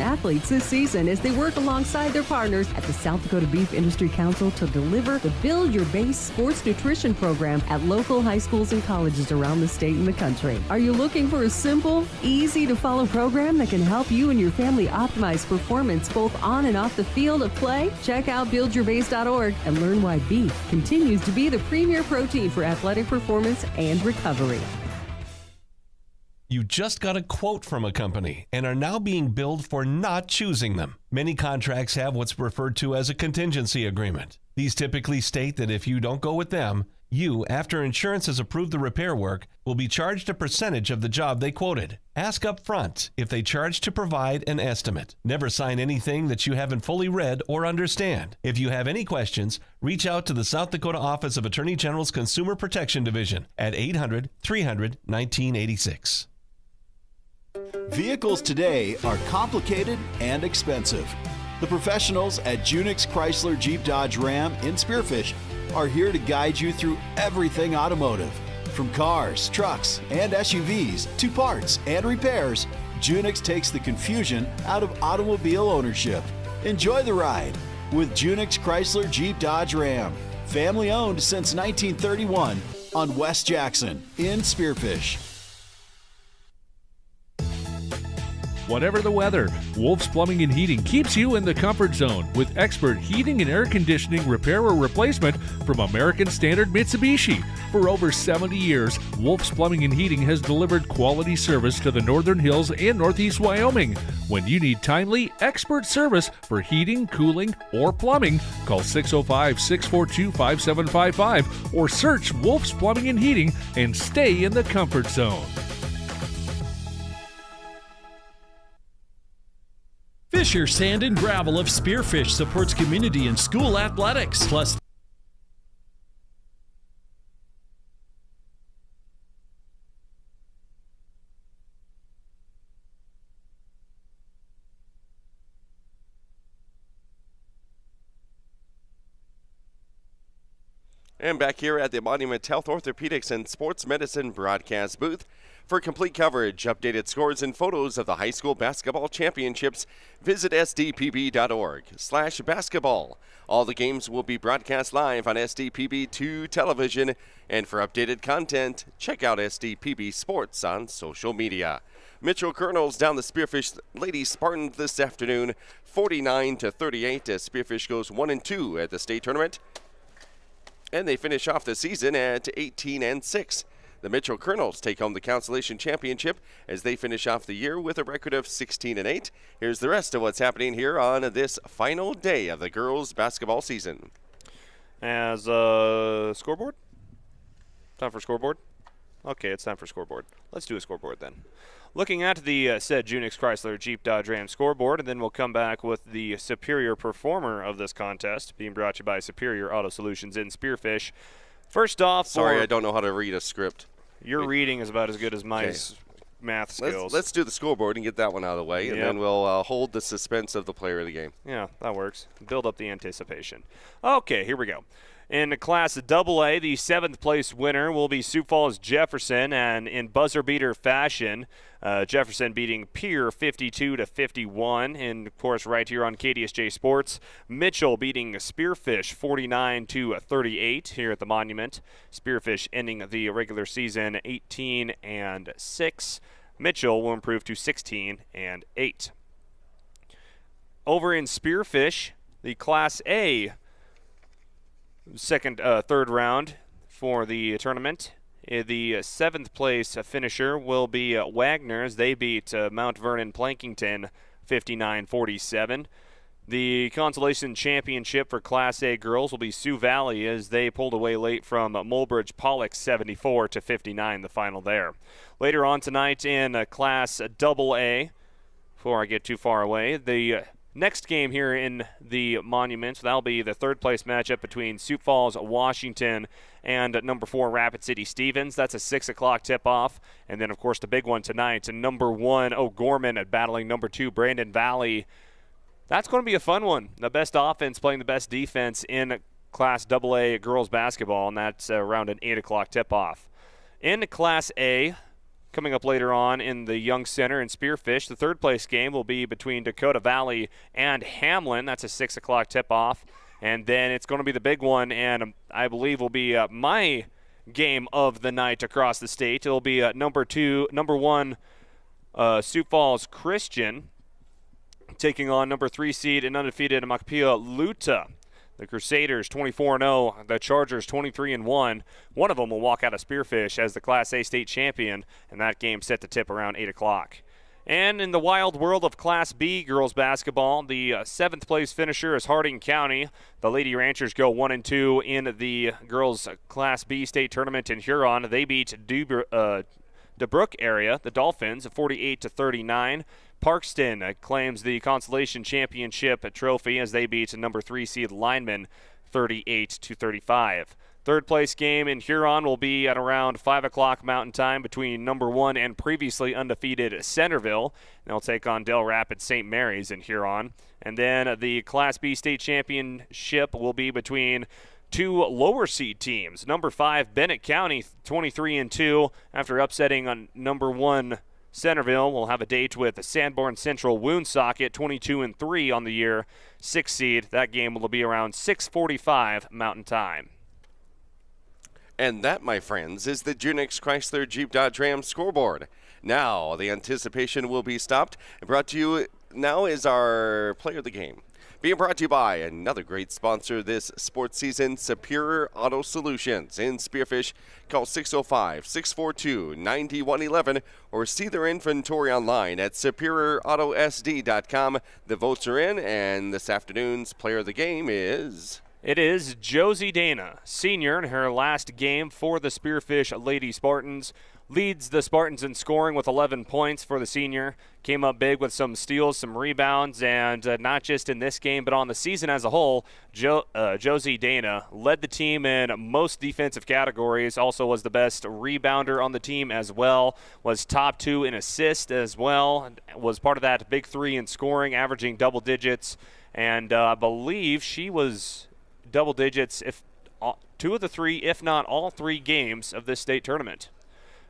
athletes this season as they work alongside their partners at the South Dakota Beef Industry Council to deliver the Build Your Base sports nutrition program at local high schools and colleges around the state and the country. Are you looking for a simple, easy-to-follow program that can help you and your family optimize performance both on and off the field of play? Check out buildyourbase.org and learn why beef continues to be the premier protein for athletic performance and recovery. You just got a quote from a company and are now being billed for not choosing them. Many contracts have what's referred to as a contingency agreement. These typically state that if you don't go with them, you, after insurance has approved the repair work, will be charged a percentage of the job they quoted. Ask up front if they charge to provide an estimate. Never sign anything that you haven't fully read or understand. If you have any questions, reach out to the South Dakota Office of Attorney General's Consumer Protection Division at 800-300-1986. Vehicles today are complicated and expensive. The professionals at Junix Chrysler Jeep Dodge Ram in Spearfish are here to guide you through everything automotive. From cars, trucks, and SUVs to parts and repairs, Junix takes the confusion out of automobile ownership. Enjoy the ride with Junix Chrysler Jeep Dodge Ram. Family owned since 1931 on West Jackson in Spearfish. Whatever the weather, Wolf's Plumbing and Heating keeps you in the comfort zone with expert heating and air conditioning repair or replacement from American Standard Mitsubishi. For over 70 years, Wolf's Plumbing and Heating has delivered quality service to the Northern Hills and Northeast Wyoming. When you need timely, expert service for heating, cooling, or plumbing, call 605-642-5755 or search Wolf's Plumbing and Heating and stay in the comfort zone. Fisher Sand and Gravel of Spearfish supports community and school athletics. Plus, And back here at the Monument Health Orthopedics and Sports Medicine broadcast booth. For complete coverage, updated scores, and photos of the high school basketball championships, visit sdpb.org/basketball. All the games will be broadcast live on SDPB2 television. And for updated content, check out SDPB Sports on social media. Mitchell Kernels down the Spearfish Lady Spartans this afternoon, 49-38 as Spearfish goes 1-2 at the state tournament. And they finish off the season at 18-6. The Mitchell Kernels take home the Consolation Championship as they finish off the year with a record of 16-8. Here's the rest of what's happening here on this final day of the girls' basketball season. As scoreboard? Time for scoreboard? Okay, it's time for scoreboard. Let's do a scoreboard then. Looking at the said Junix Chrysler Jeep Dodge Ram scoreboard, and then we'll come back with the superior performer of this contest, being brought to you by Superior Auto Solutions in Spearfish. First off, sorry, I don't know how to read a script. Your reading is about as good as my math skills. Let's do the scoreboard and get that one out of the way, and then we'll hold the suspense of the player of the game. Yeah, that works. Build up the anticipation. Okay, here we go. In Class AA, the 7th place winner will be Sioux Falls Jefferson, and in buzzer beater fashion, Jefferson beating Pierre 52-51. And of course, right here on KDSJ Sports, Mitchell beating Spearfish 49-38 here at the Monument. Spearfish ending the regular season 18-6. Mitchell will improve to 16-8. Over in Spearfish, the Class A third round for the tournament. The 7th place finisher will be Wagner as they beat Mount Vernon Plankington 59-47. The Consolation Championship for Class A girls will be Sioux Valley as they pulled away late from Mulbridge Pollock 74-59, the final there. Later on tonight in Class AA, before I get too far away, the next game here in the Monument, that'll be the 3rd place matchup between Sioux Falls, Washington, and number 4 Rapid City Stevens. That's a 6 o'clock tip-off. And then, of course, the big one tonight, number 1 O'Gorman battling number 2 Brandon Valley. That's going to be a fun one. The best offense playing the best defense in Class AA girls basketball, and that's around an 8 o'clock tip-off. In Class A, Coming up later on in the Young Center in Spearfish, the third-place game will be between Dakota Valley and Hamlin. That's a 6 o'clock tip-off. And then it's going to be the big one, and I believe will be my game of the night across the state. It'll be number 1, Sioux Falls Christian, taking on number 3 seed and undefeated Makapia Luta. The Crusaders 24-0, the Chargers 23-1. One of them will walk out of Spearfish as the Class A state champion, and that game set to tip around 8 o'clock. And in the wild world of Class B girls basketball, the 7th place finisher is Harding County. The Lady Ranchers go 1-2 in the girls Class B state tournament in Huron. They beat DeBrook area, the Dolphins, 48-39. Parkston claims the Consolation Championship trophy as they beat number 3 seed Lineman 38-35. Third place game in Huron will be at around 5 o'clock Mountain Time between number 1 and previously undefeated Centerville. They'll take on Del Rapids St. Mary's in Huron. And then the Class B state championship will be between 2 lower seed teams. Number 5 Bennett County 23-2 after upsetting on number 1 Centerville. Will have a date with Sanborn Central Woonsocket 22-3 on the year. 6 seed. That game will be around 6:45 Mountain Time. And that, my friends, is the Junix Chrysler Jeep Dodge Ram scoreboard. Now the anticipation will be stopped. Brought to you now is our player of the game. Being brought to you by another great sponsor this sports season, Superior Auto Solutions in Spearfish. Call 605-642-9111 or see their inventory online at superioroutosd.com. The votes are in, and this afternoon's player of the game is... It is Josie Dana, senior, in her last game for the Spearfish Lady Spartans. Leads the Spartans in scoring with 11 points for the senior. Came up big with some steals, some rebounds, and not just in this game, but on the season as a whole, Josie Dana led the team in most defensive categories, also was the best rebounder on the team as well, was top 2 in assist as well, was part of that big 3 in scoring, averaging double digits, and I believe she was double digits if 2 of the 3, if not all 3 games of this state tournament.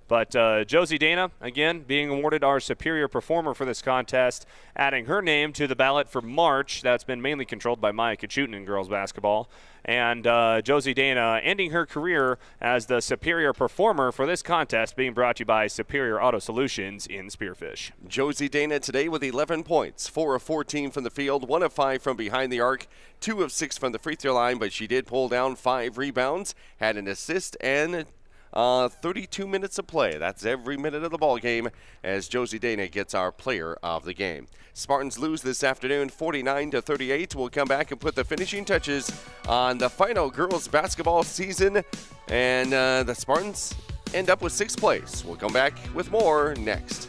But Josie Dana, again, being awarded our superior performer for this contest, adding her name to the ballot for March. That's been mainly controlled by Maya Kachutin in girls basketball. And Josie Dana ending her career as the superior performer for this contest, being brought to you by Superior Auto Solutions in Spearfish. Josie Dana today with 11 points, 4 of 14 from the field, 1 of 5 from behind the arc, 2 of 6 from the free throw line, but she did pull down 5 rebounds, had an assist, and 32 minutes of play. That's every minute of the ball game as Josie Dana gets our player of the game. Spartans lose this afternoon 49-38. We'll come back and put the finishing touches on the final girls basketball season, and the Spartans end up with 6th place. We'll come back with more next.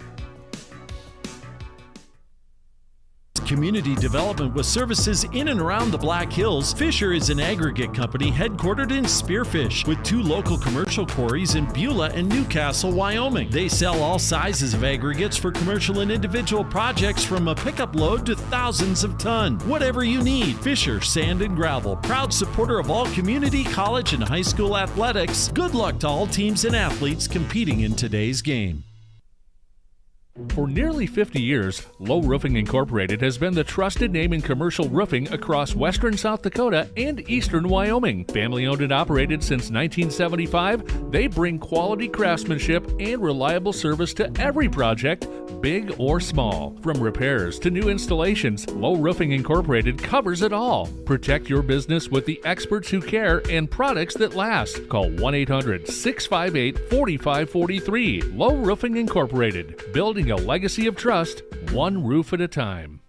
Community development with services in and around the Black Hills. Fisher is an aggregate company headquartered in Spearfish with 2 local commercial quarries in Beulah and Newcastle, Wyoming. They sell all sizes of aggregates for commercial and individual projects from a pickup load to thousands of ton. Whatever you need, Fisher Sand and Gravel, proud supporter of all community, college, and high school athletics. Good luck to all teams and athletes competing in today's game. For nearly 50 years, Low Roofing Incorporated has been the trusted name in commercial roofing across western South Dakota and eastern Wyoming. Family owned and operated since 1975, they bring quality craftsmanship and reliable service to every project, big or small. From repairs to new installations, Low Roofing Incorporated covers it all. Protect your business with the experts who care and products that last. Call 1-800-658-4543. Low Roofing Incorporated, building a legacy of trust, one roof at a time.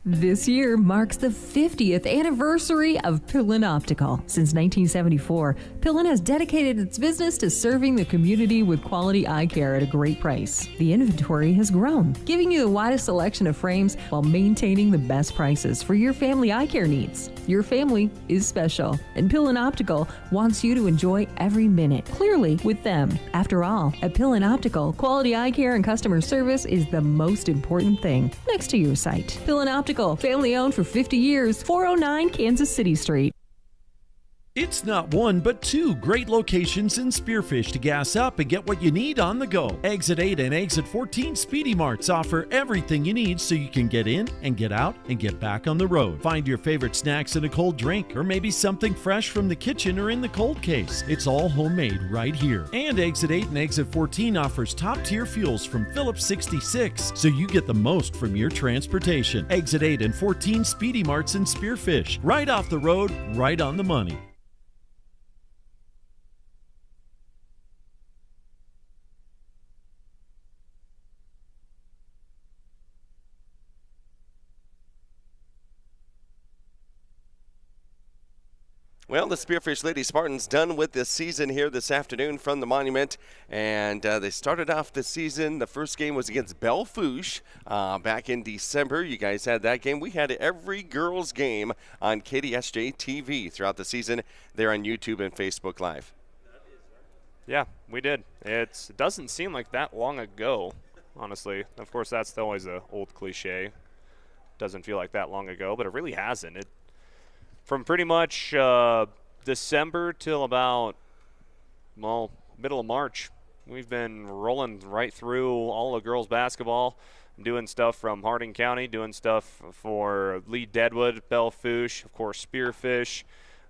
This year marks the 50th anniversary of Pillin Optical. Since 1974, Pillin has dedicated its business to serving the community with quality eye care at a great price. The inventory has grown, giving you the widest selection of frames while maintaining the best prices for your family eye care needs. Your family is special, and Pillin Optical wants you to enjoy every minute clearly with them. After all, at Pillin Optical, quality eye care and customer service is the most important thing next to your sight. Pillin Optical, family owned for 50 years, 409 Kansas City Street. It's not one, but two great locations in Spearfish to gas up and get what you need on the go. Exit 8 and Exit 14 Speedy Marts offer everything you need so you can get in and get out and get back on the road. Find your favorite snacks and a cold drink, or maybe something fresh from the kitchen or in the cold case. It's all homemade right here. And Exit 8 and Exit 14 offers top-tier fuels from Phillips 66, so you get the most from your transportation. Exit 8 and 14 Speedy Marts in Spearfish. Right off the road, right on the money. Well, the Spearfish Lady Spartans done with this season here this afternoon from the Monument, and they started off the season. The first game was against Belfouche back in December. You guys had that game. We had every girls' game on KDSJ-TV throughout the season there on YouTube and Facebook Live. Yeah, we did. It doesn't seem like that long ago, honestly. Of course, that's always an old cliche. Doesn't feel like that long ago, but it really hasn't. From pretty much December till about, well, middle of March, we've been rolling right through all of girls basketball, doing stuff from Harding County, doing stuff for Lee Deadwood, Belfouche, of course, Spearfish.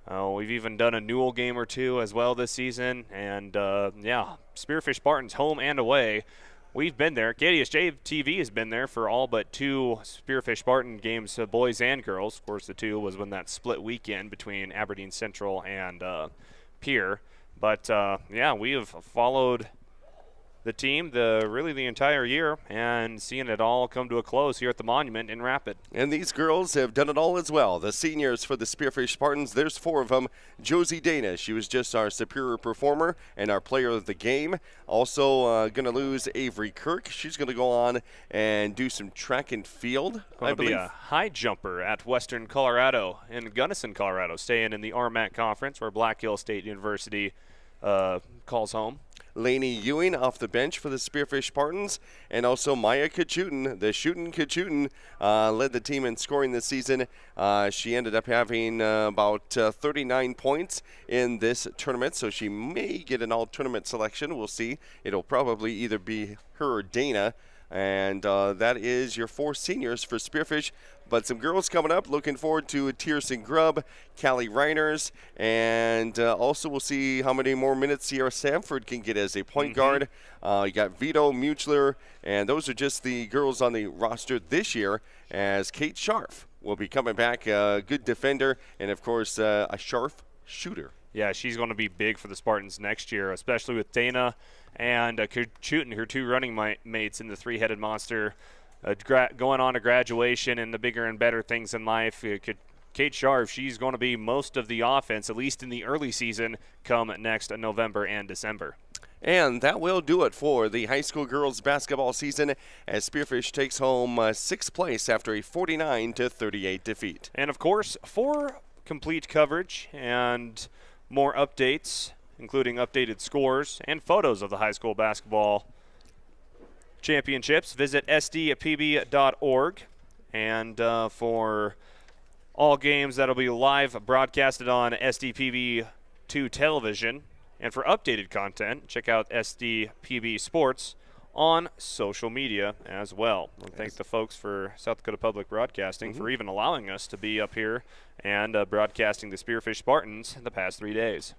We've even done a Newell game or two as well this season. And, yeah, Spearfish Spartans home and away. We've been there. KDSJ-TV has been there for all but two Spearfish Spartan games, boys and girls. Of course, the two was when that split weekend between Aberdeen Central and Pierre. But, yeah, we have followed the team really the entire year and seeing it all come to a close here at the Monument in Rapid. And these girls have done it all as well. The seniors for the Spearfish Spartans, there's four of them. Josie Dana, she was just our superior performer and our player of the game. Also going to lose Avery Kirk. She's going to go on and do some track and field, I believe. Be a high jumper at Western Colorado in Gunnison, Colorado, staying in the RMAC Conference where Black Hill State University calls home. Lainey Ewing off the bench for the Spearfish Spartans, and also Maya Kachutin, the shootin' Kachutin, led the team in scoring this season. She ended up having about 39 points in this tournament, so she may get an all-tournament selection. We'll see. It'll probably either be her or Dana, and that is your four seniors for Spearfish. But some girls coming up. Looking forward to Tierson Grubb, Callie Reiners, and also we'll see how many more minutes Sierra Sanford can get as a point guard. You got Vito Muchler, and those are just the girls on the roster this year, as Kate Scharf will be coming back, a good defender, and of course a Scharf shooter. Yeah, she's going to be big for the Spartans next year, especially with Dana and Kachutin, her two running mates in the three-headed monster. Going on to graduation and the bigger and better things in life. Kate Scharf, she's going to be most of the offense, at least in the early season, come next November and December. And that will do it for the high school girls basketball season as Spearfish takes home sixth place after a 49-38 defeat. And, of course, for complete coverage and more updates, including updated scores and photos of the high school basketball championships, visit sdpb.org. And for all games, that'll be live broadcasted on SDPB2 television. And for updated content, check out SDPB Sports on social media as well. And thank the folks for South Dakota Public Broadcasting for even allowing us to be up here and broadcasting the Spearfish Spartans the past 3 days.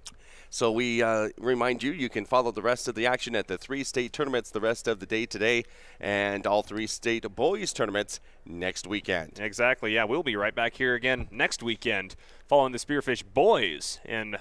So we remind you can follow the rest of the action at the three state tournaments the rest of the day today, and all three state boys tournaments next weekend. Exactly, yeah. We'll be right back here again next weekend following the Spearfish boys in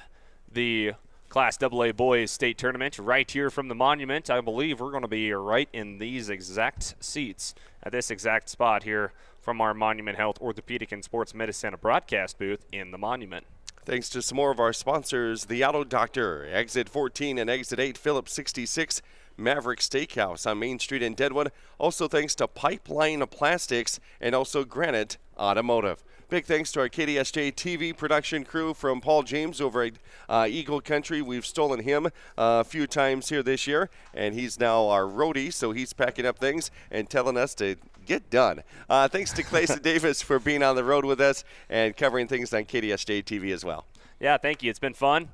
the Class AA boys state tournament right here from the Monument. I believe we're going to be right in these exact seats at this exact spot here from our Monument Health Orthopedic and Sports Medicine broadcast booth in the Monument. Thanks to some more of our sponsors, the Auto Doctor, Exit 14 and Exit 8, Phillips 66, Maverick Steakhouse on Main Street in Deadwood. Also thanks to Pipeline Plastics and also Granite Automotive. Big thanks to our KDSJ-TV production crew from Paul James over at Eagle Country. We've stolen him a few times here this year, and he's now our roadie, so he's packing up things and telling us to get done. Thanks to Clayson Davis for being on the road with us and covering things on KDSJ-TV as well. Yeah, thank you. It's been fun.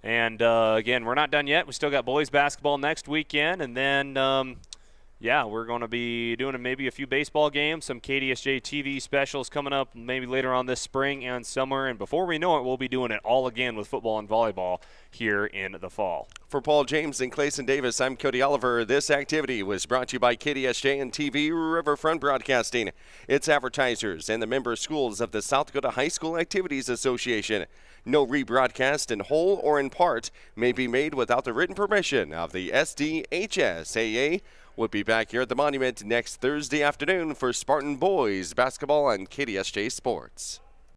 And, again, we're not done yet. We still got boys basketball next weekend. And then, we're going to be doing maybe a few baseball games, some KDSJ-TV specials coming up maybe later on this spring and summer. And before we know it, we'll be doing it all again with football and volleyball here in the fall. For Paul James and Clayson Davis, I'm Cody Oliver. This activity was brought to you by KDSJ and TV Riverfront Broadcasting, its advertisers, and the member schools of the South Dakota High School Activities Association. No rebroadcast in whole or in part may be made without the written permission of the SDHSAA. We'll be back here at the Monument next Thursday afternoon for Spartan boys basketball on KDSJ Sports.